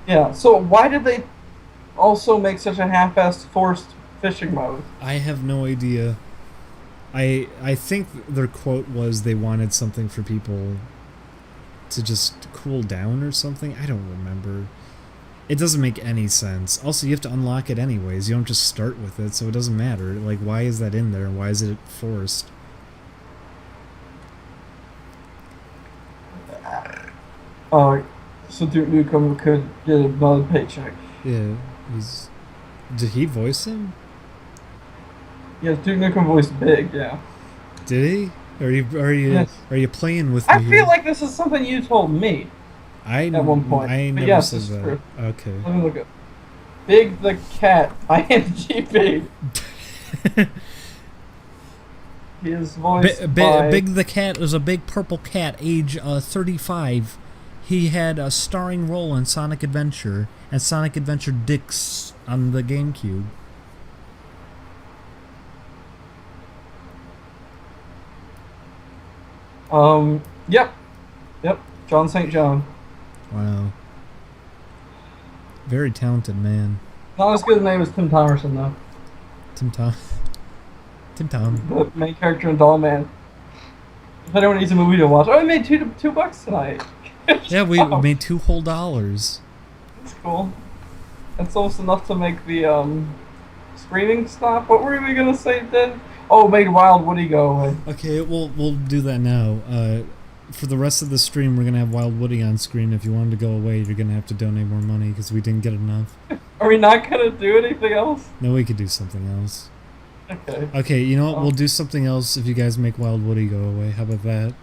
Yeah, so why did they also make such a half-assed forced fishing mode? I have no idea. I think their quote was they wanted something for people to just cool down or something. I don't remember. It doesn't make any sense. Also, you have to unlock it anyways. You don't just start with it, so it doesn't matter. Like, why is that in there? Why is it forced? So Duke Nukem could get another paycheck. Yeah, Did he voice him? Yeah, Duke Nukem voiced Big, yeah. Did he? Yes. Are you playing with me? I feel like this is something you told me at one point. I But never yes, said it's that. true. Okay. Let me look at Big the Cat, IMGB. He is voiced by... Big the Cat is a big purple cat, age 35. He had a starring role in Sonic Adventure and Sonic Adventure Dix on the GameCube. Yep, John St. John. Wow. Very talented man. Not as good a name as Tim Thomerson, though. Tim Tom. The main character in Doll Man. If anyone needs a movie to watch, I made $2 tonight. Yeah, we made $2 whole. That's cool. That's almost enough to make the screening stop. What were we gonna say then? Oh, made Wild Woody go away. Okay, we'll do that now. For the rest of the stream, we're gonna have Wild Woody on screen. If you want him to go away, you're gonna have to donate more money because we didn't get enough. Are we not gonna do anything else? No, we could do something else. Okay. Okay, you know what? We'll do something else if you guys make Wild Woody go away. How about that?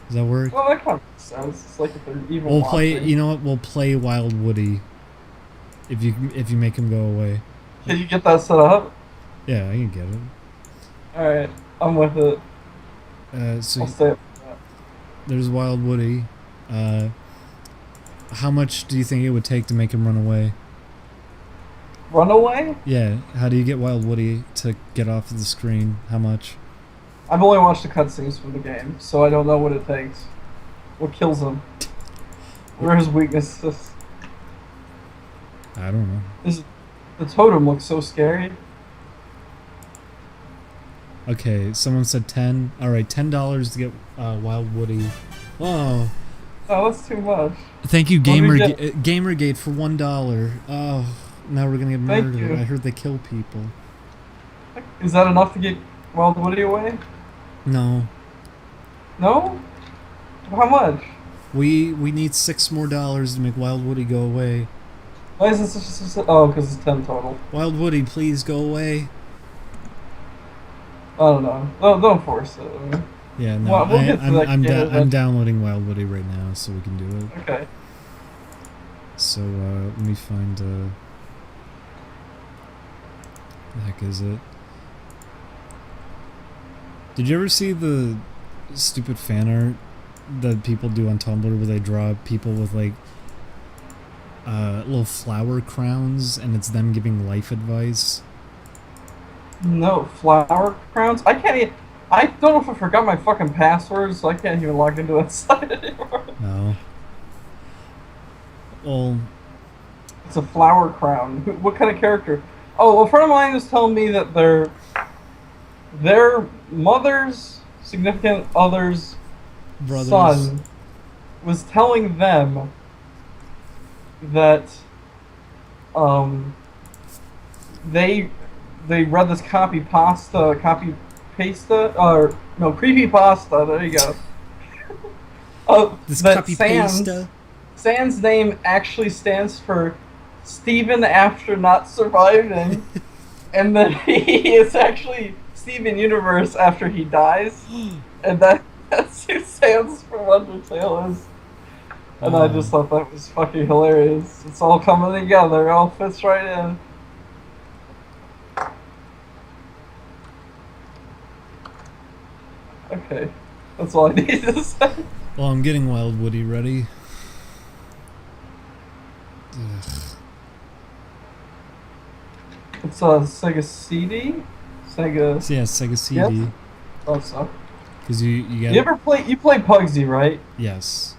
Does that work? Well, that kind of makes sense. It's like if they're even We'll play. watching. You know what? We'll play Wild Woody. If you make him go away. Can you get that set up? Yeah, I can get it. All right, I'm with it. So I'll stay up for that. there's Wild Woody. How much do you think it would take to make him run away? Run away? Yeah. How do you get Wild Woody to get off of the screen? How much? I've only watched the cutscenes from the game, so I don't know what it takes. What kills him? Where are his weaknesses? I don't know. The totem looks so scary. Okay, someone said 10. All right, $10 to get Wild Woody. Oh. Oh, that's too much. Thank you, What do we get? Gamergate, for $1. Oh, now we're gonna get Thank murdered. you. I heard they kill people. Is that enough to get Wild Woody away? No, No? How much? we need $6 more to make Wild Woody go away. Why is this just... Oh, because it's 10 total. Wild Woody, please go away. I don't know. Don't force it. I mean, Yeah, no, Well, we'll get to that I'm game I'm eventually. downloading Wild Woody right now, so we can do it. okay. So let me find. The heck is it? Did you ever see the stupid fan art that people do on Tumblr where they draw people with like little flower crowns and it's them giving life advice? No, flower crowns? I can't even... I don't know if I forgot my fucking password, so I can't even log into that site anymore. No. Well, It's a flower crown. What kind of character? Oh, a friend of mine was telling me that their mother's significant other's brothers. son was telling them that they read this creepypasta, there you go. This that copy paste. Sans name actually stands for Steven after not surviving, and that he is actually Steven Universe after he dies, and that's who Sans from Undertale is. And I just thought that was fucking hilarious. It's all coming together, it all fits right in. Okay, that's all I need to say. Well, I'm getting Wild Woody ready. Ugh. It's a Sega CD? Sega... Yeah, Sega CD. Yes? Oh, so. Because you got. You ever play... You play Pugsy, right? Yes.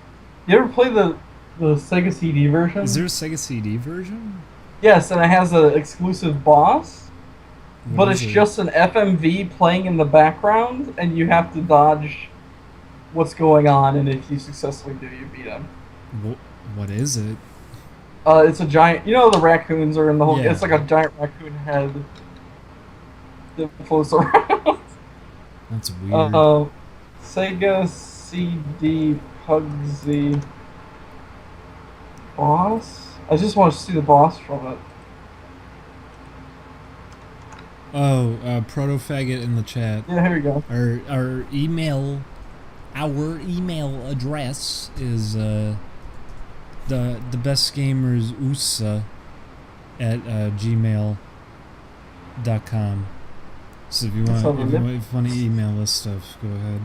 You ever play the Sega CD version? Is there a Sega CD version? Yes, and it has an exclusive boss. What But is it's it? just an FMV playing in the background, and you have to dodge what's going on, and if you successfully do, you beat him. What is it? It's a giant... You know the raccoons are in the whole... Yeah. It's like a giant raccoon head that floats around. That's weird. Sega CD Pugsy boss? I just want to see the boss from it. Oh, Proto Faggot in the chat. Yeah, here we go. Our email address is the best gamers USA at gmail.com. So if you want to email us stuff, go ahead.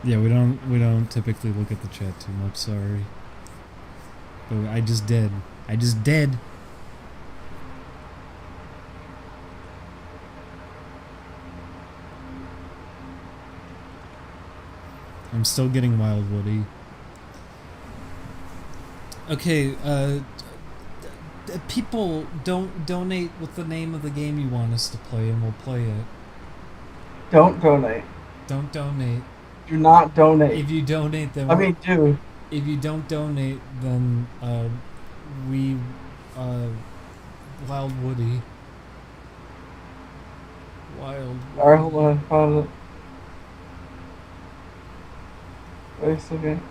Yeah, we don't typically look at the chat too much, sorry. But I just did. I'm still getting Wild Woody. Okay, people don't donate with the name of the game you want us to play and we'll play it. Don't donate. Don't donate. Do not donate. If you donate, then do. If you don't donate, then we Wild Woody. Wild. Alright, hold on. Found it. Wait a second.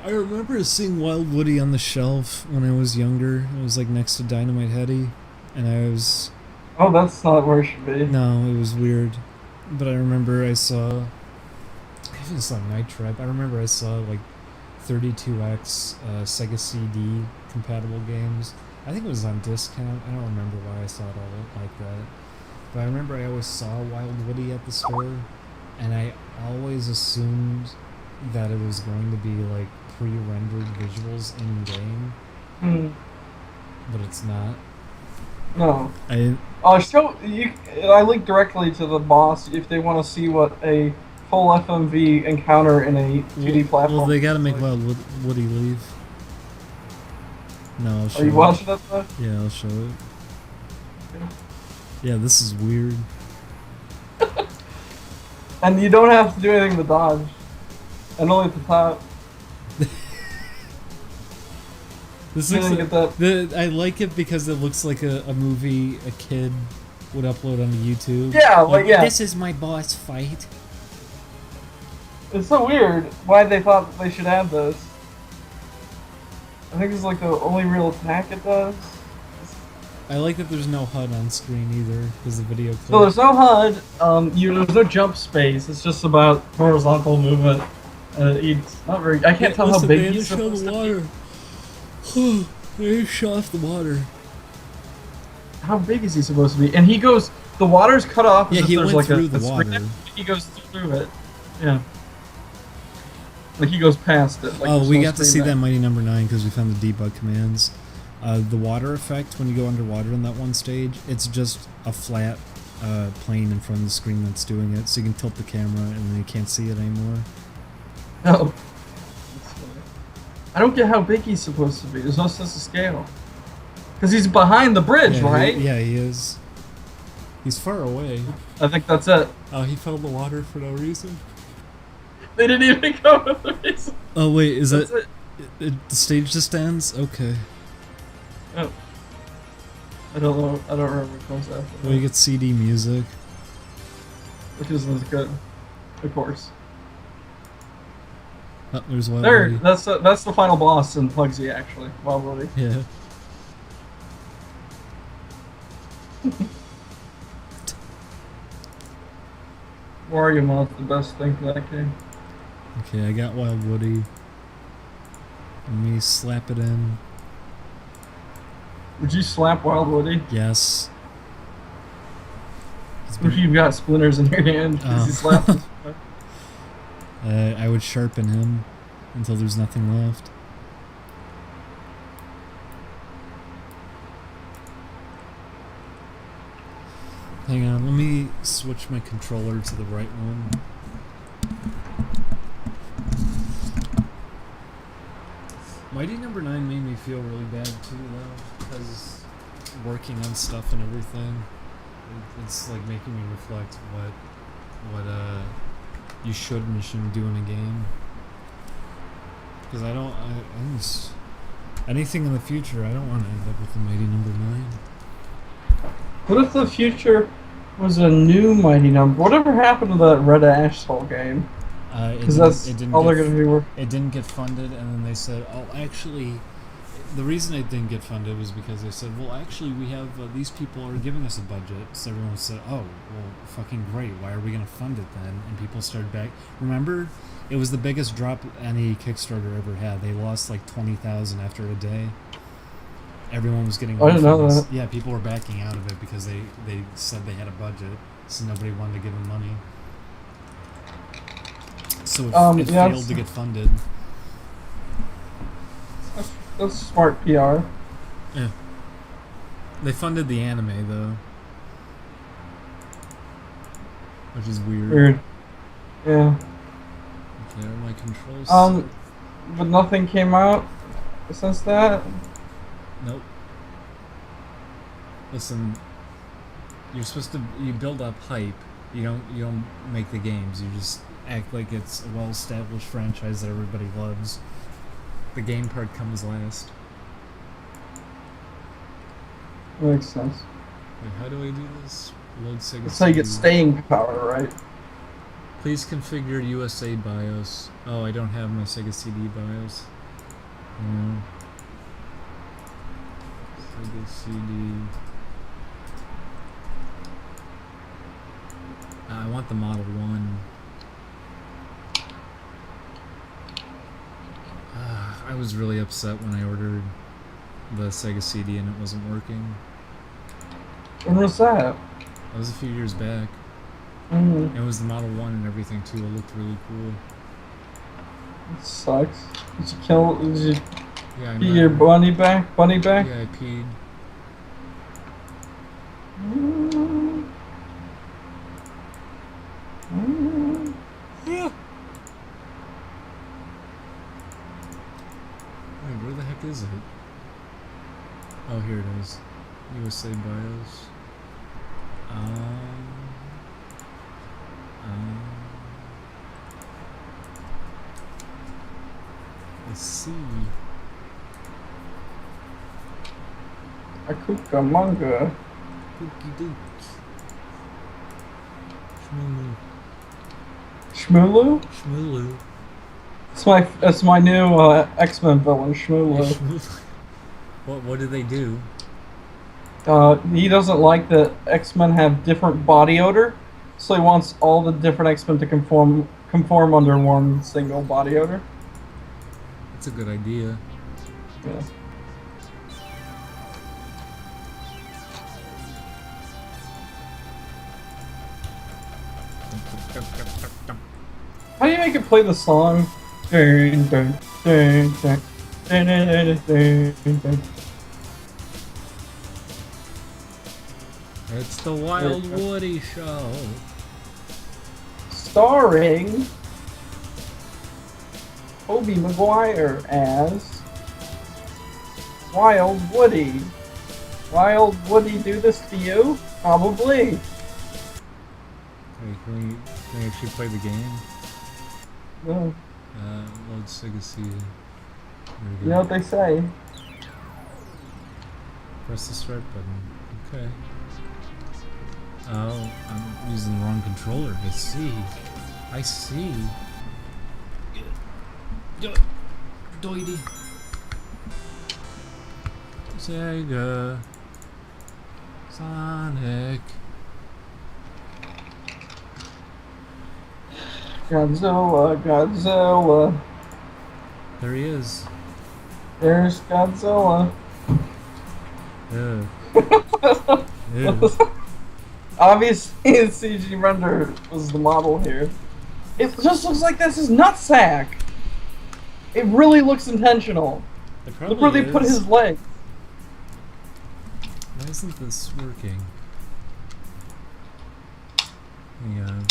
I remember seeing Wild Woody on the shelf when I was younger. It was like next to Dynamite Heady, and I was. Oh, that's not where it should be. No, it was weird. But I remember I even saw Night Trap. I remember I saw like 32X Sega CD compatible games. I think it was on discount. I don't remember why I saw it all like that. But I remember I always saw Wild Woody at the store, and I always assumed that it was going to be like pre-rendered visuals in game. But it's not. No. I link directly to the boss if they want to see what a full FMV encounter in a 2D platform. Well, they gotta make Wild Woody leave. No, I'll show Are you it. watching that though? Yeah, I'll show it. Yeah, this is weird. And you don't have to do anything to dodge. And only at the top. This looks like, I like it because it looks like a movie a kid would upload onto YouTube. Yeah, yeah. This is my boss fight. It's so weird why they thought they should add this. I think it's like the only real attack it does. I like that there's no HUD on screen either, because the video clip. So there's no HUD, there's no jump space, it's just about horizontal movement. It's not very... I can't tell how big he's supposed to be. They shut off the water. How big is he supposed to be? And he goes... The water's cut off as Yeah, if he there's went like through the screen. water. He goes through it. Yeah. Like he goes past it. Like Oh, we got to see that Mighty Number 9 because we found the debug commands. The water effect when you go underwater in that one stage, it's just a flat plane in front of the screen that's doing it, so you can tilt the camera and then you can't see it anymore. Oh. I don't get how big he's supposed to be. There's no sense of scale. Because he's behind the bridge, right? He is. He's far away. I think that's it. Oh, he fell in the water for no reason. They didn't even go with the reason. Oh wait, is that's that the stage just ends? Okay. Oh. I don't know. I don't remember what comes after. Well, you get CD music, which isn't as good, of course. Oh, there's Wild There, Woody. that's the final boss in Pugsy, actually. Wild Woody. Yeah. Wario Mod's the best thing for that game. Okay, I got Wild Woody. Let me slap it in. Would you slap Wild Woody? Yes. What if you've got splinters in your hand because you slapped his foot? I would sharpen him until there's nothing left. Hang on, let me switch my controller to the right one. Mighty Number 9 made me feel really bad too, though, because working on stuff and everything, it's like making me reflect what you should and shouldn't do in a game. Because I anything in the future, I don't want to end up with a Mighty Number 9. What if the future was a new Mighty Number? Whatever happened to that Red Asshole game? Because that's all they're going to be working. It didn't get funded, and then they said, oh, actually, the reason it didn't get funded was because they said, well, actually, we have, these people are giving us a budget. So everyone said, oh, well, fucking great. Why are we going to fund it then? And people started back. Remember, it was the biggest drop any Kickstarter ever had. They lost like 20,000 after a day. Everyone was getting I didn't know that. Yeah, people were backing out of it because they said they had a budget, so nobody wanted to give them money. So it failed to get funded. That's smart PR. Yeah. They funded the anime, though. Which is weird. Weird. Yeah. Okay, my controls... But nothing came out since that? Nope. Listen, you're supposed to... You build up hype. You don't make the games. You just act like it's a well-established franchise that everybody loves. The game part comes last. Makes sense. Wait, how do I do this? Load Sega That's how you get staying power, right? Please configure USA BIOS. Oh, I don't have my Sega CD BIOS. No. Sega CD. I want the Model 1. I was really upset when I ordered the Sega CD and it wasn't working. When was that? That was a few years back. It was the Model 1 and everything too. It looked really cool. It sucks. Did you kill? Did you pee your bunny back? Bunny back? Yeah, I peed. Yeah. Wait, where the heck is it? Oh, here it is. USA BIOS. Let's see. Akuka manga. Cookie dook. Shmulu. Shmulu? Shmulu. That's my new X-Men villain, Shmulu. What do they do? He doesn't like that X-Men have different body odor, so he wants all the different X-Men to conform under one single body odor. That's a good idea. Yeah. How do you make it play the song? Dun, dun, dun, dun, dun, dun, dun, dun, dun. It's the Wild Woody Show. Starring Tobey Maguire as Wild Woody. Wild Woody do this to you? Probably. Hey, can we actually play the game? No. Load Sega CD. You know what they say? Press the start button. Okay. Oh, I'm using the wrong controller. I see. Doity. Sega. Sonic. Godzilla. There he is. There's Godzilla. Obviously, the CG render was the model here. It just looks like this is nutsack. It really looks intentional. Look where they put his leg. Why isn't this working? Yeah,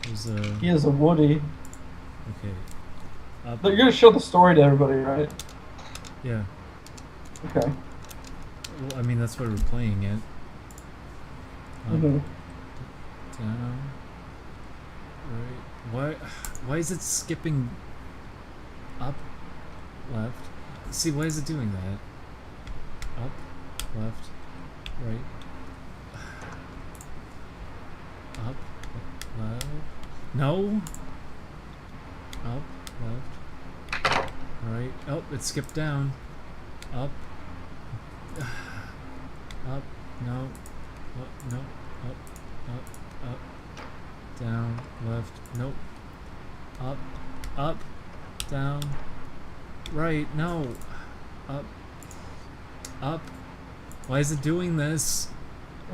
there's a... He is a Woody. Okay. You're gonna show the story to everybody, right? Yeah. Okay. Well, I mean, that's why we're playing it. Down. Right. Why is it skipping up, left? See, why is it doing that? Up, left, right. Up, left. No. Up, left, right. Oh, it skipped down. Up. Up. No. Up, no. Up. Down, left. Nope. Up. Down. Right. No. Up. Why is it doing this?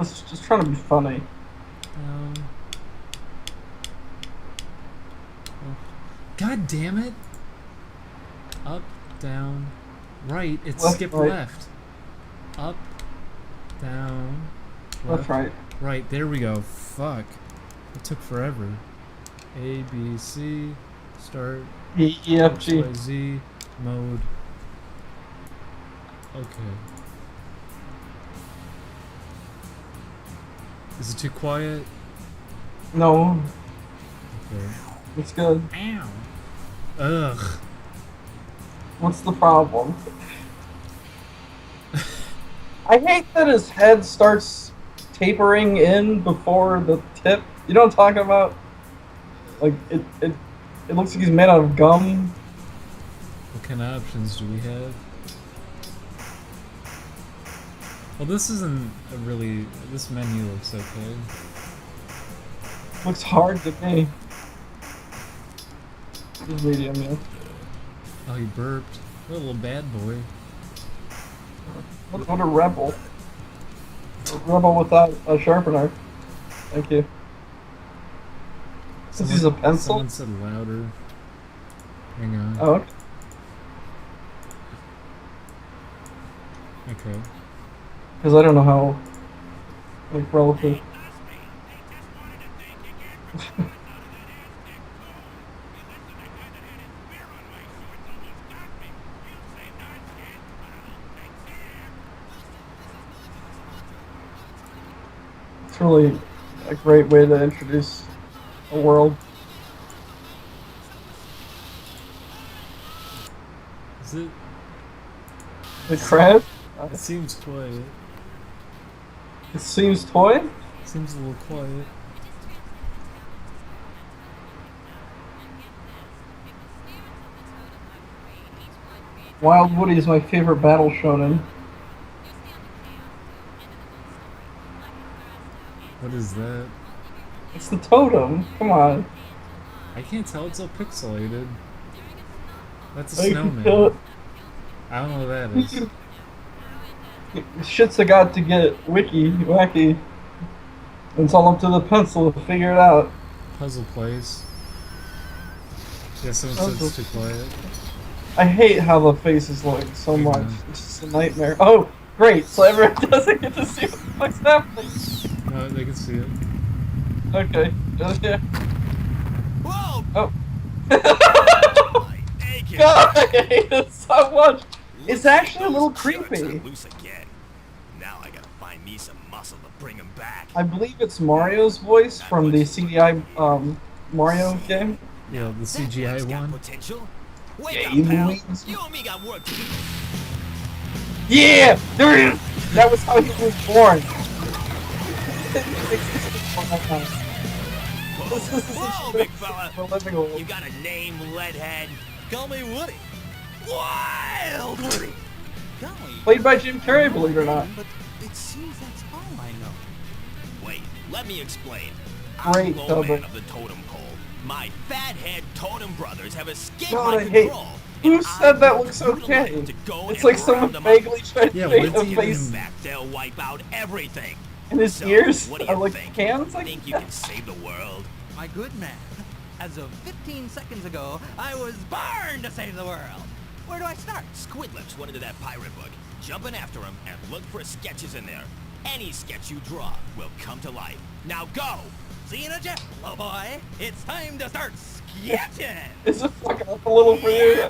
It's just trying to be funny. Down. God damn it! Up, down, right. It skipped left. Up, down, left. Right. Right, there we go. Fuck. It took forever. A, B, C, start. E, F, G. X, Y, Z, mode. Okay. Is it too quiet? No. Okay. It's good. Ow. Ugh. What's the problem? I hate that his head starts tapering in before the tip. You know what I'm talking about? Like, it looks like he's made out of gum. What kind of options do we have? Well, this isn't a really... This menu looks okay. Looks hard to me. Just medium, yeah. Oh, he burped. What a little bad boy. What a rebel. A rebel without a sharpener. Thank you. This is a pencil? Someone said louder. Hang on. Oh, okay. Okay. Because I don't know how, like, relative. It's really a great way to introduce a world. Is it? The crab? It seems quiet. It seems toy? Seems a little quiet. Wild Woody is my favorite battle shonen. What is that? It's the totem. Come on. I can't tell. It's so pixelated. That's a I can snowman. kill it. I don't know what that is. Shit's got to get wacky. It's all up to the pencil to figure it out. Puzzle place. Yeah, someone said it's too quiet. I hate how the faces look so much. It's just a nightmare. Oh, great! So everyone doesn't get to see what the fuck's happening. No, they can see it. Okay. Yeah. Whoa! Oh. God, I hate it so much. It's actually a little creepy. Loose again. Now I gotta find me some muscle to bring him back. I believe it's Mario's voice from the CDI Mario game. Yeah, the CGI one. Potential? Wake Yeah, up, you pal. Louise. You and me got work to do. Yeah! There it is! That was how he was born. Whoa, big fella. We're living a You got a name, Leadhead. Call me Woody. Wild Woody. Golly. Played by Jim Carrey, believe it or not. But it seems that's all I know. Wait, let me explain. Great, I'm Tubber. man of the totem pole. My fathead totem brothers have escaped God, my I hate- control, Who said that looks okay? It's like someone vaguely tried to make a face. They'll wipe out everything. And his ears are like hands. Like think you can save the world? My good man, as of 15 seconds ago, I was born to save the world. Where do I start? Squidlips went into that pirate book. Jump in after him and look for sketches in there. Any sketch you draw will come to life. Now go! See you in a jet, little boy. It's time to start sketching. Is it fucking up a little for you?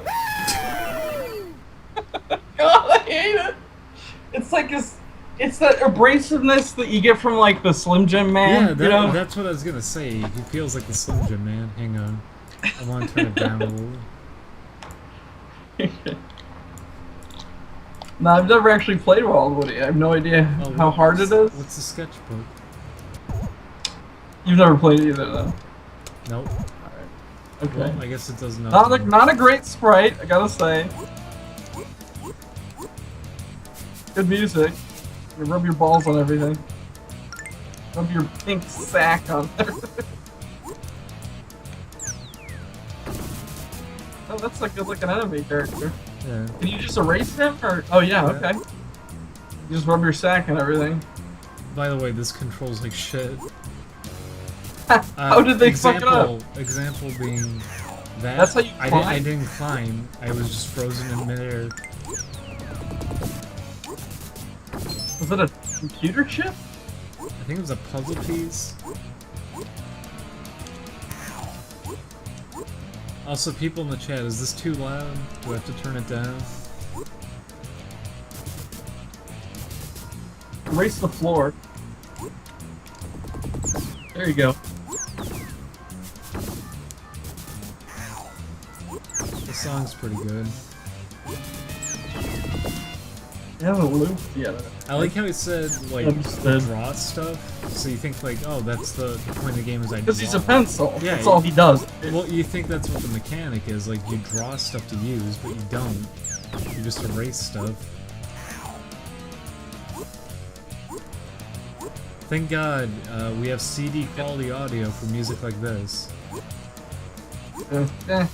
God, I hate it. It's like this. It's that abrasiveness that you get from like the Slim Jim man. Yeah, you know? that's what I was gonna say. He feels like the Slim Jim man. Hang on, I want to turn it down a little. No, I've never actually played Wild Woody. I have no idea how hard it is. What's the sketchbook? You've never played either, though. Nope. Alright. Okay. Well, I guess it doesn't. Not a great sprite, I gotta say. Good music. You rub your balls on everything. Rub your pink sack on everything. Oh, that's a good looking enemy character. Yeah. Can you just erase him, or? Oh yeah, okay. You just rub your sack and everything. By the way, this controls like shit. How did they fuck it up? Example being that That's how you climb? I didn't climb. I was just frozen in midair. Was it a computer chip? I think it was a puzzle piece. Also, people in the chat, is this too loud? Do I have to turn it down? Erase the floor. There you go. The song's pretty good. It hasn't looped yet. I like how he said, like, draw stuff. So you think, like, oh, that's the point of the game is I draw. Because he's a pencil. Yeah, That's all he does. Well, you think that's what the mechanic is. Like, you draw stuff to use, but you don't. You just erase stuff. Thank God we have CD quality audio for music like this. Oh, there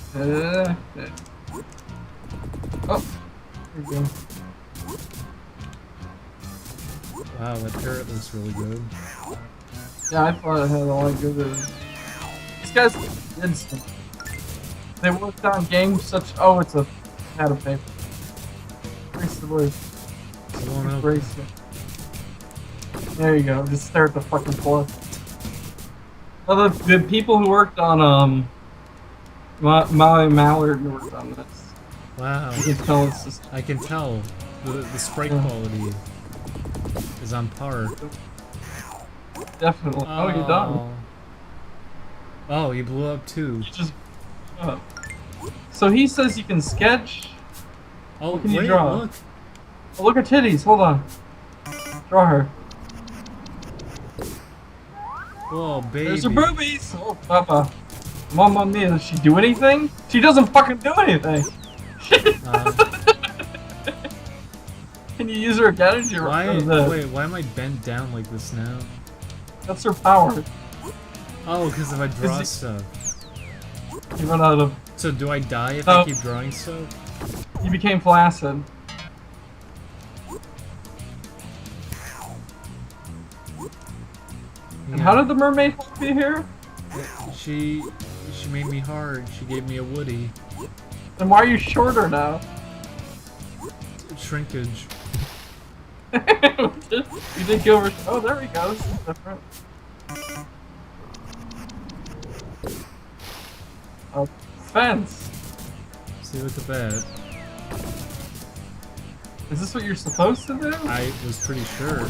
we go. Wow, that parrot looks really good. Yeah, I thought it had a lot of good. These guys instant. They worked on games such. Oh, it's a pad of paper. Erase the word. Erase it. There you go. Just stare at the fucking floor. Well, the people who worked on Molly Mallard worked on this. Wow. You can tell it's just. I can tell the sprite quality is on par. Definitely. Oh, you're done. Oh, he blew up too. You just. So he says you can sketch. Oh, what can you wait, draw? look. Oh, look at titties. Hold on. Draw her. Whoa, baby. There's her boobies. Oh, Papa. Mamma mia. Does she do anything? She doesn't fucking do anything. Can you use her again? Wait, why am I bent down like this now? That's her power. Oh, because if I draw stuff. You run out of. So do I die if I keep drawing stuff? You became flaccid. And how did the mermaid help you here? She made me hard. She gave me a woody. Then why are you shorter now? Shrinkage. You didn't go over. Oh, there we go. This is different. Oh, fence. See, look at that. Is this what you're supposed to do? I was pretty sure.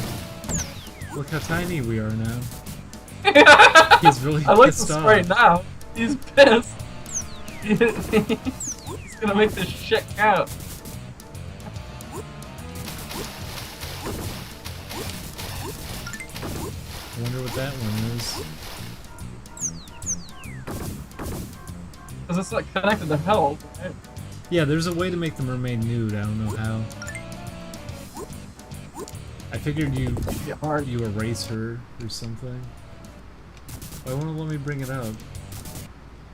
Look how tiny we are now. He's really I like pissed this off. right now. He's pissed. He's gonna make this shit count. I wonder what that one is. Because it's like connected to health, right? Yeah, there's a way to make the mermaid nude. I don't know how. I figured you erase her or something. Why won't it let me bring it up?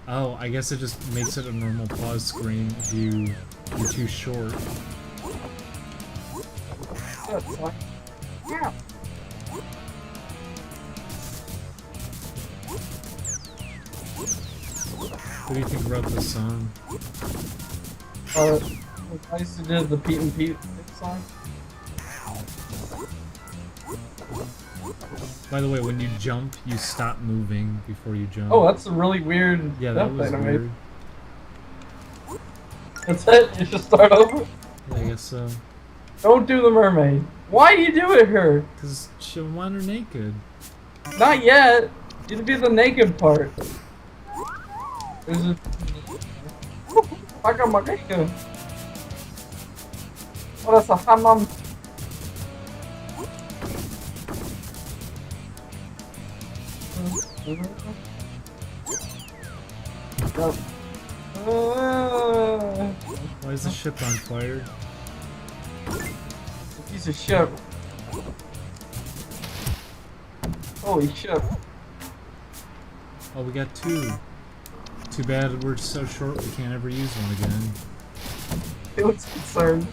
Oh, I guess it just makes it a normal pause screen if you're too short. Yeah. What do you think about this song? I used to do the Pete and Pete song. By the way, when you jump, you stop moving before you jump. Oh, that's a really weird. Yeah, that was weird. That's it? You just start over? Yeah, I guess so. Don't do the mermaid. Why do you do it her? Because she want her naked. Not yet. You'd be the naked part. There's a... I got my naked. Oh, that's a hammam. Why is the ship on fire? It's a piece of shit. Holy shit. Oh, we got two. Too bad we're so short we can't ever use one again. He looks concerned.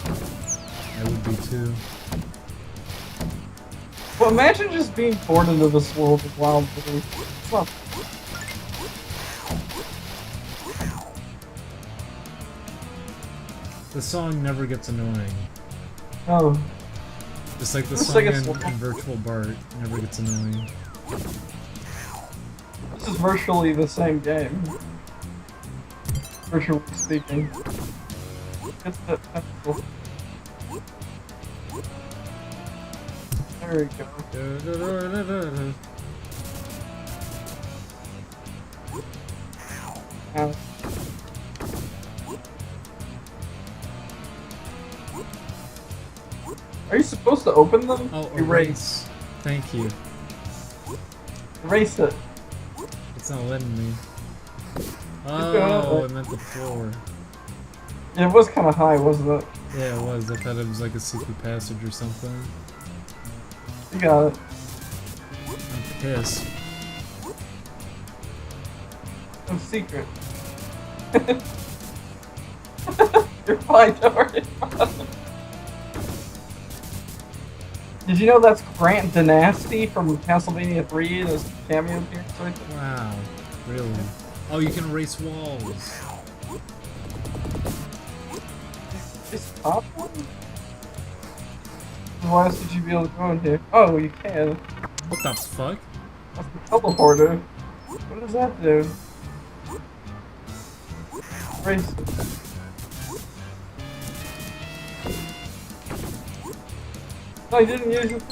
I would be too. Well, imagine just being born into this world of wild bullies. It's not... The song never gets annoying. Oh. Just like the Looks song like in Virtual Bart never gets annoying. This is virtually the same game. Virtually speaking. It's the pencil. There we go. Ow. Are you supposed to open them? Oh, erase. Thank you. Erase it. It's not letting me. Oh, I meant the floor. Yeah, it was kind of high, wasn't it? Yeah, it was. I thought it was like a secret passage or something. You got it. I'm pissed. No secret. You're fine, don't worry about it. Did you know that's Grant Dynasty from Castlevania 3 and his cameo appearance right there? Wow. Really? Oh, you can erase walls. Is top one? Why else would you be able to go in here? Oh, you can. What the fuck? That's the teleporter. What does that do? Erase. No, you didn't use it.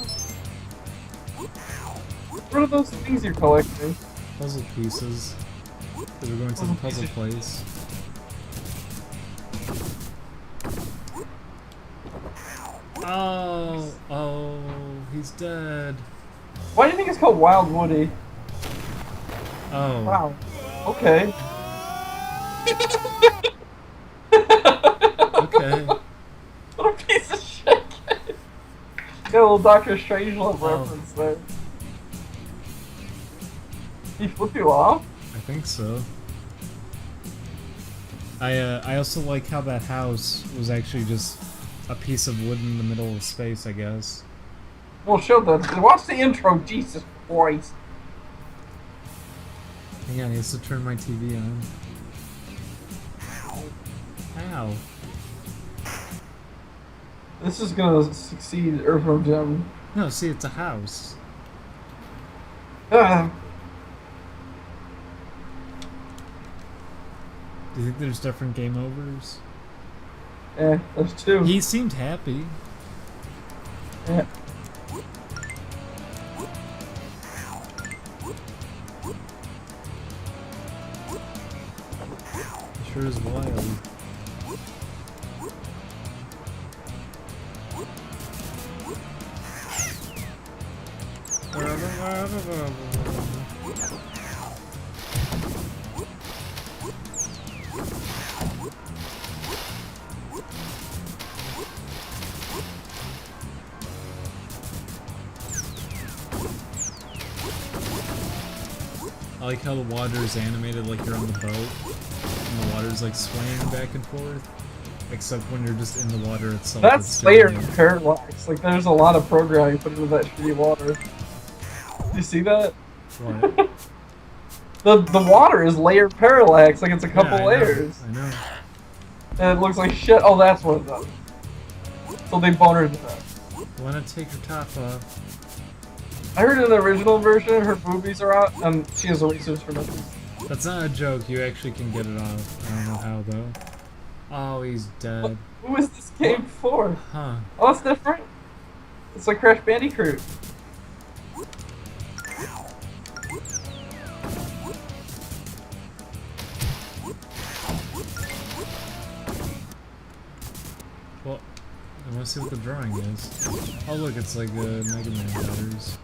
What are those things you're collecting? Puzzle pieces. Because we're going to the puzzle place. Oh, oh, he's dead. Why do you think it's called Wild Woody? Oh. Wow. Okay. Okay. What a piece of shit. Got a little Dr. Strangelove reference there. He flip you off? I think so. I also like how that house was actually just a piece of wood in the middle of space, I guess. Well, show that. Watch the intro, Jesus Christ. Hang on, he has to turn my TV on. Ow. This is gonna succeed, Earthworm Jim. No, see, it's a house. Ah. Do you think there's different game overs? Yeah, there's two. He seemed happy. Yeah. He sure is wild. like how the water is animated like you're on the boat, and the water's like swaying back and forth. Except when you're just in the water itself. That's layered parallax. Like, there's a lot of programming put into that shitty water. You see that? What? the water is layered parallax. Like, it's a couple I layers. Know. I know. And it looks like shit. Oh, that's what it does. So they bonered it up. Wanna take her top off? I heard in the original version her boobies are out and she has erasers for nothing. That's not a joke. You actually can get it off. I don't know how though. Oh, he's dead. Who is this game for? Huh. Oh, it's different. It's like Crash Bandicoot. Well, I want to see what the drawing is. Oh, look, it's like Mega Man letters.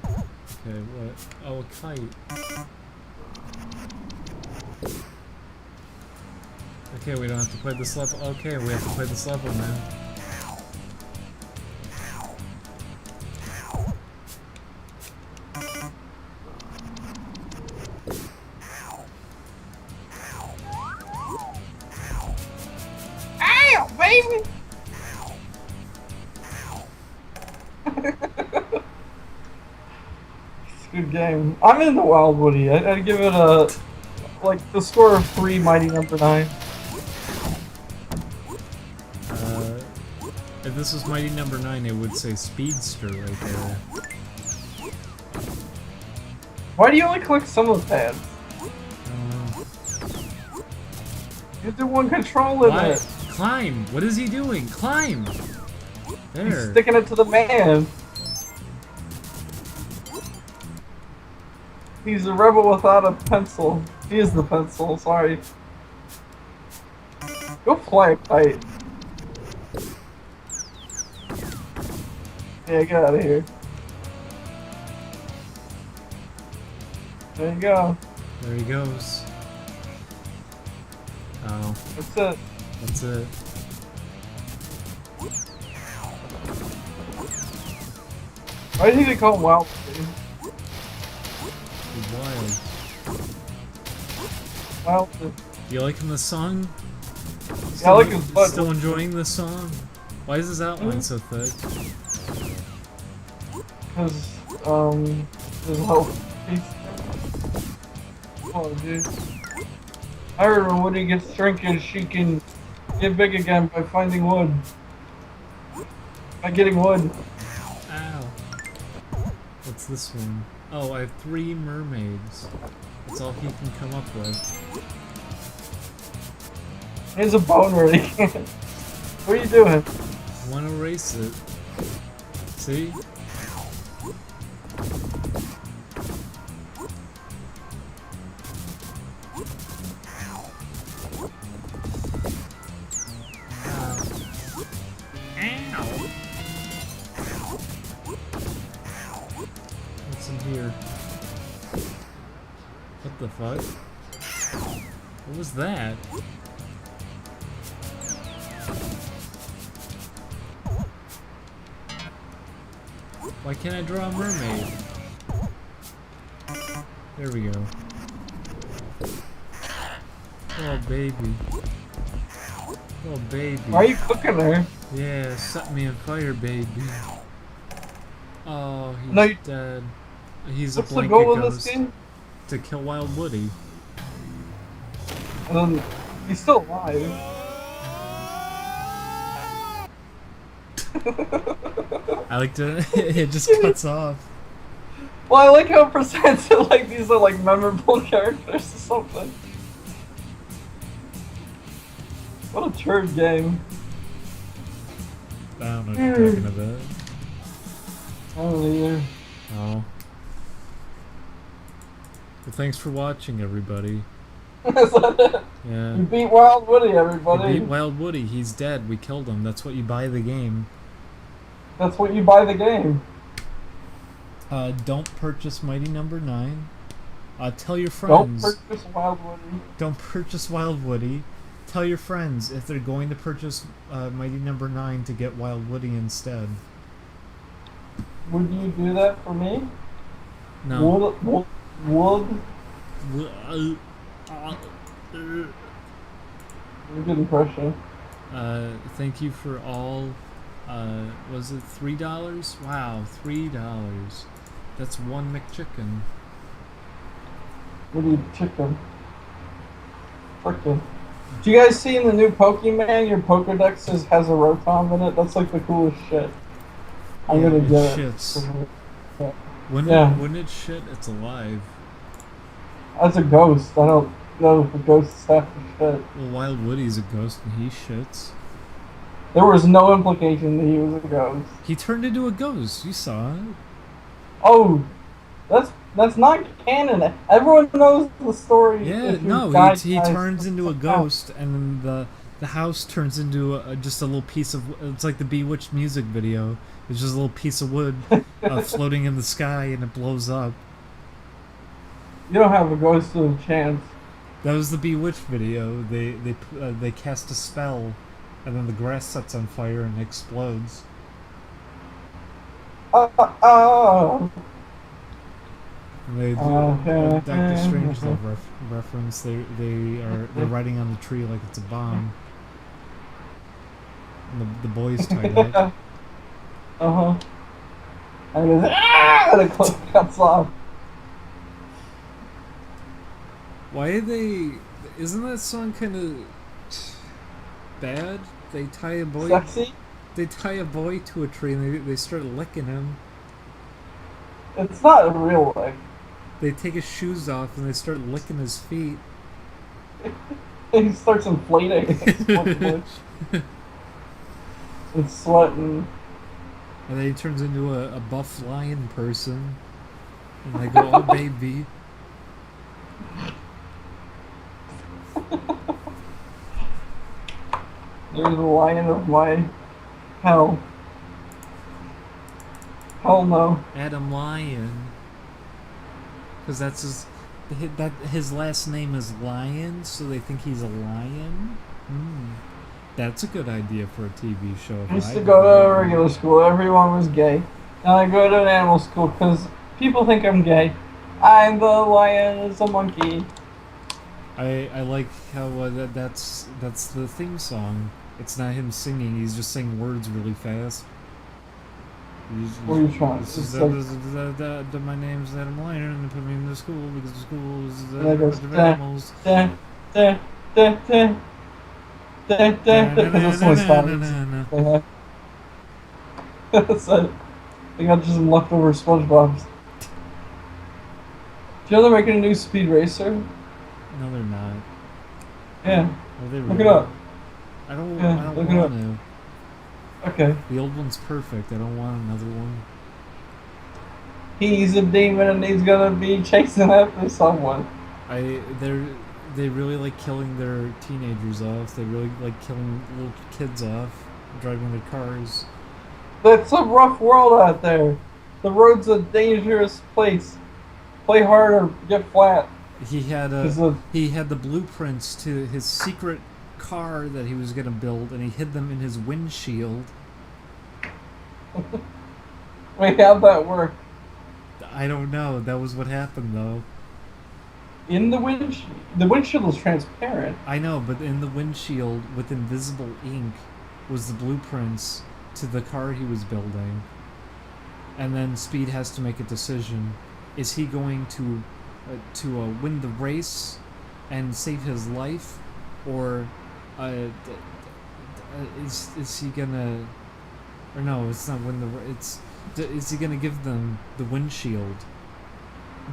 Okay, what? Oh, a kite. Okay, we don't have to play this level. Okay, we have to play this level now. Ow, baby! It's a good game. I'm in the Wild Woody. I'd give it a, like, the score of 3 Mighty Number 9. If this was Mighty Number 9, it would say Speedster right there. Why do you only click some of the pads? You do one control in it. Climb! What is he doing? Climb! There. He's sticking it to the man. He's a rebel without a pencil. He is the pencil, sorry. Go fly a kite. Yeah, get out of here. There you go. There he goes. Oh. That's it. That's it. Why did he call him Wild? He's wild. Wild. Do you like him the song? Yeah, I like his butt. Still enjoying this song? Why is his outline so thick? Because, his health. Oh, dude. I heard when Woody gets shrinkage, she can get big again by finding wood. By getting wood. Ow. What's this one? Oh, I have 3 mermaids. That's all he can come up with. Here's a bone ready. What are you doing? I want to erase it. See? What's in here? What the fuck? What was that? Why can't I draw a mermaid? There we go. Oh baby. Oh baby. Why are you cooking her? Yeah, set me on fire, baby. Oh, he's No, dead. He's what's a the blanket goal in ghost. this game? To kill Wild Woody. And then he's still alive. I like to. It just cuts off. Well, I like how it presents it like these are like memorable characters or something. What a turd game. I don't know what you're talking about. I don't either. Oh. Well, thanks for watching, everybody. Is that it? Yeah. You beat Wild Woody, everybody. We beat Wild Woody. He's dead. We killed him. That's what you buy the game. That's what you buy the game. Don't purchase Mighty Number 9. Tell your friends. Don't purchase Wild Woody. Don't purchase Wild Woody. Tell your friends if they're going to purchase Mighty Number 9 to get Wild Woody instead. Would you do that for me? No. Would? Good impression. Thank you for all. Was it $3? Wow, $3. That's one McChicken. What do you chicken? Frickin'. Do you guys see in the new Pokemon, your Pokedex has a Rotom in it? That's like the coolest shit. I'm gonna get shits. it. When it shit, it's alive. That's a ghost. I don't know if the ghosts have to shit. Well, Wild Woody's a ghost and he shits. There was no implication that he was a ghost. He turned into a ghost. You saw it. Oh, that's not canon. Everyone knows the story. Yeah, no, he turns into a ghost, and then the house turns into just a little piece of. It's like the Bewitched music video. It's just a little piece of wood floating in the sky, and it blows up. You don't have a ghost of a chance. That was the Bewitched video. They cast a spell, and then the grass sets on fire and explodes. And they do a Doctor Strangelove reference. They're riding on the tree like it's a bomb. And the boy's tied up. And it goes, and it cuts off. Why are they? Isn't that song kind of bad? They tie a boy. Sexy? They tie a boy to a tree and they start licking him. It's not a real lick. They take his shoes off and they start licking his feet. He starts inflating. And sweating. And then he turns into a buff lion person. And they go, oh baby. There's a lion of my hell. Hell no. Adam Lion. Because that's his last name is Lion, so they think he's a lion. That's a good idea for a TV show. I used to go to a regular school. Everyone was gay. Now I go to an animal school because people think I'm gay. I'm the lion. It's a monkey. I like how that's the theme song. It's not him singing. He's just saying words really fast. What are you trying? My name's Adam Lion, and they put me in the school because the school is a bunch of animals. That's what it's That's it. They got just some leftover SpongeBob's. Do you know they're making a new Speed Racer? No, they're not. Yeah. Are they Look really? it up. I don't Yeah, look it want up. to. Okay. The old one's perfect. I don't want another one. He's a demon and he's gonna be chasing after someone. They really like killing their teenagers off. They really like killing little kids off, driving their cars. That's a rough world out there. The road's a dangerous place. Play hard or get flat. He had the blueprints to his secret car that he was gonna build, and he hid them in his windshield. Wait, how'd that work? I don't know. That was what happened, though. In the windshield was transparent. I know, but in the windshield with invisible ink was the blueprints to the car he was building. And then Speed has to make a decision. Is he going to win the race and save his life, or is he gonna? Or no, it's not win the. Is he gonna give them the windshield,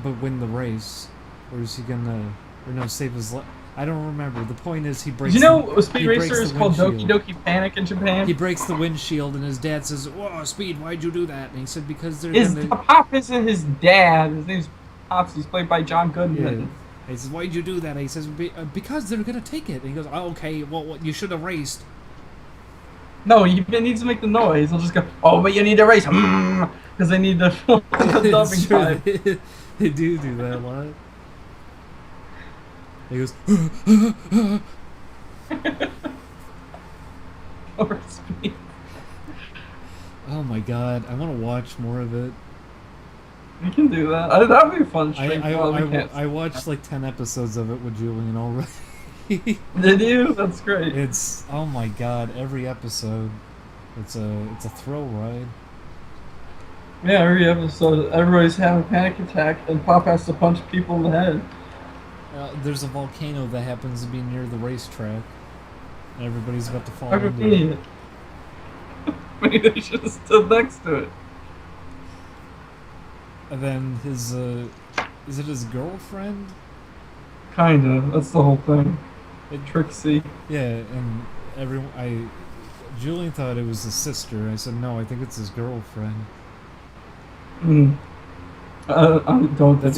but win the race, or is he gonna? Or no, save his life. I don't remember. The point is, he breaks. Did you know Speed Racer is called Doki Doki Panic in Japan? He breaks the windshield, and his dad says, "Whoa, Speed, why'd you do that?" And he said, "Because they're His gonna." Pop isn't his dad. His name's Pops. He's played by John Goodman. Yeah. He says, "Why'd you do that?" And he says, "Because they're gonna take it." And he goes, "Oh, okay. Well, you should have raced." No, he needs to make the noise. He'll just go, "Oh, but you need to race," because they need to fill the dubbing time. They do that a lot. He goes, Poor Speed. "Oh my god, I want to watch more of it." We can do that. That'd be a fun stream. I watched like 10 episodes of it with Julian already. Did you? That's great. It's, oh my god, every episode. It's a thrill ride. Yeah, every episode, everybody's having a panic attack, and Pop has to punch people in the head. There's a volcano that happens to be near the racetrack, and everybody's about to fall into it. Maybe they should have stood next to it. And then his, is it his girlfriend? Kinda. That's the whole thing. Trixie. Yeah, and Julian thought it was his sister. I said, no, I think it's his girlfriend. I don't think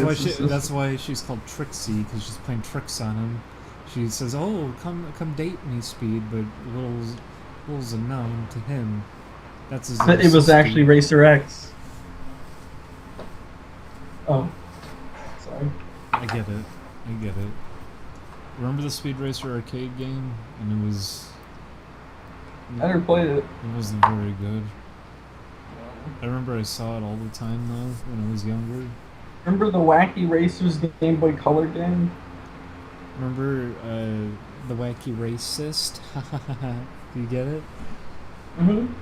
that's why she's called Trixie, because she's playing tricks on him. She says, oh, come date me, Speed, but little's a no to him. That's his But it was actually Racer X. Oh. Sorry. I get it. Remember the Speed Racer arcade game? And it was... I never played it. It wasn't very good. I remember I saw it all the time, though, when I was younger. Remember the Wacky Racers Game Boy Color game? Remember the Wacky Racist? Do you get it? Mm-hmm.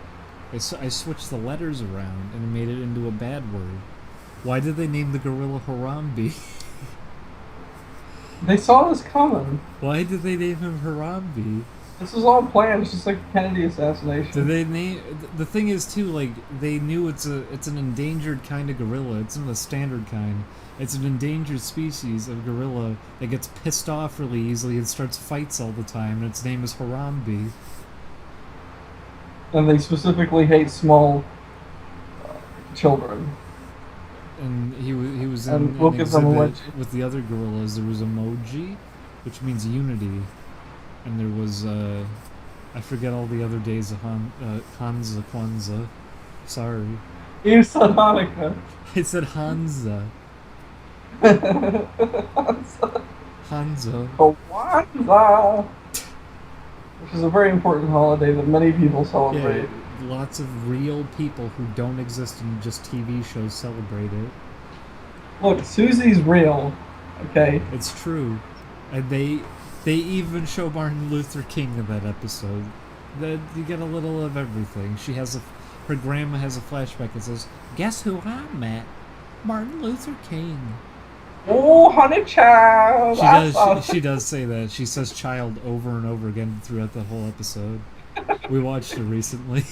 I switched the letters around and made it into a bad word. Why did they name the gorilla Harambe? They saw this coming. Why did they name him Harambe? This was all planned. It's just like the Kennedy assassination. Did they name? The thing is too, like they knew it's an endangered kind of gorilla. It's not a standard kind. It's an endangered species of gorilla that gets pissed off really easily and starts fights all the time. And its name is Harambe. And they specifically hate small children. And he was in an exhibit with the other gorillas. There was emoji, which means unity. And there was, I forget all the other days of Hansa, Kwanzaa. Sorry. You said Hanukkah. I said Hansa. Hansa. Kwanzaa. Which is a very important holiday that many people celebrate. Yeah, lots of real people who don't exist in just TV shows celebrate it. Look, Susie's real, okay? It's true. And they even show Martin Luther King in that episode. You get a little of everything. Her grandma has a flashback that says, "Guess who I met? Martin Luther King." Oh, honey child. She does say that. She says "child" over and over again throughout the whole episode. We watched it recently.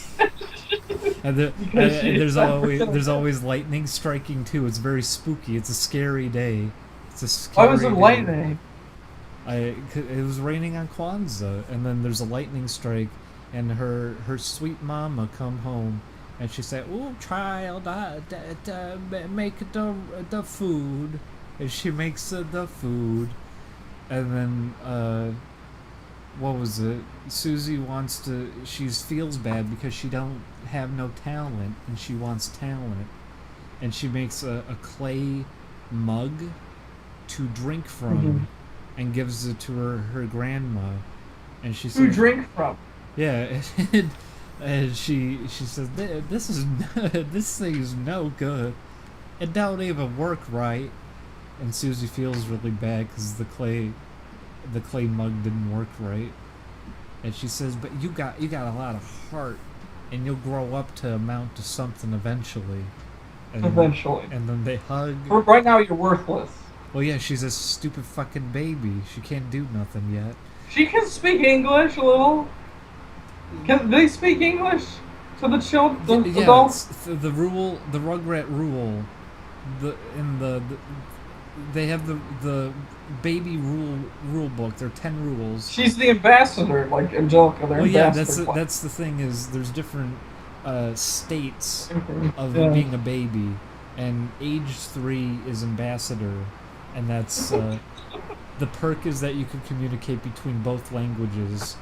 And there's always lightning striking too. It's very spooky. It's a scary day. It's a scary Why was it lightning? It was raining on Kwanzaa, and then there's a lightning strike, and her sweet mama come home, and she said, "Oh, child, make the food," and she makes the food, and then what was it? Susie she feels bad because she don't have no talent, and she wants talent, and she makes a clay mug to drink from. Mm-hmm. And gives it to her grandma, and she says, "Who drink from?" Yeah, and she says, "This thing is no good. It don't even work right." And Susie feels really bad because the clay mug didn't work right, and she says, "But you got a lot of heart, and you'll grow up to amount to something eventually." And then they hug. Right now, you're worthless. Well, yeah, she's a stupid fucking baby. She can't do nothing yet. She can speak English a little. Can they speak English to the children? Yeah, adults? The Rugrat rule. They have the baby rule book. There are 10 rules. She's the ambassador, like Angelica. Well, yeah, that's the thing is there's different states of being a baby, and age 3 is ambassador. And that's the perk is that you can communicate between both languages.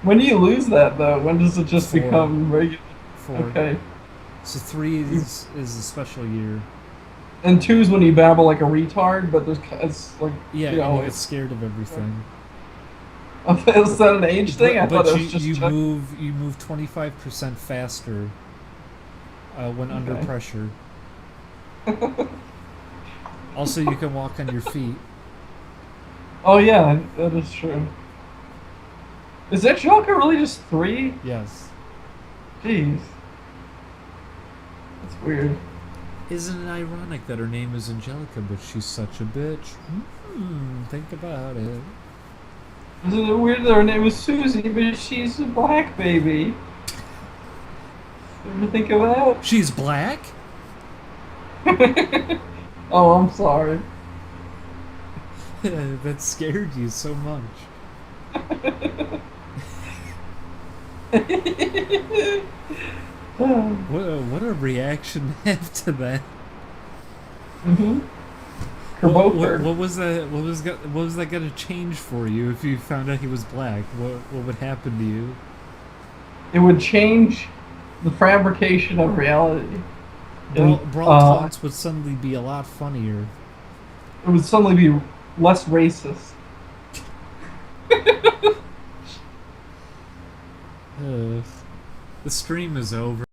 When do you lose that though? When does it just 4. become regular? 4. Okay. So 3 is a special year. And 2 is when you babble like a retard, but it's like you get scared of everything. Is that an age thing? I thought it was just you move 25% faster. when under pressure. Also, you can walk on your feet. Oh yeah, that is true. Is Angelica really just 3? Yes. Jeez. That's weird. Isn't it ironic that her name is Angelica, but she's such a bitch? Think about it. Isn't it weird that her name is Susie, but she's a black baby? Ever think of that? She's black? Oh, I'm sorry. That scared you so much. What a reaction to have to that. What was that? What was that gonna change for you if you found out he was black? What would happen to you? It would change the fabrication of reality. Brawl taunts would suddenly be a lot funnier. It would suddenly be less racist. The stream is over.